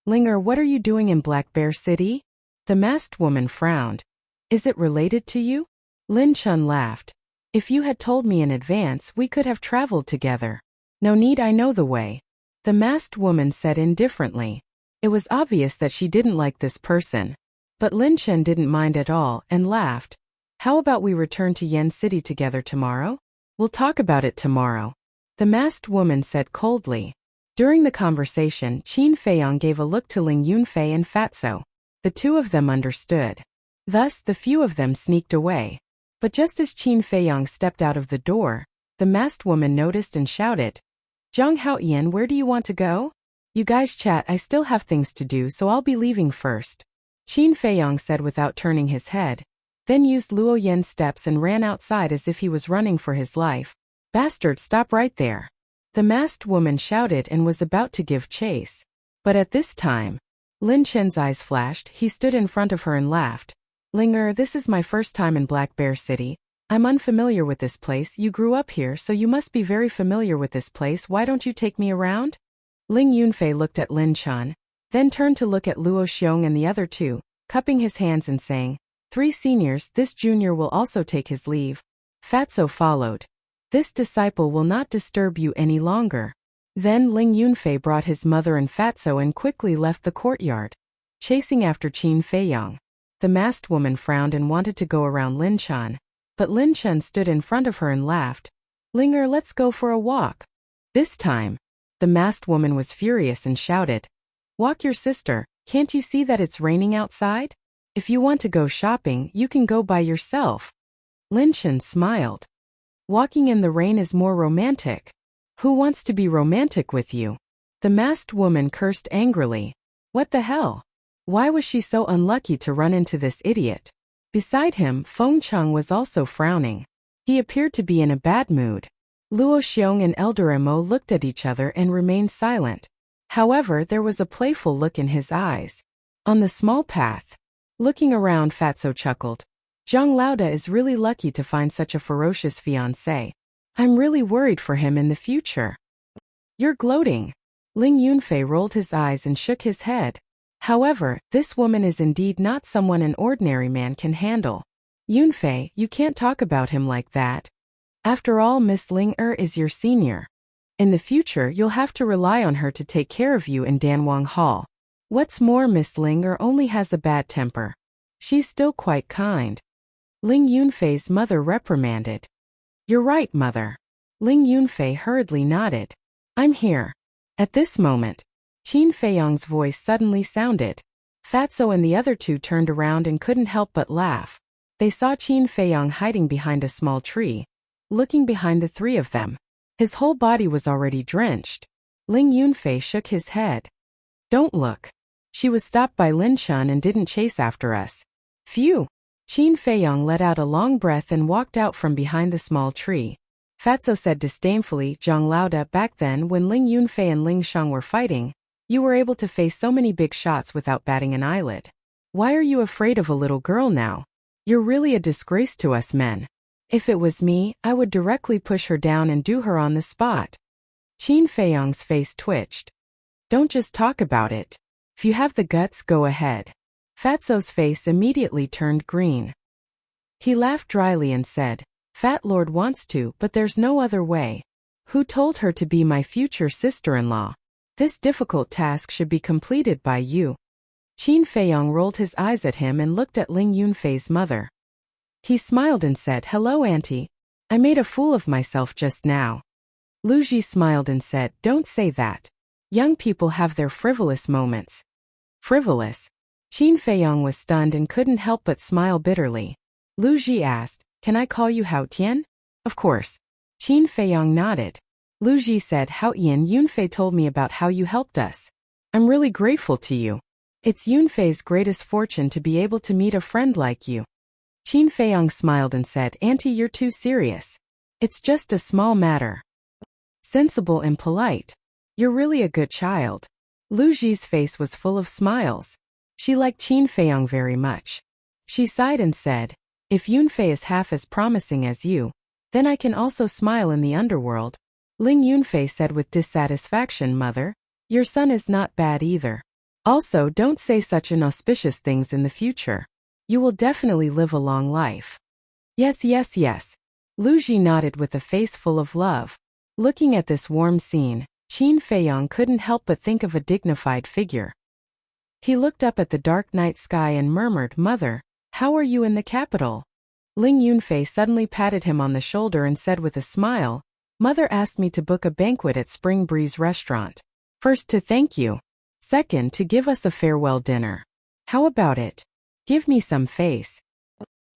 "Linger, what are you doing in Black Bear City?" The masked woman frowned. "Is it related to you?" Lin Chen laughed. "If you had told me in advance, we could have traveled together. No need, I know the way." The masked woman said indifferently. It was obvious that she didn't like this person. But Lin Chen didn't mind at all and laughed. "How about we return to Yen City together tomorrow? We'll talk about it tomorrow," the masked woman said coldly. During the conversation, Qin Feiyong gave a look to Ling Yunfei and Fatso. The two of them understood. Thus, the few of them sneaked away. But just as Qin Feiyong stepped out of the door, the masked woman noticed and shouted, "Zhang Haoyan, where do you want to go?" "You guys chat, I still have things to do, so I'll be leaving first," Qin Feiyong said without turning his head, then used Luo Yan's steps and ran outside as if he was running for his life. "Bastard, stop right there!" The masked woman shouted and was about to give chase. But at this time, Lin Chen's eyes flashed. He stood in front of her and laughed. "Linger, this is my first time in Black Bear City. I'm unfamiliar with this place. You grew up here, so you must be very familiar with this place. Why don't you take me around?" Ling Yunfei looked at Lin Chen, then turned to look at Luo Xiong and the other two, cupping his hands and saying, "Three seniors, this junior will also take his leave." Fatso followed. "This disciple will not disturb you any longer." Then Ling Yunfei brought his mother and Fatso and quickly left the courtyard, chasing after Qin Feiyong. The masked woman frowned and wanted to go around Lin Chen, but Lin Chen stood in front of her and laughed. "Linger, let's go for a walk." This time, the masked woman was furious and shouted, "Walk your sister, can't you see that it's raining outside? If you want to go shopping, you can go by yourself." Lin Chen smiled. "Walking in the rain is more romantic. Who wants to be romantic with you?" The masked woman cursed angrily. What the hell? Why was she so unlucky to run into this idiot? Beside him, Feng Cheng was also frowning. He appeared to be in a bad mood. Luo Xiong and Elder Mo looked at each other and remained silent. However, there was a playful look in his eyes. On the small path, looking around, Fatso chuckled. "Zhang Laoda is really lucky to find such a ferocious fiancé. I'm really worried for him in the future." "You're gloating." Ling Yunfei rolled his eyes and shook his head. "However, this woman is indeed not someone an ordinary man can handle. Yunfei, you can't talk about him like that. After all, Miss Ling is your senior. In the future, you'll have to rely on her to take care of you in Danwang Hall. What's more, Miss Ling only has a bad temper. She's still quite kind." Ling Yunfei's mother reprimanded. "You're right, mother." Ling Yunfei hurriedly nodded. "I'm here." At this moment, Qin Feiyong's voice suddenly sounded. Fatso and the other two turned around and couldn't help but laugh. They saw Qin Feiyong hiding behind a small tree, looking behind the three of them. His whole body was already drenched. Ling Yunfei shook his head. "Don't look. She was stopped by Lin Chen and didn't chase after us." "Phew." Qin Feiyong let out a long breath and walked out from behind the small tree. Fatso said disdainfully, "Zhang Laoda, back then when Ling Yunfei and Ling Sheng were fighting, you were able to face so many big shots without batting an eyelid. Why are you afraid of a little girl now? You're really a disgrace to us men. If it was me, I would directly push her down and do her on the spot." Qin Feiyong's face twitched. "Don't just talk about it. If you have the guts, go ahead." Fatso's face immediately turned green. He laughed dryly and said, "Fat Lord wants to, but there's no other way. Who told her to be my future sister-in-law? This difficult task should be completed by you." Qin Feiyong rolled his eyes at him and looked at Ling Yunfei's mother. He smiled and said, "Hello, Auntie. I made a fool of myself just now." Lu Ji smiled and said, "Don't say that. Young people have their frivolous moments." "Frivolous?" Qin Feiyong was stunned and couldn't help but smile bitterly. Lu Ji asked, "Can I call you Hao Tian?" "Of course." Qin Feiyong nodded. Lu Ji said, Hao Yin, Yunfei told me about how you helped us. I'm really grateful to you. It's Yunfei's greatest fortune to be able to meet a friend like you. Qin Feiyang smiled and said, Auntie, you're too serious. It's just a small matter. Sensible and polite. You're really a good child. Lu Ji's face was full of smiles. She liked Qin Feiyang very much. She sighed and said, If Yunfei is half as promising as you, then I can also smile in the underworld. Ling Yunfei said with dissatisfaction, Mother, your son is not bad either. Also, don't say such inauspicious things in the future. You will definitely live a long life. Yes, yes, yes. Lu Ji nodded with a face full of love. Looking at this warm scene, Qin Feiyang couldn't help but think of a dignified figure. He looked up at the dark night sky and murmured, Mother, how are you in the capital? Ling Yunfei suddenly patted him on the shoulder and said with a smile, Mother asked me to book a banquet at Spring Breeze restaurant. First to thank you. Second to give us a farewell dinner. How about it? Give me some face.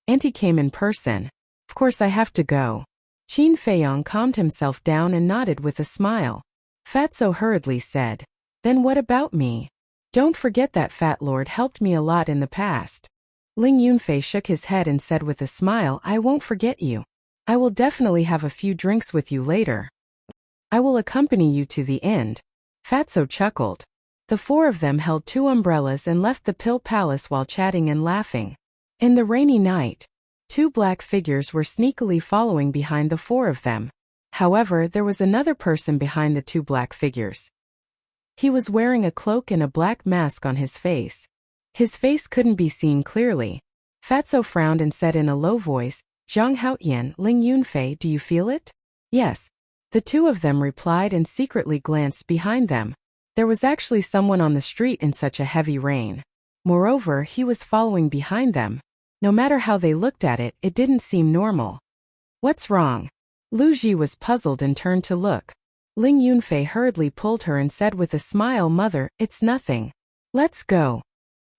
Auntie came in person. Of course I have to go. Qin Feiyang calmed himself down and nodded with a smile. Fatso hurriedly said, Then what about me? Don't forget that Fat Lord helped me a lot in the past. Ling Yunfei shook his head and said with a smile, I won't forget you. I will definitely have a few drinks with you later. I will accompany you to the end. Fatso chuckled. The four of them held 2 umbrellas and left the Pill Palace while chatting and laughing. In the rainy night, 2 black figures were sneakily following behind the 4 of them. However, there was another person behind the 2 black figures. He was wearing a cloak and a black mask on his face. His face couldn't be seen clearly. Fatso frowned and said in a low voice, Zhang Haoyan, Ling Yunfei, do you feel it? Yes. The 2 of them replied and secretly glanced behind them. There was actually someone on the street in such a heavy rain. Moreover, he was following behind them. No matter how they looked at it, it didn't seem normal. What's wrong? Lu Ji was puzzled and turned to look. Ling Yunfei hurriedly pulled her and said with a smile, Mother, it's nothing. Let's go.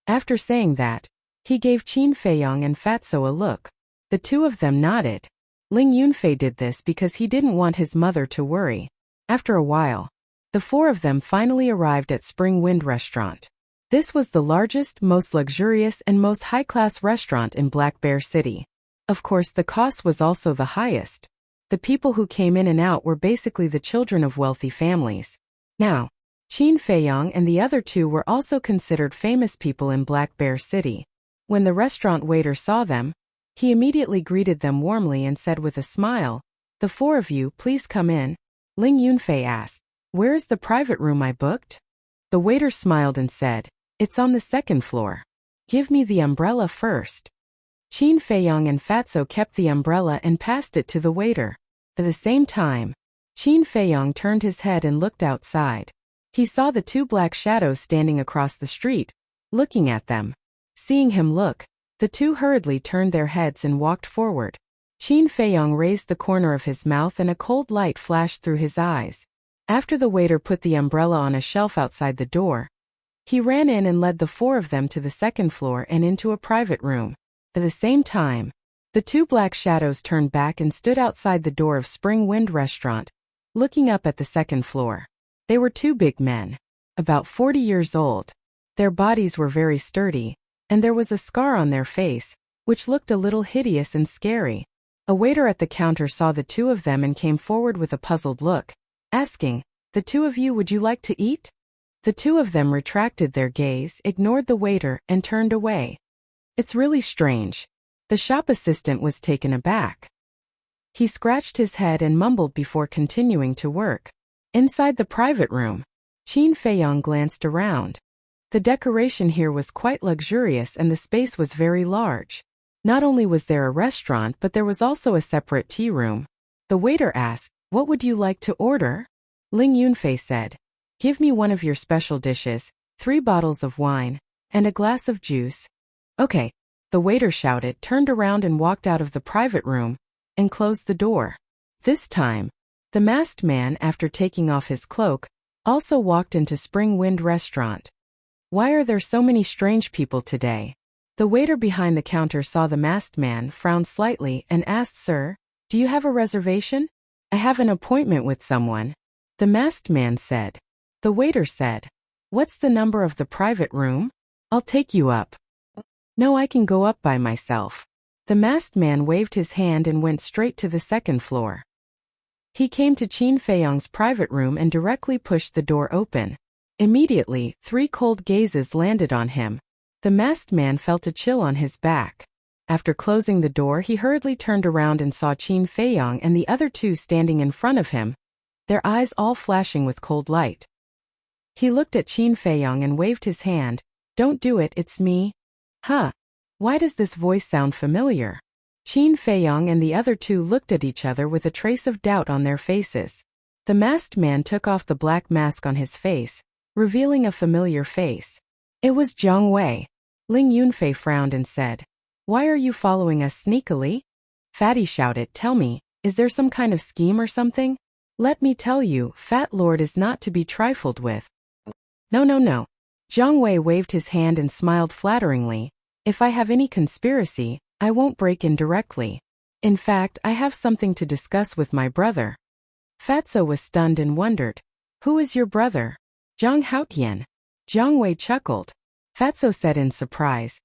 After saying that, he gave Qin Feiyang and Fatso a look. The 2 of them nodded. Ling Yunfei did this because he didn't want his mother to worry. After a while, the 4 of them finally arrived at Spring Wind Restaurant. This was the largest, most luxurious, and most high-class restaurant in Black Bear City. Of course, the cost was also the highest. The people who came in and out were basically the children of wealthy families. Now, Qin Feiyang and the other 2 were also considered famous people in Black Bear City. When the restaurant waiter saw them, he immediately greeted them warmly and said with a smile, The 4 of you, please come in. Ling Yunfei asked, Where is the private room I booked? The waiter smiled and said, It's on the 2nd floor. Give me the umbrella first. Qin Feiyang and Fatso kept the umbrella and passed it to the waiter. At the same time, Qin Feiyang turned his head and looked outside. He saw the 2 black shadows standing across the street, looking at them. Seeing him look, the 2 hurriedly turned their heads and walked forward. Qin Feiyang raised the corner of his mouth and a cold light flashed through his eyes. After the waiter put the umbrella on a shelf outside the door, he ran in and led the 4 of them to the 2nd floor and into a private room. At the same time, the 2 black shadows turned back and stood outside the door of Spring Wind Restaurant, looking up at the 2nd floor. They were 2 big men, about 40 years old. Their bodies were very sturdy, and there was a scar on their face, which looked a little hideous and scary. A waiter at the counter saw the 2 of them and came forward with a puzzled look, asking, The 2 of you, would you like to eat? The 2 of them retracted their gaze, ignored the waiter, and turned away. It's really strange. The shop assistant was taken aback. He scratched his head and mumbled before continuing to work. Inside the private room, Qin Feiyang glanced around. The decoration here was quite luxurious and the space was very large. Not only was there a restaurant, but there was also a separate tea room. The waiter asked, What would you like to order? Ling Yunfei said, Give me one of your special dishes, 3 bottles of wine, and a glass of juice. Okay, the waiter shouted, turned around and walked out of the private room, and closed the door. This time, the masked man, after taking off his cloak, also walked into Spring Wind Restaurant. Why are there so many strange people today? The waiter behind the counter saw the masked man, frowned slightly, and asked, Sir, do you have a reservation? I have an appointment with someone, the masked man said. The waiter said, what's the number of the private room? I'll take you up. No, I can go up by myself. The masked man waved his hand and went straight to the second floor. He came to Qin Feiyong's private room and directly pushed the door open. Immediately, 3 cold gazes landed on him. The masked man felt a chill on his back. After closing the door, he hurriedly turned around and saw Qin Feiyong and the other 2 standing in front of him, their eyes all flashing with cold light. He looked at Qin Feiyong and waved his hand. Don't do it, it's me. Huh? Why does this voice sound familiar? Qin Feiyong and the other 2 looked at each other with a trace of doubt on their faces. The masked man took off the black mask on his face, revealing a familiar face. It was Zhang Wei. Ling Yunfei frowned and said, why are you following us sneakily? Fatty shouted, tell me, is there some kind of scheme or something? Let me tell you, Fat Lord is not to be trifled with. No. Zhang Wei waved his hand and smiled flatteringly. If I have any conspiracy, I won't break in directly. In fact, I have something to discuss with my brother. Fatso was stunned and wondered, who is your brother? Zhang Haotian. Zhang Wei chuckled. Fatso said in surprise,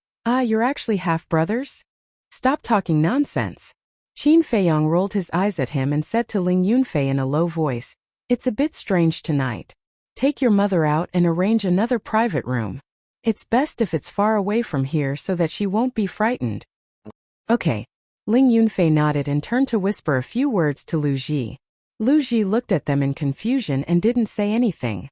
you're actually half-brothers? Stop talking nonsense. Qin Feiyong rolled his eyes at him and said to Ling Yunfei in a low voice, it's a bit strange tonight. Take your mother out and arrange another private room. It's best if it's far away from here so that she won't be frightened. Okay. Ling Yunfei nodded and turned to whisper a few words to Lu Ji. Lu Ji looked at them in confusion and didn't say anything.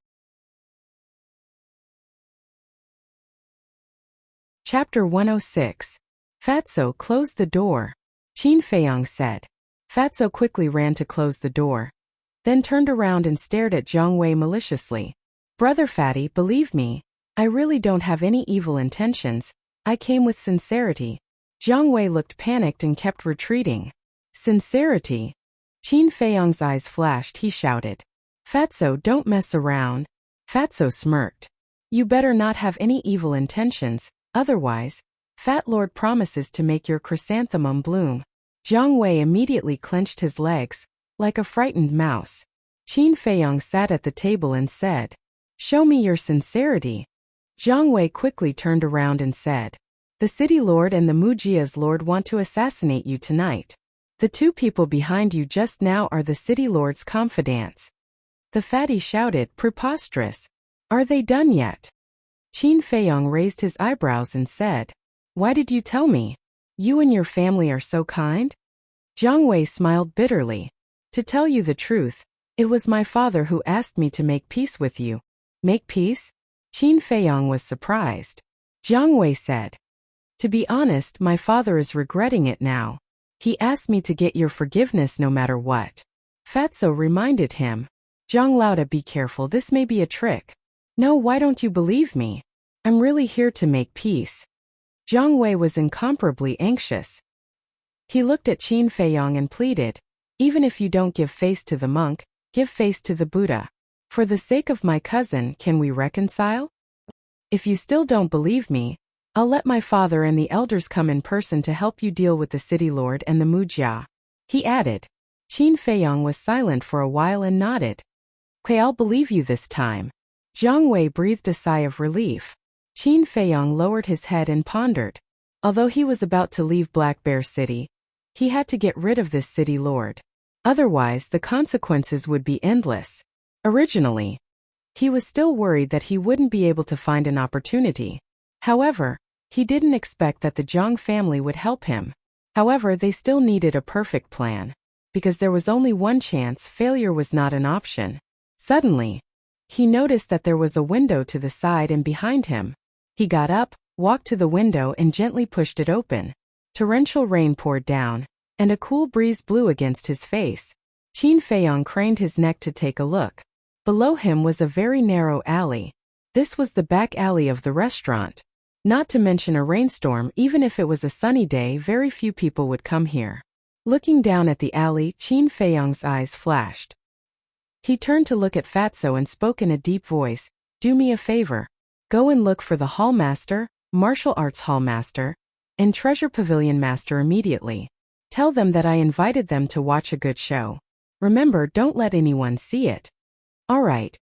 Chapter 106. Fatso closed the door. Qin Feiyong said. Fatso quickly ran to close the door, then turned around and stared at Zhang Wei maliciously. Brother Fatty, believe me, I really don't have any evil intentions. I came with sincerity. Zhang Wei looked panicked and kept retreating. Sincerity? Qin Feiyong's eyes flashed. He shouted, Fatso, don't mess around. Fatso smirked. You better not have any evil intentions. Otherwise, Fat Lord promises to make your chrysanthemum bloom. Zhang Wei immediately clenched his legs, like a frightened mouse. Qin Feiyong sat at the table and said, show me your sincerity. Zhang Wei quickly turned around and said, the city lord and the Mujia's lord want to assassinate you tonight. The 2 people behind you just now are the city lord's confidants. The fatty shouted, preposterous. Are they done yet? Qin Feiyong raised his eyebrows and said, why did you tell me? You and your family are so kind? Zhang Wei smiled bitterly. To tell you the truth, it was my father who asked me to make peace with you. Make peace? Qin Feiyong was surprised. Zhang Wei said, to be honest, my father is regretting it now. He asked me to get your forgiveness no matter what. Fatso reminded him. Zhang Lauda, be careful, this may be a trick. No, why don't you believe me? I'm really here to make peace. Zhang Wei was incomparably anxious. He looked at Qin Feiyong and pleaded, even if you don't give face to the monk, give face to the Buddha. For the sake of my cousin, can we reconcile? If you still don't believe me, I'll let my father and the elders come in person to help you deal with the city lord and the Mujia. He added. Qin Feiyong was silent for a while and nodded. Okay, I'll believe you this time. Zhang Wei breathed a sigh of relief. Qin Feiyong lowered his head and pondered. Although he was about to leave Black Bear City, he had to get rid of this city lord. Otherwise, the consequences would be endless. Originally, he was still worried that he wouldn't be able to find an opportunity. However, he didn't expect that the Zhang family would help him. However, they still needed a perfect plan. Because there was only one chance, failure was not an option. Suddenly, he noticed that there was a window to the side and behind him. He got up, walked to the window and gently pushed it open. Torrential rain poured down, and a cool breeze blew against his face. Qin Feiyong craned his neck to take a look. Below him was a very narrow alley. This was the back alley of the restaurant. Not to mention a rainstorm, even if it was a sunny day, very few people would come here. Looking down at the alley, Qin Feiyong's eyes flashed. He turned to look at Fatso and spoke in a deep voice, do me a favor. Go and look for the hall master, martial arts hall master, and treasure pavilion master immediately. Tell them that I invited them to watch a good show. Remember, don't let anyone see it. All right.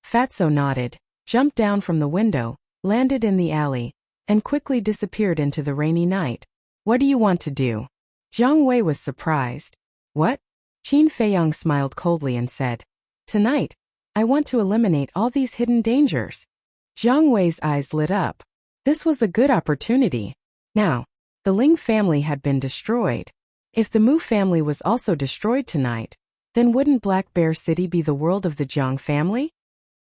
Fatso nodded, jumped down from the window, landed in the alley, and quickly disappeared into the rainy night. What do you want to do? Jiang Wei was surprised. What? Qin Feiyang smiled coldly and said, Tonight, I want to eliminate all these hidden dangers. Jiang Wei's eyes lit up. This was a good opportunity. Now, the Ling family had been destroyed. If the Mu family was also destroyed tonight, then wouldn't Black Bear City be the world of the Jiang family?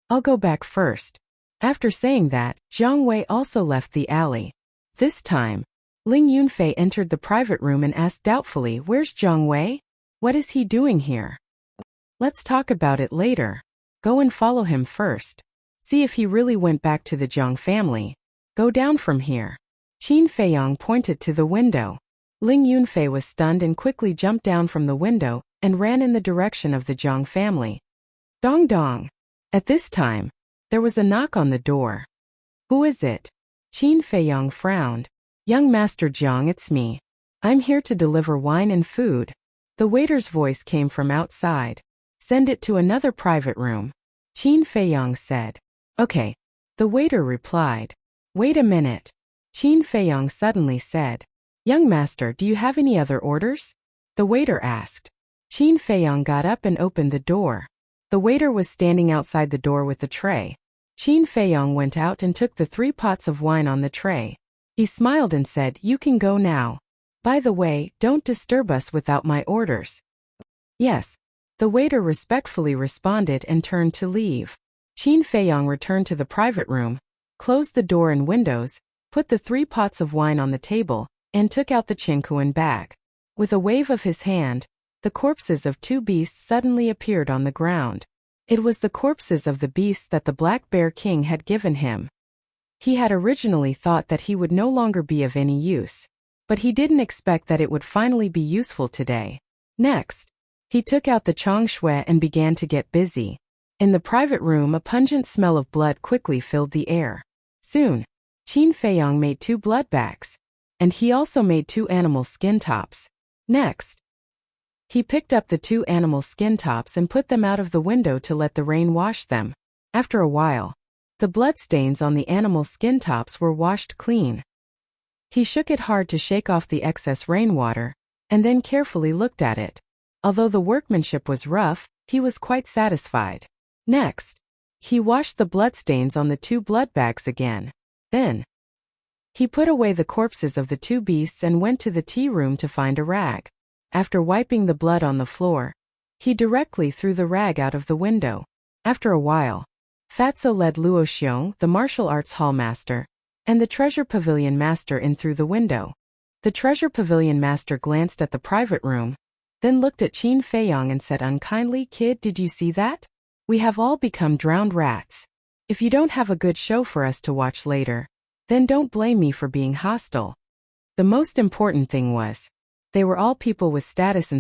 I'll go back first. After saying that, Jiang Wei also left the alley. This time, Ling Yunfei entered the private room and asked doubtfully, Where's Jiang Wei? What is he doing here? Let's talk about it later. Go and follow him first. See if he really went back to the Jiang family. Go down from here. Qin Feiyang pointed to the window. Ling Yunfei was stunned and quickly jumped down from the window and ran in the direction of the Jiang family. Dong dong. At this time, there was a knock on the door. Who is it? Qin Feiyang frowned. Young Master Jiang, it's me. I'm here to deliver wine and food. The waiter's voice came from outside. Send it to another private room. Qin Feiyang said. Okay. The waiter replied. Wait a minute. Qin Feiyang suddenly said. Young master, do you have any other orders? The waiter asked. Qin Feiyang got up and opened the door. The waiter was standing outside the door with the tray. Qin Feiyang went out and took the 3 pots of wine on the tray. He smiled and said, You can go now. By the way, don't disturb us without my orders. Yes. The waiter respectfully responded and turned to leave. Qin Feiyang returned to the private room, closed the door and windows, put the 3 pots of wine on the table, and took out the Qingkuan bag. With a wave of his hand, the corpses of 2 beasts suddenly appeared on the ground. It was the corpses of the beasts that the Black Bear King had given him. He had originally thought that he would no longer be of any use, but he didn't expect that it would finally be useful today. Next, he took out the changshui and began to get busy. In the private room, a pungent smell of blood quickly filled the air. Soon, Qin Feiyang made 2 blood bags, and he also made 2 animal skin tops. Next, he picked up the 2 animal skin tops and put them out of the window to let the rain wash them. After a while, the bloodstains on the animal skin tops were washed clean. He shook it hard to shake off the excess rainwater, and then carefully looked at it. Although the workmanship was rough, he was quite satisfied. Next, he washed the bloodstains on the 2 blood bags again. Then, he put away the corpses of the 2 beasts and went to the tea room to find a rag. After wiping the blood on the floor, he directly threw the rag out of the window. After a while, Fatso led Luo Xiong, the martial arts hall master, and the treasure pavilion master in through the window. The treasure pavilion master glanced at the private room, then looked at Qin Feiyang and said unkindly, Kid, did you see that? We have all become drowned rats. If you don't have a good show for us to watch later, then don't blame me for being hostile. The most important thing was, they were all people with status,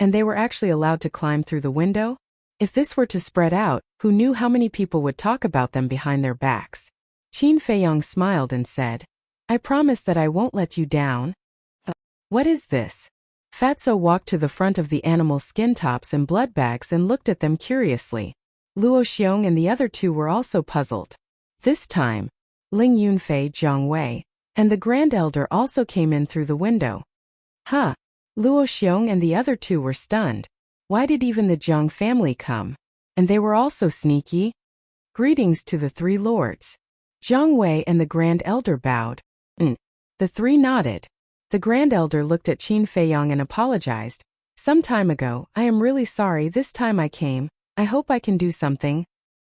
and they were actually allowed to climb through the window. If this were to spread out, who knew how many people would talk about them behind their backs? Qin Feiyang smiled and said, I promise that I won't let you down. What is this? Fatso walked to the front of the animal skin tops and blood bags and looked at them curiously. Luo Xiong and the other 2 were also puzzled. This time, Ling Yunfei, Jiang Wei, and the Grand Elder also came in through the window. Luo Xiong and the other 2 were stunned. Why did even the Jiang family come? And they were also sneaky? Greetings to the 3 lords. Jiang Wei and the Grand Elder bowed. The 3 nodded. The Grand Elder looked at Qin Feiyang and apologized. Some time ago, I am really sorry this time I came. I hope I can do something.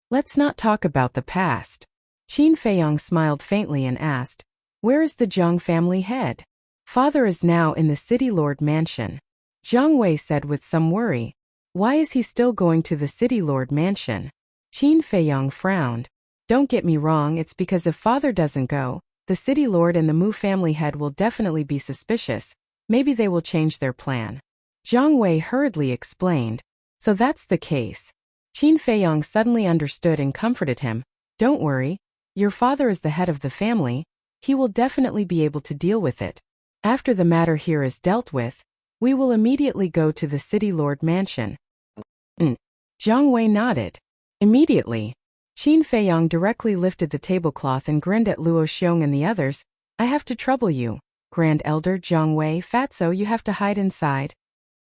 Let's not talk about the past. Qin Feiyang smiled faintly and asked, Where is the Jiang family head? Father is now in the City Lord Mansion. Jiang Wei said with some worry. Why is he still going to the City Lord Mansion? Qin Feiyang frowned. Don't get me wrong, it's because if Father doesn't go, the City Lord and the Mu family head will definitely be suspicious. Maybe they will change their plan. Jiang Wei hurriedly explained. So that's the case. Qin Feiyang suddenly understood and comforted him. Don't worry. Your father is the head of the family. He will definitely be able to deal with it. After the matter here is dealt with, We will immediately go to the city lord mansion. Jiang Wei nodded. Immediately. Qin Feiyang directly lifted the tablecloth and grinned at Luo Xiong and the others. I have to trouble you, Grand Elder Jiang Wei. Fatso, you have to hide inside.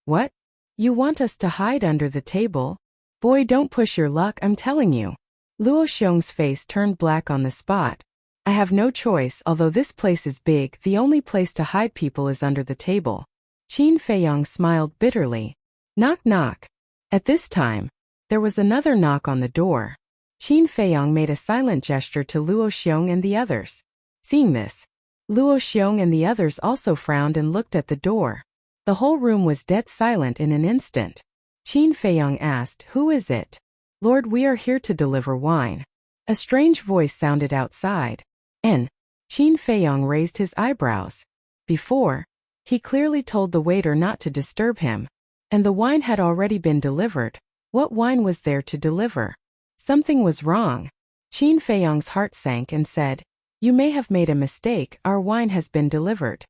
What? You want us to hide under the table? Boy, don't push your luck, I'm telling you. Luo Xiong's face turned black on the spot. I have no choice, although this place is big, the only place to hide people is under the table. Qin Feiyang smiled bitterly. Knock knock. At this time, there was another knock on the door. Qin Feiyang made a silent gesture to Luo Xiong and the others. Seeing this, Luo Xiong and the others also frowned and looked at the door. The whole room was dead silent in an instant. Qin Feiyang asked, Who is it? Lord, we are here to deliver wine. A strange voice sounded outside. Qin Feiyang raised his eyebrows. Before, he clearly told the waiter not to disturb him. And the wine had already been delivered. What wine was there to deliver? Something was wrong. Qin Feiyang's heart sank and said, You may have made a mistake, our wine has been delivered.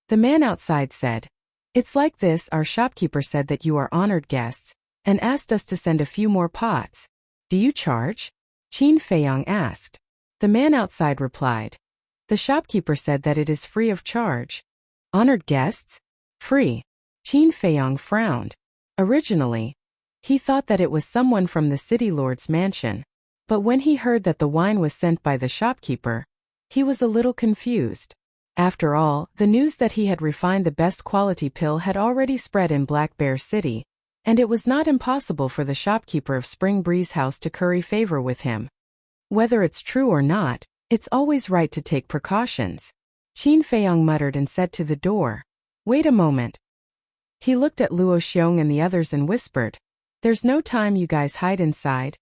The man outside said, It's like this, our shopkeeper said that you are honored guests, and asked us to send a few more pots. Do you charge? Qin Feiyang asked. The man outside replied. The shopkeeper said that it is free of charge. Honored guests? Free. Qin Feiyang frowned. Originally, he thought that it was someone from the city lord's mansion. But when he heard that the wine was sent by the shopkeeper, he was a little confused. After all, the news that he had refined the best quality pill had already spread in Black Bear City, and it was not impossible for the shopkeeper of Spring Breeze House to curry favor with him. Whether it's true or not, it's always right to take precautions. Qin Feiyang muttered and said to the door, Wait a moment. He looked at Luo Xiong and the others and whispered, There's no time, you guys hide inside.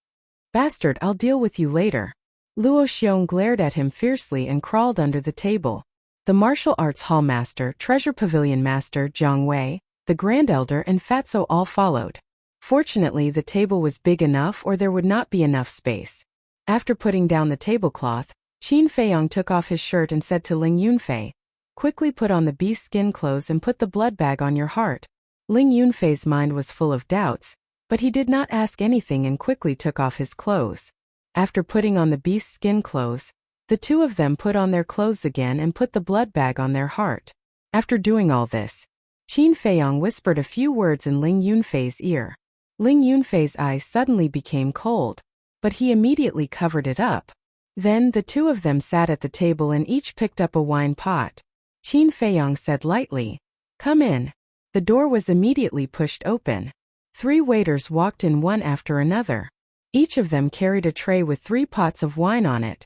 Bastard, I'll deal with you later. Luo Xiong glared at him fiercely and crawled under the table. The martial arts hall master, treasure pavilion master Jiang Wei, the Grand Elder and Fatso all followed. Fortunately, the table was big enough or there would not be enough space. After putting down the tablecloth, Qin Feiyang took off his shirt and said to Ling Yunfei, Quickly put on the beast skin clothes and put the blood bag on your heart. Ling Yunfei's mind was full of doubts, but he did not ask anything and quickly took off his clothes. After putting on the beast skin clothes, the two of them put on their clothes again and put the blood bag on their heart. After doing all this, Qin Feiyang whispered a few words in Ling Yunfei's ear. Ling Yunfei's eyes suddenly became cold, but he immediately covered it up. Then the two of them sat at the table and each picked up a wine pot. Qin Feiyang said lightly, Come in. The door was immediately pushed open. 3 waiters walked in one after another. Each of them carried a tray with 3 pots of wine on it.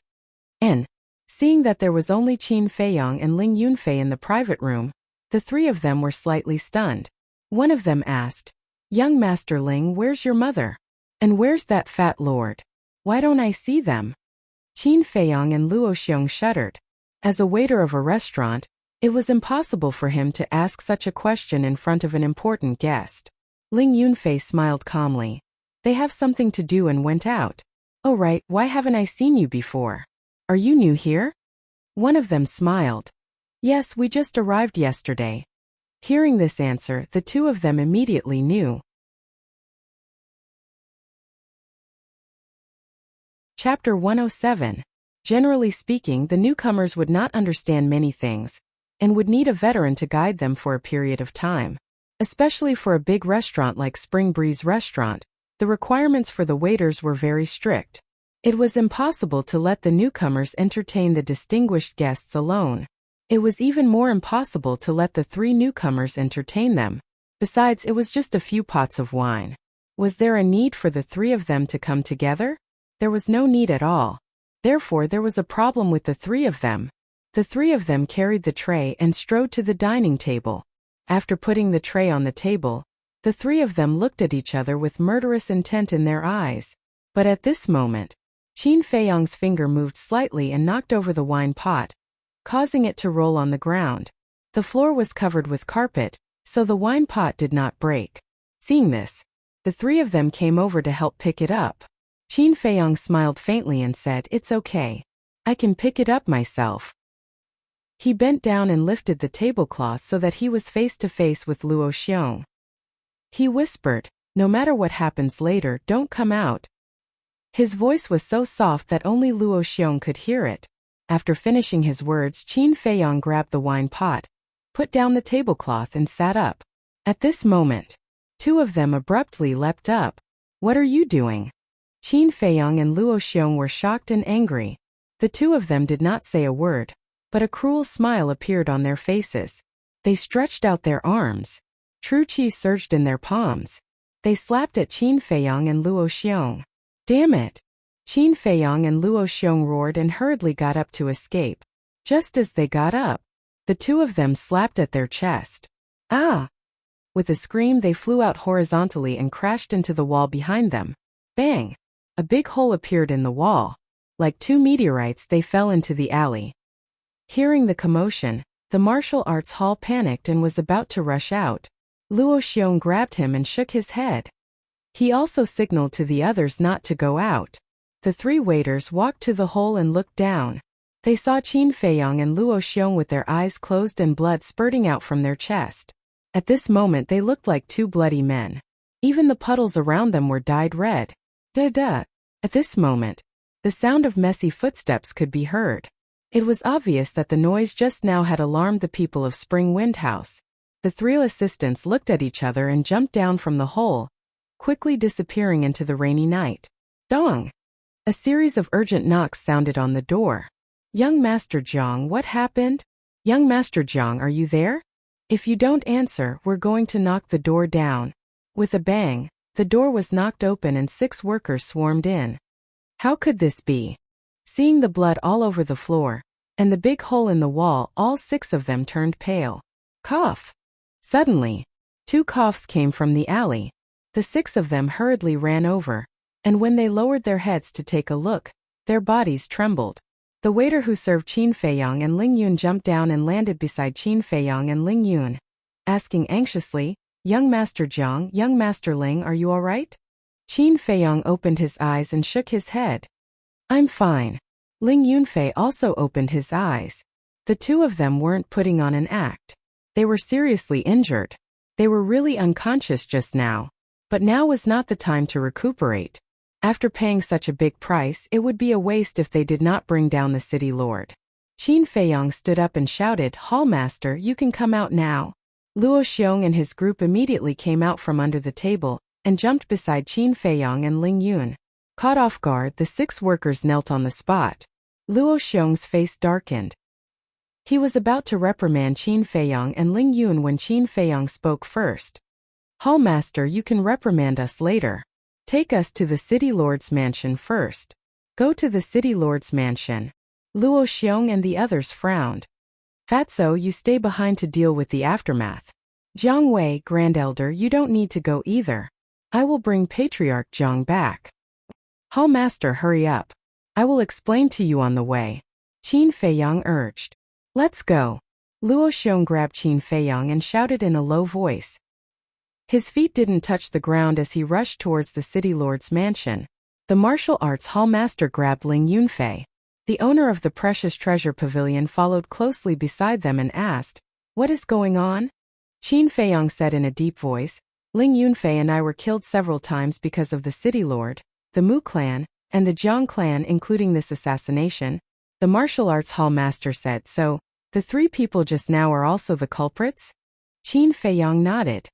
And, seeing that there was only Qin Feiyang and Ling Yunfei in the private room, the 3 of them were slightly stunned. One of them asked, Young Master Ling, where's your mother? And where's that fat lord? Why don't I see them? Qin Feiyang and Luo Xiong shuddered. As a waiter of a restaurant, it was impossible for him to ask such a question in front of an important guest. Ling Yunfei smiled calmly. They have something to do and went out. Oh right, why haven't I seen you before? Are you new here? One of them smiled. Yes, we just arrived yesterday. Hearing this answer, the two of them immediately knew. Chapter 107. Generally speaking, the newcomers would not understand many things, and would need a veteran to guide them for a period of time. Especially for a big restaurant like Spring Breeze Restaurant, the requirements for the waiters were very strict. It was impossible to let the newcomers entertain the distinguished guests alone. It was even more impossible to let the 3 newcomers entertain them. Besides, it was just a few pots of wine. Was there a need for the 3 of them to come together? There was no need at all. Therefore, there was a problem with the 3 of them. The 3 of them carried the tray and strode to the dining table. After putting the tray on the table, the 3 of them looked at each other with murderous intent in their eyes. But at this moment, Qin Feiyang's finger moved slightly and knocked over the wine pot, causing it to roll on the ground. The floor was covered with carpet, so the wine pot did not break. Seeing this, the 3 of them came over to help pick it up. Qin Feiyang smiled faintly and said, It's okay. I can pick it up myself. He bent down and lifted the tablecloth so that he was face to face with Luo Xiong. He whispered, "No matter what happens later, don't come out." His voice was so soft that only Luo Xiong could hear it. After finishing his words, Qin Feiyang grabbed the wine pot, put down the tablecloth and sat up. At this moment, two of them abruptly leapt up. "What are you doing?" Qin Feiyang and Luo Xiong were shocked and angry. The two of them did not say a word, but a cruel smile appeared on their faces. They stretched out their arms. True qi surged in their palms. They slapped at Qin Feiyang and Luo Xiong. "Damn it!" Qin Feiyang and Luo Xiong roared and hurriedly got up to escape. Just as they got up, the two of them slapped at their chest. "Ah!" With a scream, they flew out horizontally and crashed into the wall behind them. Bang! A big hole appeared in the wall. Like two meteorites, they fell into the alley. Hearing the commotion, the martial arts hall panicked and was about to rush out. Luo Xiong grabbed him and shook his head. He also signaled to the others not to go out. The three waiters walked to the hole and looked down. They saw Qin Feiyang and Luo Xiong with their eyes closed and blood spurting out from their chest. At this moment they looked like two bloody men. Even the puddles around them were dyed red. Da-da. At this moment, the sound of messy footsteps could be heard. It was obvious that the noise just now had alarmed the people of Spring Wind House. The three assistants looked at each other and jumped down from the hole, quickly disappearing into the rainy night. Dong! A series of urgent knocks sounded on the door. "Young Master Jiang, what happened? Young Master Jiang, are you there? If you don't answer, we're going to knock the door down." With a bang, the door was knocked open and 6 workers swarmed in. How could this be? Seeing the blood all over the floor, and the big hole in the wall, all 6 of them turned pale. Cough! Suddenly, 2 coughs came from the alley. The 6 of them hurriedly ran over, and when they lowered their heads to take a look, their bodies trembled. The waiter who served Qin Feiyang and Ling Yun jumped down and landed beside Qin Feiyang and Ling Yun, asking anxiously, "Young Master Jiang, Young Master Ling, are you all right?" Qin Feiyang opened his eyes and shook his head. "I'm fine." Ling Yunfei also opened his eyes. The two of them weren't putting on an act. They were seriously injured. They were really unconscious just now. But now was not the time to recuperate. After paying such a big price, it would be a waste if they did not bring down the city lord. Qin Feiyang stood up and shouted, "Hallmaster, you can come out now." Luo Xiong and his group immediately came out from under the table and jumped beside Qin Feiyang and Ling Yun. Caught off guard, the 6 workers knelt on the spot. Luo Xiong's face darkened. He was about to reprimand Qin Feiyang and Ling Yun when Qin Feiyang spoke first. "Hallmaster, you can reprimand us later. Take us to the city lord's mansion first." "Go to the city lord's mansion." Luo Xiong and the others frowned. "Fatso, you stay behind to deal with the aftermath." "Jiang Wei, Grand Elder, you don't need to go either. I will bring Patriarch Jiang back." "Hallmaster, hurry up. I will explain to you on the way," Qin Feiyang urged. "Let's go." Luo Xiong grabbed Qin Feiyang and shouted in a low voice. His feet didn't touch the ground as he rushed towards the city lord's mansion. The martial arts hall master grabbed Ling Yunfei. The owner of the precious treasure pavilion followed closely beside them and asked, "What is going on?" Qin Feiyang said in a deep voice, "Ling Yunfei and I were killed several times because of the city lord, the Mu clan, and the Jiang clan, including this assassination." The martial arts hall master said, "So, the 3 people just now are also the culprits?" Qin Feiyang nodded.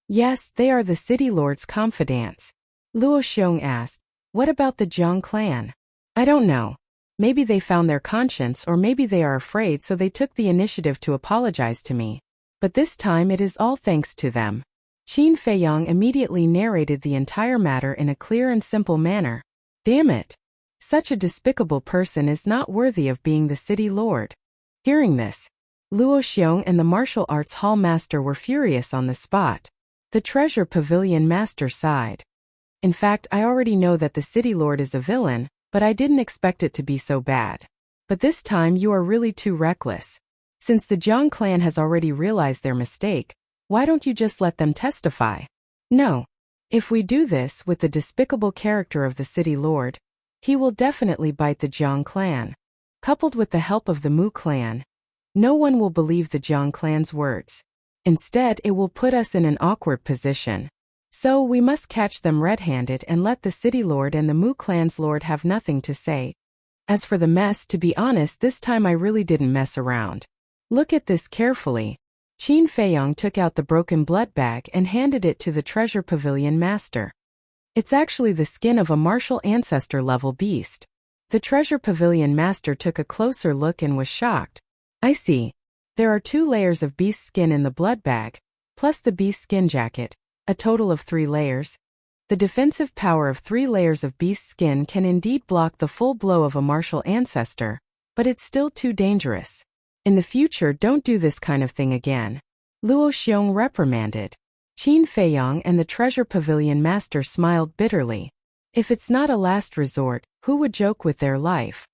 "Yes, they are the city lord's confidants." Luo Xiong asked, "What about the Jiang clan?" "I don't know. Maybe they found their conscience, or maybe they are afraid, so they took the initiative to apologize to me. But this time it is all thanks to them." Qin Feiyang immediately narrated the entire matter in a clear and simple manner. Damn it! Such a despicable person is not worthy of being the city lord. Hearing this, Luo Xiong and the martial arts hall master were furious on the spot. The treasure pavilion master sighed. "In fact, I already know that the city lord is a villain, but I didn't expect it to be so bad. But this time you are really too reckless. Since the Jiang clan has already realized their mistake, why don't you just let them testify?" "No. If we do this with the despicable character of the city lord, he will definitely bite the Jiang clan. Coupled with the help of the Mu clan, No one will believe the Jiang clan's words. Instead, it will put us in an awkward position. So we must catch them red-handed and let the city lord and the Mu clan's lord have nothing to say. As for the mess, to be honest, this time I really didn't mess around. Look at this carefully. Qin Feiyong took out the broken blood bag and handed it to the treasure pavilion master. It's actually the skin of a martial ancestor-level beast. The treasure pavilion master took a closer look and was shocked. I see. There are 2 layers of beast skin in the blood bag, plus the beast skin jacket, a total of 3 layers. The defensive power of 3 layers of beast skin can indeed block the full blow of a martial ancestor, but it's still too dangerous. In the future, don't do this kind of thing again. Luo Xiong reprimanded. Qin Feiyong and the treasure pavilion master smiled bitterly. If it's not a last resort, who would joke with their life?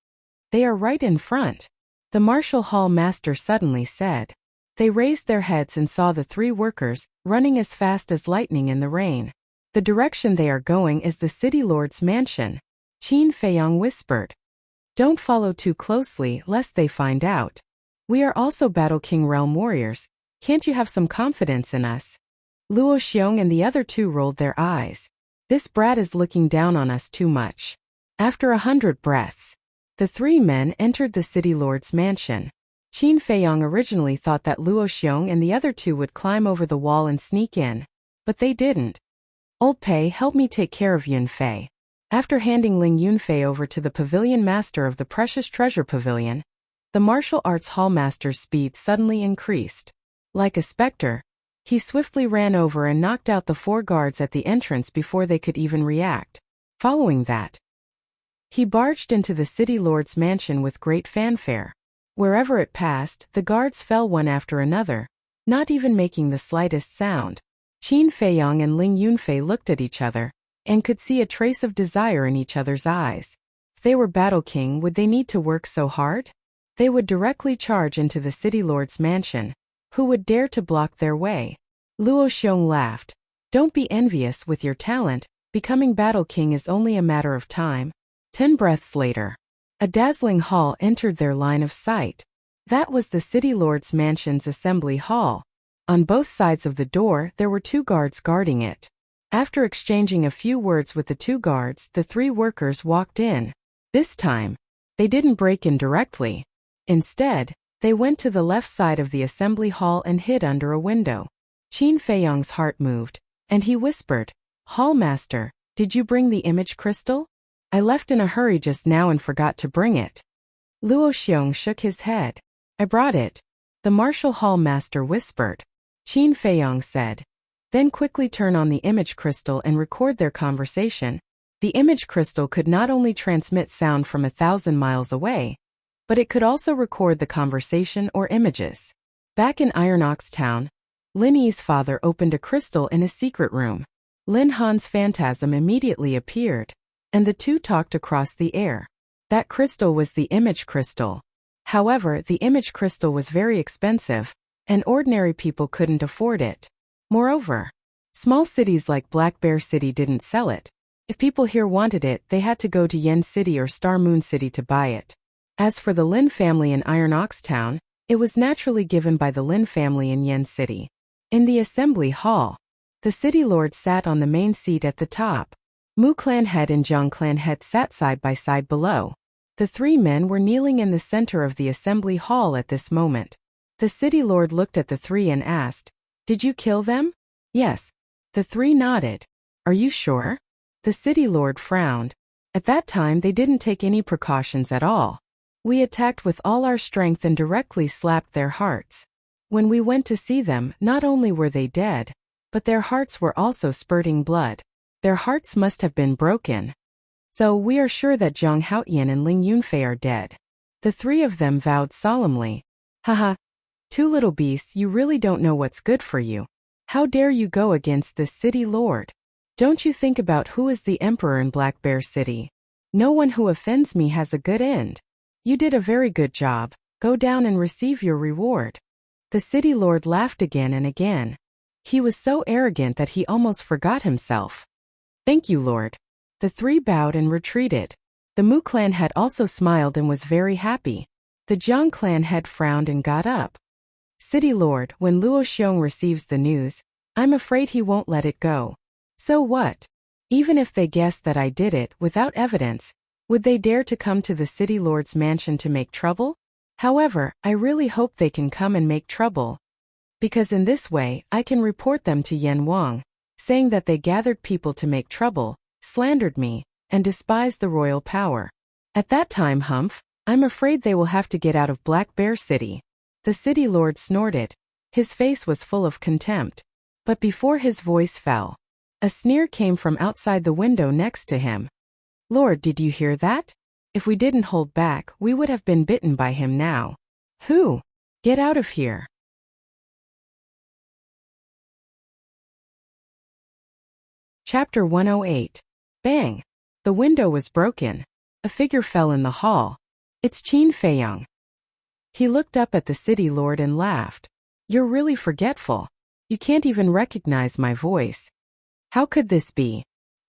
They are right in front. The martial hall master suddenly said. They raised their heads and saw the 3 workers, running as fast as lightning in the rain. The direction they are going is the city lord's mansion. Qin Feiyong whispered. Don't follow too closely lest they find out. We are also Battle King realm warriors. Can't you have some confidence in us? Luo Xiong and the other 2 rolled their eyes. This brat is looking down on us too much. After 100 breaths, the 3 men entered the city lord's mansion. Qin Feiyong originally thought that Luo Xiong and the other 2 would climb over the wall and sneak in, but they didn't. Old Pei, help me take care of Yunfei. After handing Ling Yunfei over to the pavilion master of the precious treasure pavilion, the martial arts hall master's speed suddenly increased. Like a specter, he swiftly ran over and knocked out the 4 guards at the entrance before they could even react. Following that, he barged into the city lord's mansion with great fanfare. Wherever it passed, the guards fell one after another, not even making the slightest sound. Qin Feiyong and Ling Yunfei looked at each other, and could see a trace of desire in each other's eyes. If they were Battle King, would they need to work so hard? They would directly charge into the city lord's mansion. Who would dare to block their way? Luo Xiong laughed. Don't be envious with your talent, becoming Battle King is only a matter of time. 10 breaths later, a dazzling hall entered their line of sight. That was the city lord's mansion's assembly hall. On both sides of the door, there were 2 guards guarding it. After exchanging a few words with the 2 guards, the 3 workers walked in. This time, they didn't break in directly. Instead, they went to the left side of the assembly hall and hid under a window. Qin Feiyong's heart moved, and he whispered, Hall Master, did you bring the image crystal? I left in a hurry just now and forgot to bring it. Luo Xiong shook his head. I brought it. The martial hall master whispered. Qin Feiyong said. Then quickly turn on the image crystal and record their conversation. The image crystal could not only transmit sound from 1,000 miles away, but it could also record the conversation or images. Back in Iron Ox Town, Lin Yi's father opened a crystal in a secret room. Lin Han's phantasm immediately appeared, and the 2 talked across the air. That crystal was the image crystal. However, the image crystal was very expensive, and ordinary people couldn't afford it. Moreover, small cities like Black Bear City didn't sell it. If people here wanted it, they had to go to Yen City or Star Moon City to buy it. As for the Lin family in Iron Ox Town, it was naturally given by the Lin family in Yen City. In the assembly hall, the city lord sat on the main seat at the top. Mu clan head and Jiang clan head sat side by side below. The 3 men were kneeling in the center of the assembly hall at this moment. The city lord looked at the 3 and asked, Did you kill them? Yes. The 3 nodded. Are you sure? The city lord frowned. At that time they didn't take any precautions at all. We attacked with all our strength and directly slapped their hearts. When we went to see them, not only were they dead, but their hearts were also spurting blood. Their hearts must have been broken. So we are sure that Zhang Haoyan and Ling Yunfei are dead. The 3 of them vowed solemnly. Haha. 2 little beasts, you really don't know what's good for you. How dare you go against this city lord? Don't you think about who is the emperor in Black Bear City? No one who offends me has a good end. You did a very good job. Go down and receive your reward. The city lord laughed again and again. He was so arrogant that he almost forgot himself. Thank you, Lord. The 3 bowed and retreated. The Mu clan had also smiled and was very happy. The Jiang clan head frowned and got up. City Lord, when Luo Xiong receives the news, I'm afraid he won't let it go. So what? Even if they guessed that I did it without evidence, would they dare to come to the City Lord's mansion to make trouble? However, I really hope they can come and make trouble. Because in this way, I can report them to Yan Wang, saying that they gathered people to make trouble, slandered me, and despised the royal power. At that time, Humph, I'm afraid they will have to get out of Black Bear City. The City Lord snorted. His face was full of contempt. But before his voice fell, a sneer came from outside the window next to him. Lord, did you hear that? If we didn't hold back, we would have been bitten by him now. Who? Get out of here. Chapter 108. Bang! The window was broken. A figure fell in the hall. It's Qin Feiyang. He looked up at the City Lord and laughed. You're really forgetful. You can't even recognize my voice. How could this be?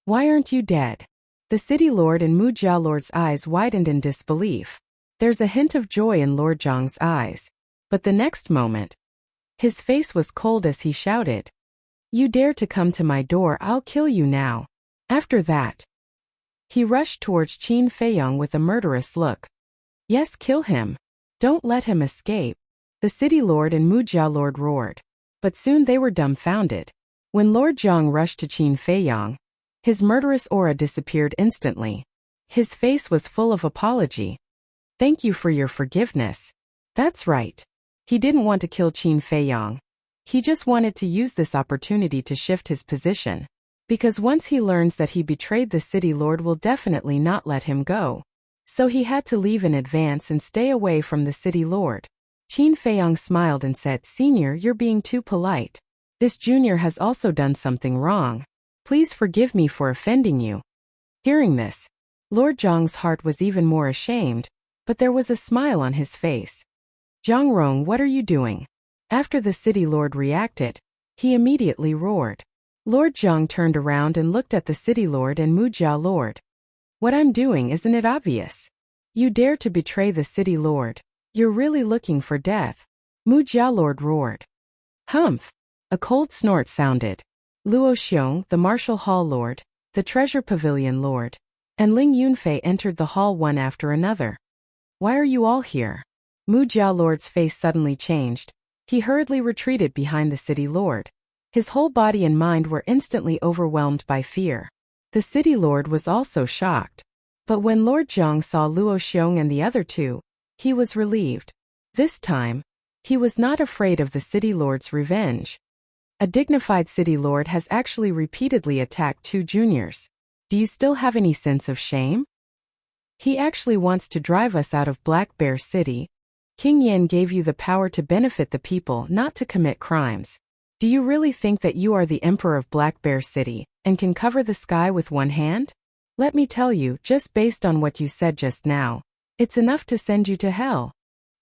Why aren't you dead? The City Lord and Mujia Lord's eyes widened in disbelief. There's a hint of joy in Lord Zhang's eyes. But the next moment, his face was cold as he shouted, You dare to come to my door, I'll kill you now. After that, he rushed towards Qin Feiyang with a murderous look. Yes, kill him. Don't let him escape. The City Lord and Mujia Lord roared. But soon they were dumbfounded. When Lord Zhang rushed to Qin Feiyang, his murderous aura disappeared instantly. His face was full of apology. Thank you for your forgiveness. That's right. He didn't want to kill Qin Feiyang. He just wanted to use this opportunity to shift his position. Because once he learns that he betrayed the City Lord will definitely not let him go. So he had to leave in advance and stay away from the City Lord. Qin Feiyang smiled and said, Senior, you're being too polite. This junior has also done something wrong. Please forgive me for offending you. Hearing this, Lord Zhang's heart was even more ashamed, but there was a smile on his face. Zhang Rong, what are you doing? After the City Lord reacted, he immediately roared. Lord Zhang turned around and looked at the City Lord and Mujia Lord. What I'm doing, isn't it obvious? You dare to betray the City Lord. You're really looking for death. Mujia Lord roared. Humph! A cold snort sounded. Luo Xiong, the Martial Hall Lord, the Treasure Pavilion Lord, and Ling Yunfei entered the hall one after another. Why are you all here? Mujia Lord's face suddenly changed. He hurriedly retreated behind the City Lord. His whole body and mind were instantly overwhelmed by fear. The City Lord was also shocked. But when Lord Zhang saw Luo Xiong and the other two, he was relieved. This time, he was not afraid of the City Lord's revenge. A dignified City Lord has actually repeatedly attacked two juniors. Do you still have any sense of shame? He actually wants to drive us out of Black Bear City. King Yan gave you the power to benefit the people, not to commit crimes. Do you really think that you are the Emperor of Black Bear City, and can cover the sky with one hand? Let me tell you, just based on what you said just now, it's enough to send you to hell.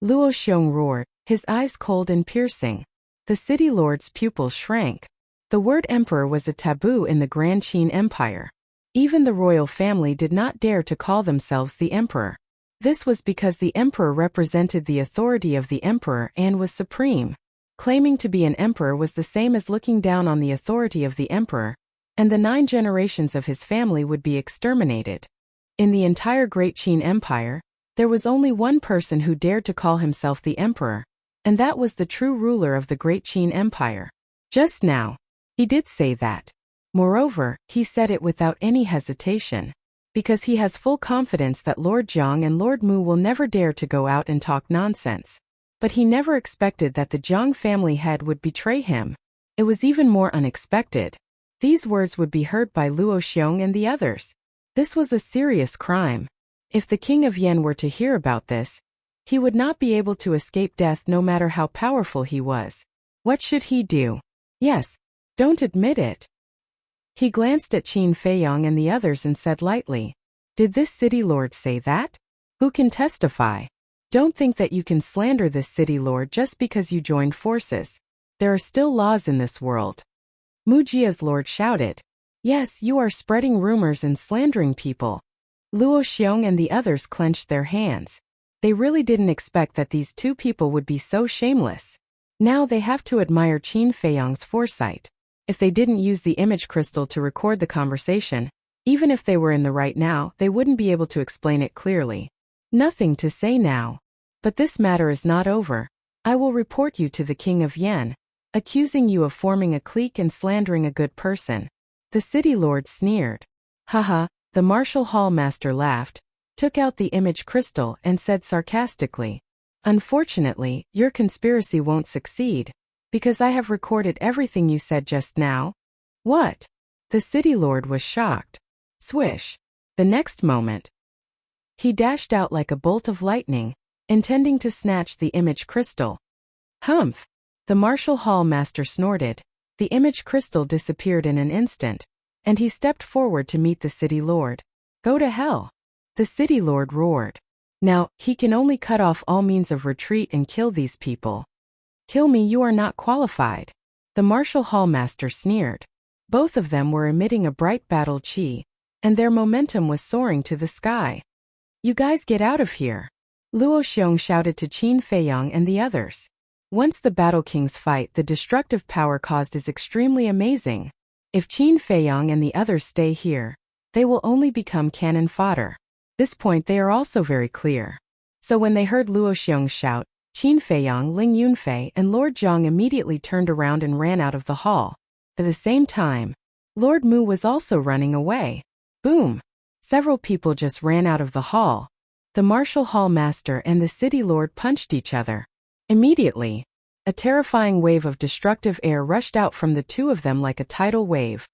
Luo Xiong roared, his eyes cold and piercing. The City Lord's pupils shrank. The word emperor was a taboo in the Grand Qin Empire. Even the royal family did not dare to call themselves the emperor. This was because the emperor represented the authority of the emperor and was supreme. Claiming to be an emperor was the same as looking down on the authority of the emperor, and the 9 generations of his family would be exterminated. In the entire Great Qin Empire, there was only one person who dared to call himself the emperor, and that was the true ruler of the Great Qin Empire. Just now, he did say that. Moreover, he said it without any hesitation, because he has full confidence that Lord Zhang and Lord Mu will never dare to go out and talk nonsense. But he never expected that the Zhang family head would betray him. It was even more unexpected. These words would be heard by Luo Xiong and the others. This was a serious crime. If the king of Yan were to hear about this, he would not be able to escape death no matter how powerful he was. What should he do? Yes, don't admit it. He glanced at Qin Feiyang and the others and said lightly, Did this City Lord say that? Who can testify? Don't think that you can slander this City Lord just because you joined forces. There are still laws in this world. Mujia's Lord shouted, Yes, you are spreading rumors and slandering people. Luo Xiong and the others clenched their hands. They really didn't expect that these two people would be so shameless. Now they have to admire Qin Feiyang's foresight. If they didn't use the image crystal to record the conversation, even if they were in the right now, they wouldn't be able to explain it clearly. Nothing to say now. But this matter is not over. I will report you to the King of Yan, accusing you of forming a clique and slandering a good person. The city lord sneered. Haha, the martial hall master laughed, took out the image crystal and said sarcastically, unfortunately, your conspiracy won't succeed, because I have recorded everything you said just now. What? The city lord was shocked. Swish. The next moment, he dashed out like a bolt of lightning, intending to snatch the image crystal. Humph! The martial hall master snorted. The image crystal disappeared in an instant, and he stepped forward to meet the city lord. Go to hell! The city lord roared. Now, he can only cut off all means of retreat and kill these people. Kill me, you are not qualified. The martial hall master sneered. Both of them were emitting a bright battle chi, and their momentum was soaring to the sky. You guys get out of here! Luo Xiong shouted to Qin Feiyang and the others. Once the Battle Kings fight, the destructive power caused is extremely amazing. If Qin Feiyang and the others stay here, they will only become cannon fodder. This point they are also very clear. So when they heard Luo Xiong shout, Qin Feiyang, Ling Yunfei, and Lord Zhang immediately turned around and ran out of the hall. At the same time, Lord Mu was also running away. Boom! Several people just ran out of the hall. The martial hall master and the city lord punched each other. Immediately, a terrifying wave of destructive air rushed out from the two of them like a tidal wave,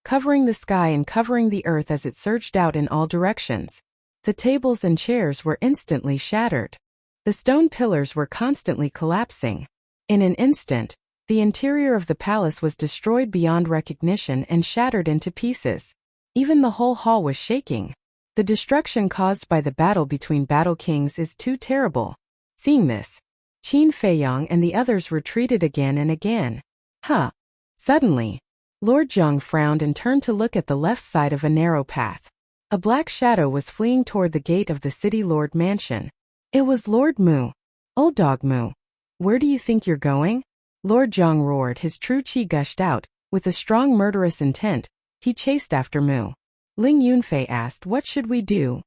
covering the sky and covering the earth as it surged out in all directions. The tables and chairs were instantly shattered. The stone pillars were constantly collapsing. In an instant, the interior of the palace was destroyed beyond recognition and shattered into pieces. Even the whole hall was shaking. The destruction caused by the battle between Battle Kings is too terrible. Seeing this, Qin Feiyang and the others retreated again and again. Huh. Suddenly, Lord Zhang frowned and turned to look at the left side of a narrow path. A black shadow was fleeing toward the gate of the city lord mansion. It was Lord Mu. Old dog Mu. Where do you think you're going? Lord Zhang roared. His true chi gushed out. With a strong murderous intent, he chased after Mu. Ling Yunfei asked, what should we do?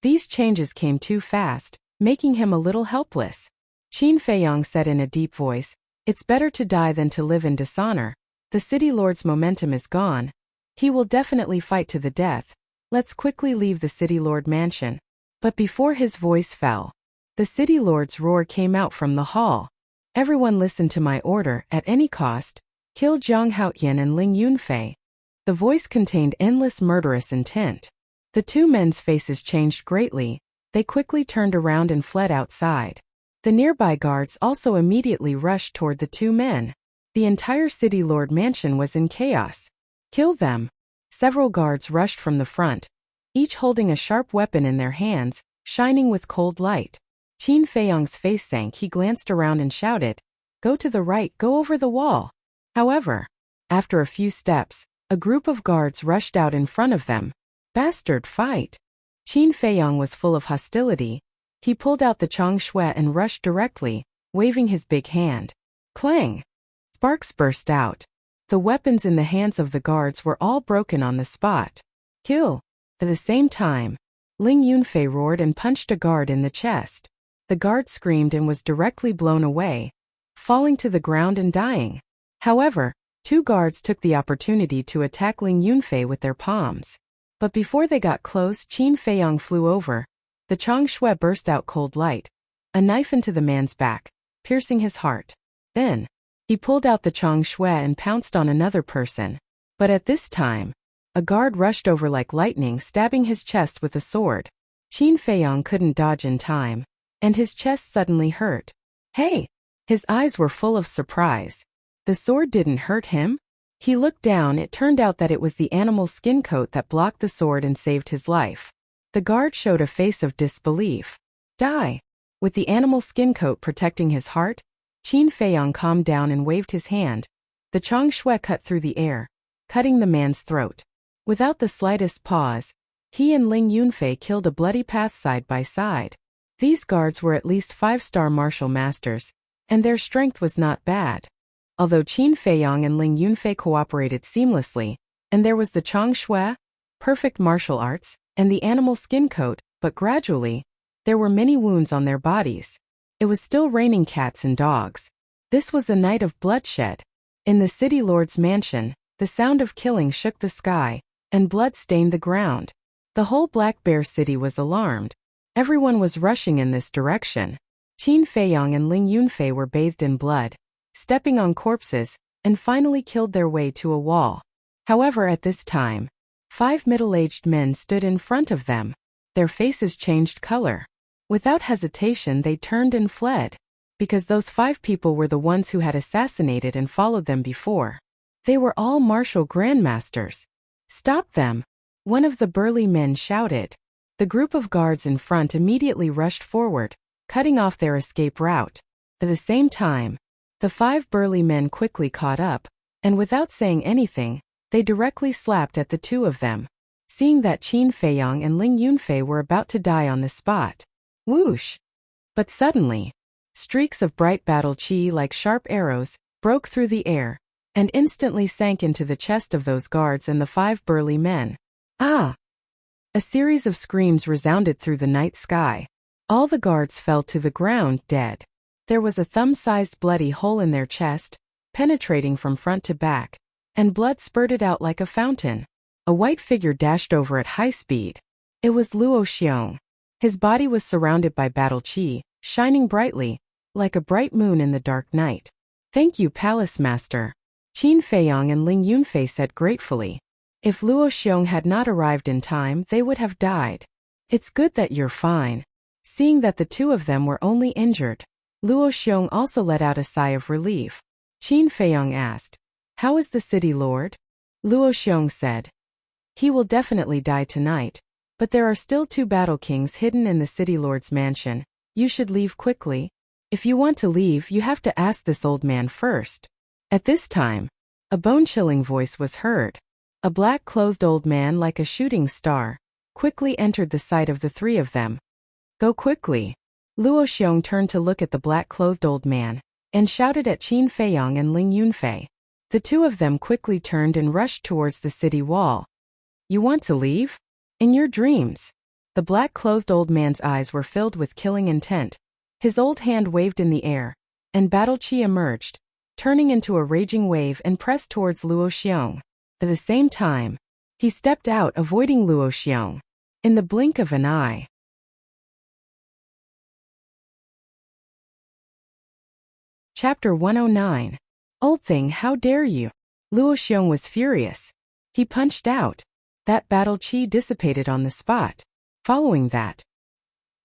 These changes came too fast, making him a little helpless. Qin Feiyang said in a deep voice, it's better to die than to live in dishonor. The city lord's momentum is gone. He will definitely fight to the death. Let's quickly leave the city lord mansion. But before his voice fell, the city lord's roar came out from the hall. Everyone listen to my order, at any cost. Kill Zhang Haotian and Ling Yunfei. The voice contained endless murderous intent. The two men's faces changed greatly. They quickly turned around and fled outside. The nearby guards also immediately rushed toward the two men. The entire city lord mansion was in chaos. Kill them! Several guards rushed from the front, each holding a sharp weapon in their hands, shining with cold light. Qin Feiyang's face sank. He glanced around and shouted, go to the right, go over the wall. However, after a few steps, a group of guards rushed out in front of them. Bastard fight! Qin Feiyang was full of hostility. He pulled out the Chong Shui and rushed directly, waving his big hand. Clang! Sparks burst out. The weapons in the hands of the guards were all broken on the spot. Kill! At the same time, Ling Yunfei roared and punched a guard in the chest. The guard screamed and was directly blown away, falling to the ground and dying. However, two guards took the opportunity to attack Ling Yunfei with their palms. But before they got close, Qin Feiyang flew over. The Chong Shui burst out cold light, a knife into the man's back, piercing his heart. Then, he pulled out the Chong Shui and pounced on another person. But at this time, a guard rushed over like lightning, stabbing his chest with a sword. Qin Feiyang couldn't dodge in time, and his chest suddenly hurt. Hey! His eyes were full of surprise. The sword didn't hurt him? He looked down. It turned out that it was the animal skin coat that blocked the sword and saved his life. The guard showed a face of disbelief. Die! With the animal skin coat protecting his heart, Qin Feiyang calmed down and waved his hand. The Chong Shui cut through the air, cutting the man's throat. Without the slightest pause, he and Ling Yunfei killed a bloody path side by side. These guards were at least 5-star martial masters, and their strength was not bad. Although Qin Feiyang and Ling Yunfei cooperated seamlessly, and there was the Chong Shui, perfect martial arts, and the animal skin coat, but gradually, there were many wounds on their bodies. It was still raining cats and dogs. This was a night of bloodshed. In the city lord's mansion, the sound of killing shook the sky, and blood stained the ground. The whole Black Bear City was alarmed. Everyone was rushing in this direction. Qin Feiyang and Ling Yunfei were bathed in blood, stepping on corpses, and finally killed their way to a wall. However, at this time, 5 middle-aged men stood in front of them. Their faces changed color. Without hesitation, they turned and fled, because those 5 people were the ones who had assassinated and followed them before. They were all martial grandmasters. "Stop them!" one of the burly men shouted. The group of guards in front immediately rushed forward, cutting off their escape route. At the same time, the 5 burly men quickly caught up, and without saying anything, they directly slapped at the 2 of them. Seeing that Qin Feiyang and Ling Yunfei were about to die on the spot. Whoosh! But suddenly, streaks of bright battle chi like sharp arrows broke through the air, and instantly sank into the chest of those guards and the 5 burly men. Ah! A series of screams resounded through the night sky. All the guards fell to the ground, dead. There was a thumb-sized bloody hole in their chest, penetrating from front to back, and blood spurted out like a fountain. A white figure dashed over at high speed. It was Luo Xiong. His body was surrounded by battle chi, shining brightly, like a bright moon in the dark night. "Thank you, Palace Master," Qin Feiyang and Ling Yunfei said gratefully. If Luo Xiong had not arrived in time, they would have died. "It's good that you're fine." Seeing that the 2 of them were only injured, Luo Xiong also let out a sigh of relief. Qin Feiyang asked, "How is the city lord?" Luo Xiong said, "He will definitely die tonight, but there are still 2 battle kings hidden in the city lord's mansion. You should leave quickly. If you want to leave, you have to ask this old man first." At this time, a bone-chilling voice was heard. A black-clothed old man like a shooting star quickly entered the sight of the 3 of them. "Go quickly." Luo Xiong turned to look at the black-clothed old man, and shouted at Qin Feiyang and Ling Yunfei. The 2 of them quickly turned and rushed towards the city wall. "You want to leave? In your dreams." The black-clothed old man's eyes were filled with killing intent. His old hand waved in the air, and battle chi emerged, turning into a raging wave and pressed towards Luo Xiong. At the same time, he stepped out, avoiding Luo Xiong. In the blink of an eye. Chapter 109. "Old thing, how dare you!" Luo Xiong was furious. He punched out. That battle chi dissipated on the spot. Following that,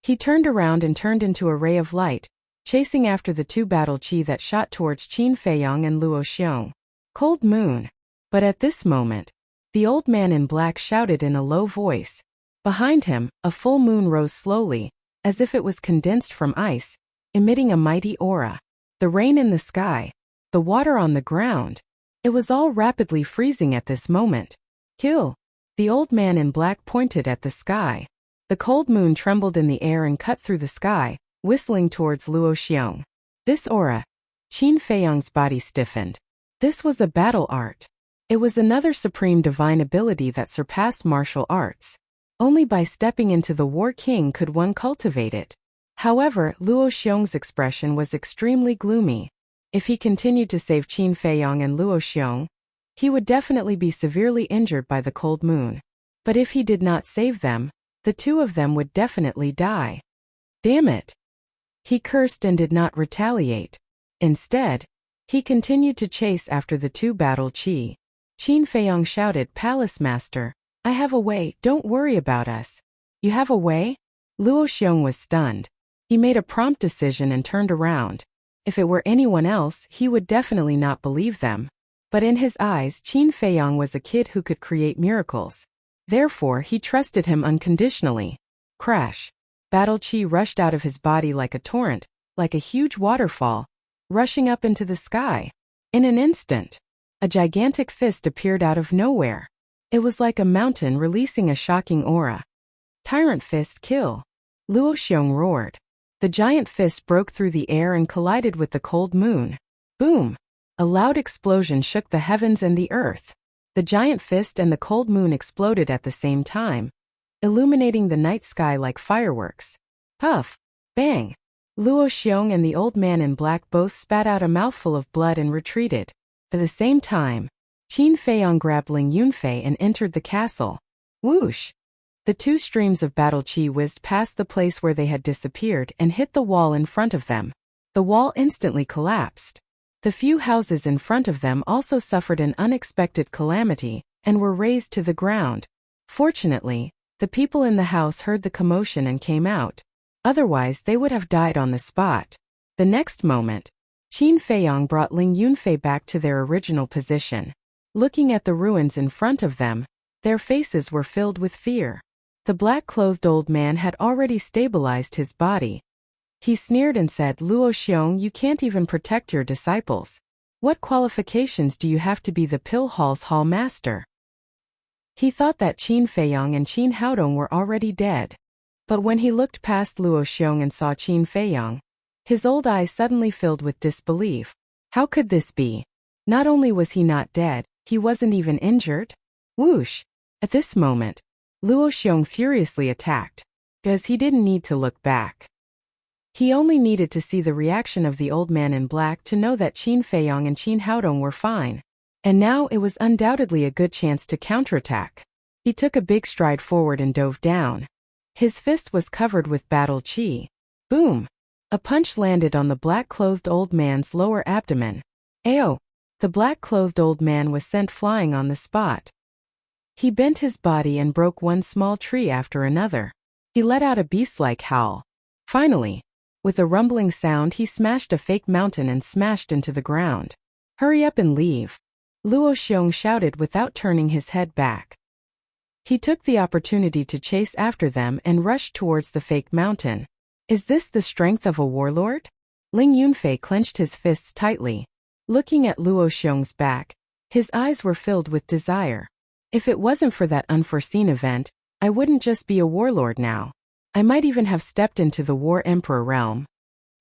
he turned around and turned into a ray of light, chasing after the 2 battle chi that shot towards Qin Feiyang and Luo Xiong. Cold moon. But at this moment, the old man in black shouted in a low voice. Behind him, a full moon rose slowly, as if it was condensed from ice, emitting a mighty aura. The rain in the sky, the water on the ground. It was all rapidly freezing at this moment. "Kill!" The old man in black pointed at the sky. The cold moon trembled in the air and cut through the sky, whistling towards Luo Xiong. This aura. Qin Feiyang's body stiffened. This was a battle art. It was another supreme divine ability that surpassed martial arts. Only by stepping into the War King could one cultivate it. However, Luo Xiong's expression was extremely gloomy. If he continued to save Qin Feiyang and Luo Xiong, he would definitely be severely injured by the cold moon. But if he did not save them, the 2 of them would definitely die. Damn it! He cursed and did not retaliate. Instead, he continued to chase after the 2 battle chi. Qin Feiyang shouted, "Palace Master, I have a way, don't worry about us." "You have a way?" Luo Xiong was stunned. He made a prompt decision and turned around. If it were anyone else, he would definitely not believe them. But in his eyes, Qin Feiyang was a kid who could create miracles. Therefore, he trusted him unconditionally. Crash! Battle chi rushed out of his body like a torrent, like a huge waterfall, rushing up into the sky. In an instant, a gigantic fist appeared out of nowhere. It was like a mountain releasing a shocking aura. Tyrant fist, kill. Luo Xiong roared. The giant fist broke through the air and collided with the cold moon. Boom! A loud explosion shook the heavens and the earth. The giant fist and the cold moon exploded at the same time, illuminating the night sky like fireworks. Puff! Bang! Luo Xiong and the old man in black both spat out a mouthful of blood and retreated. At the same time, Qin Feiyong grabbed Ling Yunfei and entered the castle. Whoosh! The two streams of battle qi whizzed past the place where they had disappeared and hit the wall in front of them. The wall instantly collapsed. The few houses in front of them also suffered an unexpected calamity and were razed to the ground. Fortunately, the people in the house heard the commotion and came out. Otherwise, they would have died on the spot. The next moment, Qin Feiyong brought Ling Yunfei back to their original position. Looking at the ruins in front of them, their faces were filled with fear. The black-clothed old man had already stabilized his body. He sneered and said, "Luo Xiong, you can't even protect your disciples. What qualifications do you have to be the pill hall's hall master?" He thought that Qin Feiyong and Qin Haodong were already dead. But when he looked past Luo Xiong and saw Qin Feiyong, his old eyes suddenly filled with disbelief. How could this be? Not only was he not dead, he wasn't even injured. Whoosh! At this moment, Luo Xiong furiously attacked, because he didn't need to look back. He only needed to see the reaction of the old man in black to know that Qin Feiyong and Qin Haodong were fine. And now it was undoubtedly a good chance to counterattack. He took a big stride forward and dove down. His fist was covered with battle qi. Boom! A punch landed on the black-clothed old man's lower abdomen. Ayo! The black-clothed old man was sent flying on the spot. He bent his body and broke one small tree after another. He let out a beast-like howl. Finally, with a rumbling sound, he smashed a fake mountain and smashed into the ground. Hurry up and leave! Luo Xiong shouted without turning his head back. He took the opportunity to chase after them and rushed towards the fake mountain. Is this the strength of a warlord? Ling Yunfei clenched his fists tightly. Looking at Luo Xiong's back, his eyes were filled with desire. If it wasn't for that unforeseen event, I wouldn't just be a warlord now. I might even have stepped into the War Emperor realm.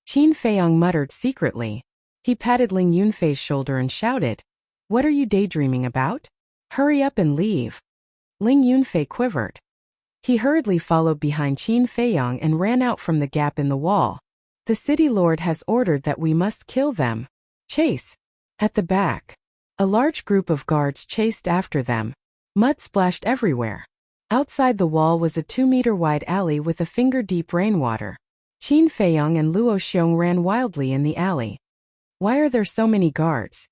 Qin Feiyong muttered secretly. He patted Ling Yunfei's shoulder and shouted, "What are you daydreaming about? Hurry up and leave." Ling Yunfei quivered. He hurriedly followed behind Qin Feiyong and ran out from the gap in the wall. The city lord has ordered that we must kill them. Chase! At the back, a large group of guards chased after them. Mud splashed everywhere. Outside the wall was a 2-meter-wide alley with a finger-deep rainwater. Qin Feiyong and Luo Xiong ran wildly in the alley. Why are there so many guards?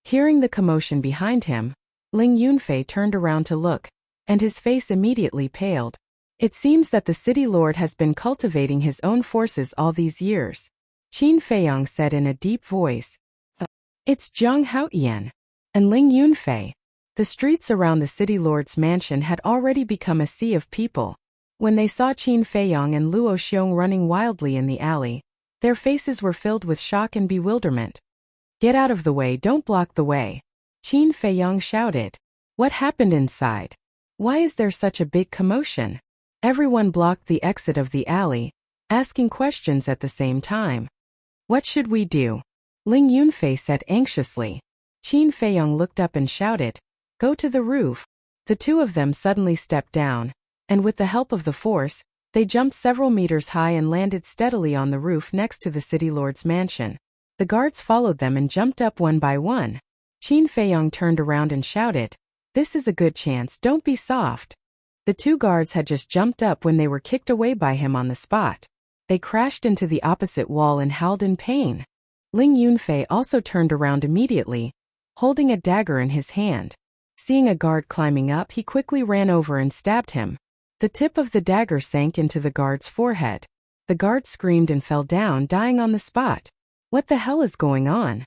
Hearing the commotion behind him, Ling Yunfei turned around to look, and his face immediately paled. It seems that the city lord has been cultivating his own forces all these years. Qin Feiyong said in a deep voice, "It's Zhang Haotian." And Ling Yunfei. The streets around the city lord's mansion had already become a sea of people. When they saw Qin Feiyong and Luo Xiong running wildly in the alley, their faces were filled with shock and bewilderment. "Get out of the way, don't block the way," Qin Feiyong shouted. What happened inside? Why is there such a big commotion? Everyone blocked the exit of the alley, asking questions at the same time. What should we do? Ling Yunfei said anxiously. Qin Feiyong looked up and shouted, "Go to the roof." The two of them suddenly stepped down, and with the help of the force, they jumped several meters high and landed steadily on the roof next to the city lord's mansion. The guards followed them and jumped up one by one. Qin Feiyong turned around and shouted, "This is a good chance, don't be soft." The two guards had just jumped up when they were kicked away by him on the spot. They crashed into the opposite wall and howled in pain. Ling Yunfei also turned around immediately, holding a dagger in his hand. Seeing a guard climbing up, he quickly ran over and stabbed him. The tip of the dagger sank into the guard's forehead. The guard screamed and fell down, dying on the spot. What the hell is going on?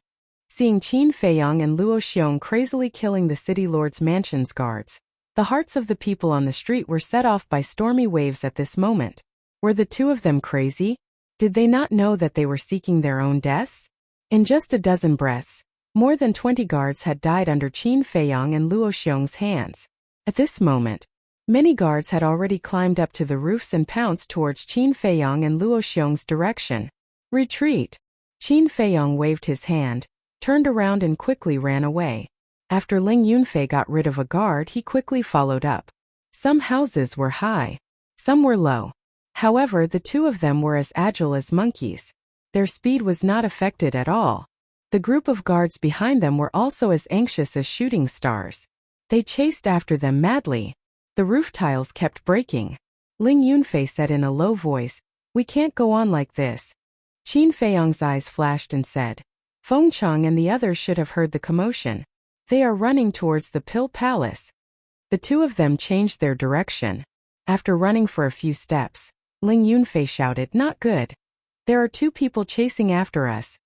Seeing Qin Feiyong and Luo Xiong crazily killing the city lord's mansion's guards, the hearts of the people on the street were set off by stormy waves at this moment. Were the two of them crazy? Did they not know that they were seeking their own deaths? In just a dozen breaths, more than 20 guards had died under Qin Feiyong and Luo Xiong's hands. At this moment, Many guards had already climbed up to the roofs and pounced towards Qin Feiyong and Luo Xiong's direction. Retreat! Qin Feiyong waved his hand, turned around and quickly ran away. After Ling Yunfei got rid of a guard, he quickly followed up. Some houses were high. Some were low. However, the two of them were as agile as monkeys. Their speed was not affected at all. The group of guards behind them were also as anxious as shooting stars. They chased after them madly. The roof tiles kept breaking. Ling Yunfei said in a low voice, "We can't go on like this." Qin Feiyong's eyes flashed and said, "Feng Chang and the others should have heard the commotion. They are running towards the Pill Palace." The two of them changed their direction. After running for a few steps, Ling Yunfei shouted, "Not good. There are two people chasing after us."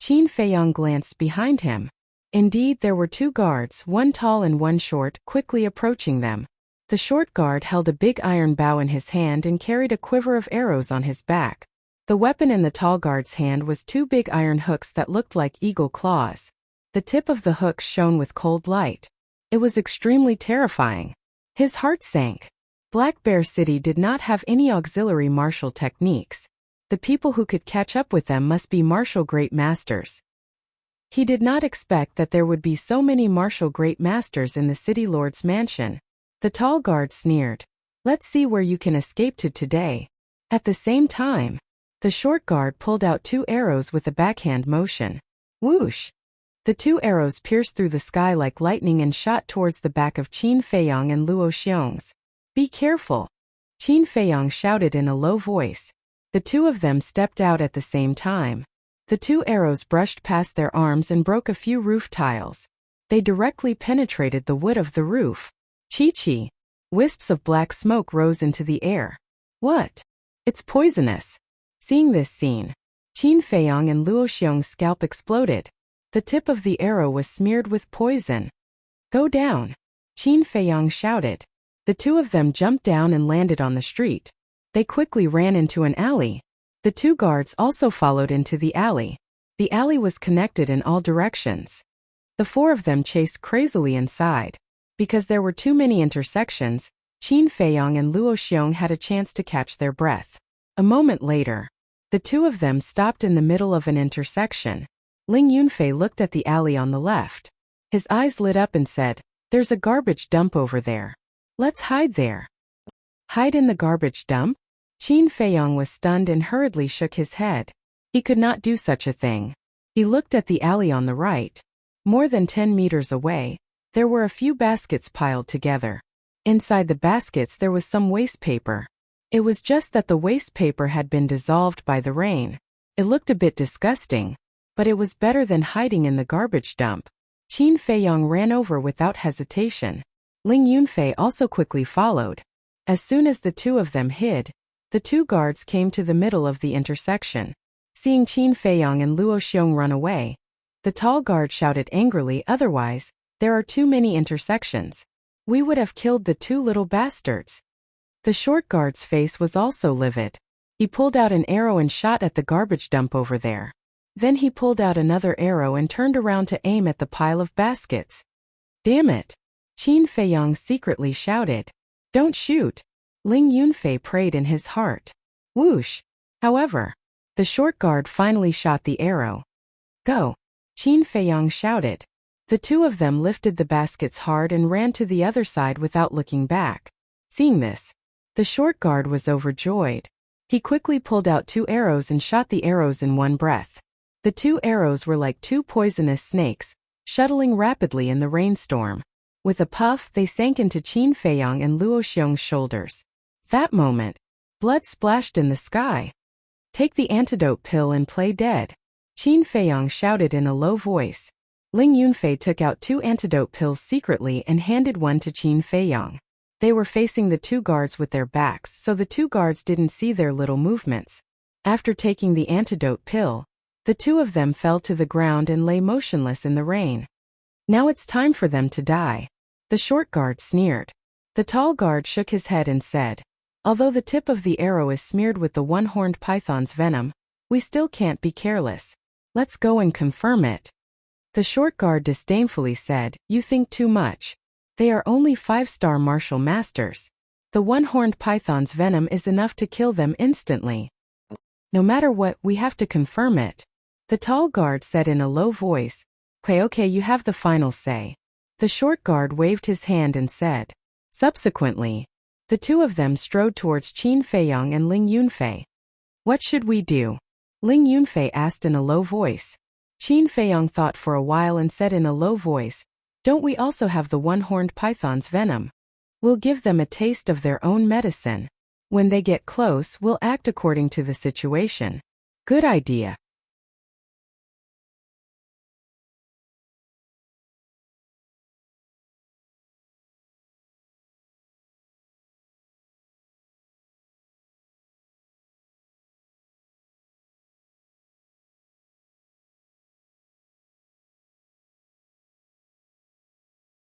Qin Feiyong glanced behind him. Indeed, there were two guards, one tall and one short, quickly approaching them. The short guard held a big iron bow in his hand and carried a quiver of arrows on his back. The weapon in the tall guard's hand was two big iron hooks that looked like eagle claws. The tip of the hooks shone with cold light. It was extremely terrifying. His heart sank. Black Bear City did not have any auxiliary martial techniques. The people who could catch up with them must be martial great masters. He did not expect that there would be so many martial great masters in the city lord's mansion. The tall guard sneered, "Let's see where you can escape to today." At the same time, the short guard pulled out two arrows with a backhand motion. Whoosh! The two arrows pierced through the sky like lightning and shot towards the back of Qin Feiyong and Luo Xiong's. "Be careful!" Qin Feiyong shouted in a low voice. The two of them stepped out at the same time. The two arrows brushed past their arms and broke a few roof tiles. They directly penetrated the wood of the roof. Chi-chi! Wisps of black smoke rose into the air. What? It's poisonous! Seeing this scene, Qin Feiyong and Luo Xiong's scalp exploded. The tip of the arrow was smeared with poison. "Go down!" Qin Feiyong shouted. The two of them jumped down and landed on the street. They quickly ran into an alley. The two guards also followed into the alley. The alley was connected in all directions. The four of them chased crazily inside. Because there were too many intersections, Qin Feiyong and Luo Xiong had a chance to catch their breath. A moment later, the two of them stopped in the middle of an intersection. Ling Yunfei looked at the alley on the left. His eyes lit up and said, "There's a garbage dump over there. Let's hide there." Hide in the garbage dump? Qin Feiyong was stunned and hurriedly shook his head. He could not do such a thing. He looked at the alley on the right. More than 10 meters away, there were a few baskets piled together. Inside the baskets there was some waste paper. It was just that the waste paper had been dissolved by the rain. It looked a bit disgusting, but it was better than hiding in the garbage dump. Qin Feiyong ran over without hesitation. Ling Yunfei also quickly followed. As soon as the two of them hid, the two guards came to the middle of the intersection. Seeing Qin Feiyong and Luo Xiong run away, the tall guard shouted angrily, "Otherwise, there are too many intersections. We would have killed the two little bastards." The short guard's face was also livid. He pulled out an arrow and shot at the garbage dump over there. Then he pulled out another arrow and turned around to aim at the pile of baskets. "Damn it!" Qin Feiyong secretly shouted. "Don't shoot!" Ling Yunfei prayed in his heart. Whoosh! However, the short guard finally shot the arrow. "Go!" Qin Feiyong shouted. The two of them lifted the baskets hard and ran to the other side without looking back. Seeing this, the short guard was overjoyed. He quickly pulled out two arrows and shot the arrows in one breath. The two arrows were like two poisonous snakes, shuttling rapidly in the rainstorm. With a puff, they sank into Qin Feiyong and Luo Xiong's shoulders. That moment, blood splashed in the sky. "Take the antidote pill and play dead," Qin Feiyong shouted in a low voice. Ling Yunfei took out two antidote pills secretly and handed one to Qin Feiyong. They were facing the two guards with their backs, so the two guards didn't see their little movements. After taking the antidote pill, the two of them fell to the ground and lay motionless in the rain. "Now it's time for them to die," the short guard sneered. The tall guard shook his head and said, "Although the tip of the arrow is smeared with the one-horned python's venom, we still can't be careless. Let's go and confirm it." The short guard disdainfully said, "You think too much. They are only 5-star martial masters. The one-horned python's venom is enough to kill them instantly. No matter what, we have to confirm it. The tall guard said in a low voice. Okay, you have the final say. The short guard waved his hand and said. Subsequently, the two of them strode towards Qin Feiyang and Ling Yunfei. What should we do? Ling Yunfei asked in a low voice. Qin Feiyang thought for a while and said in a low voice, don't we also have the one-horned python's venom? We'll give them a taste of their own medicine. When they get close, we'll act according to the situation. Good idea.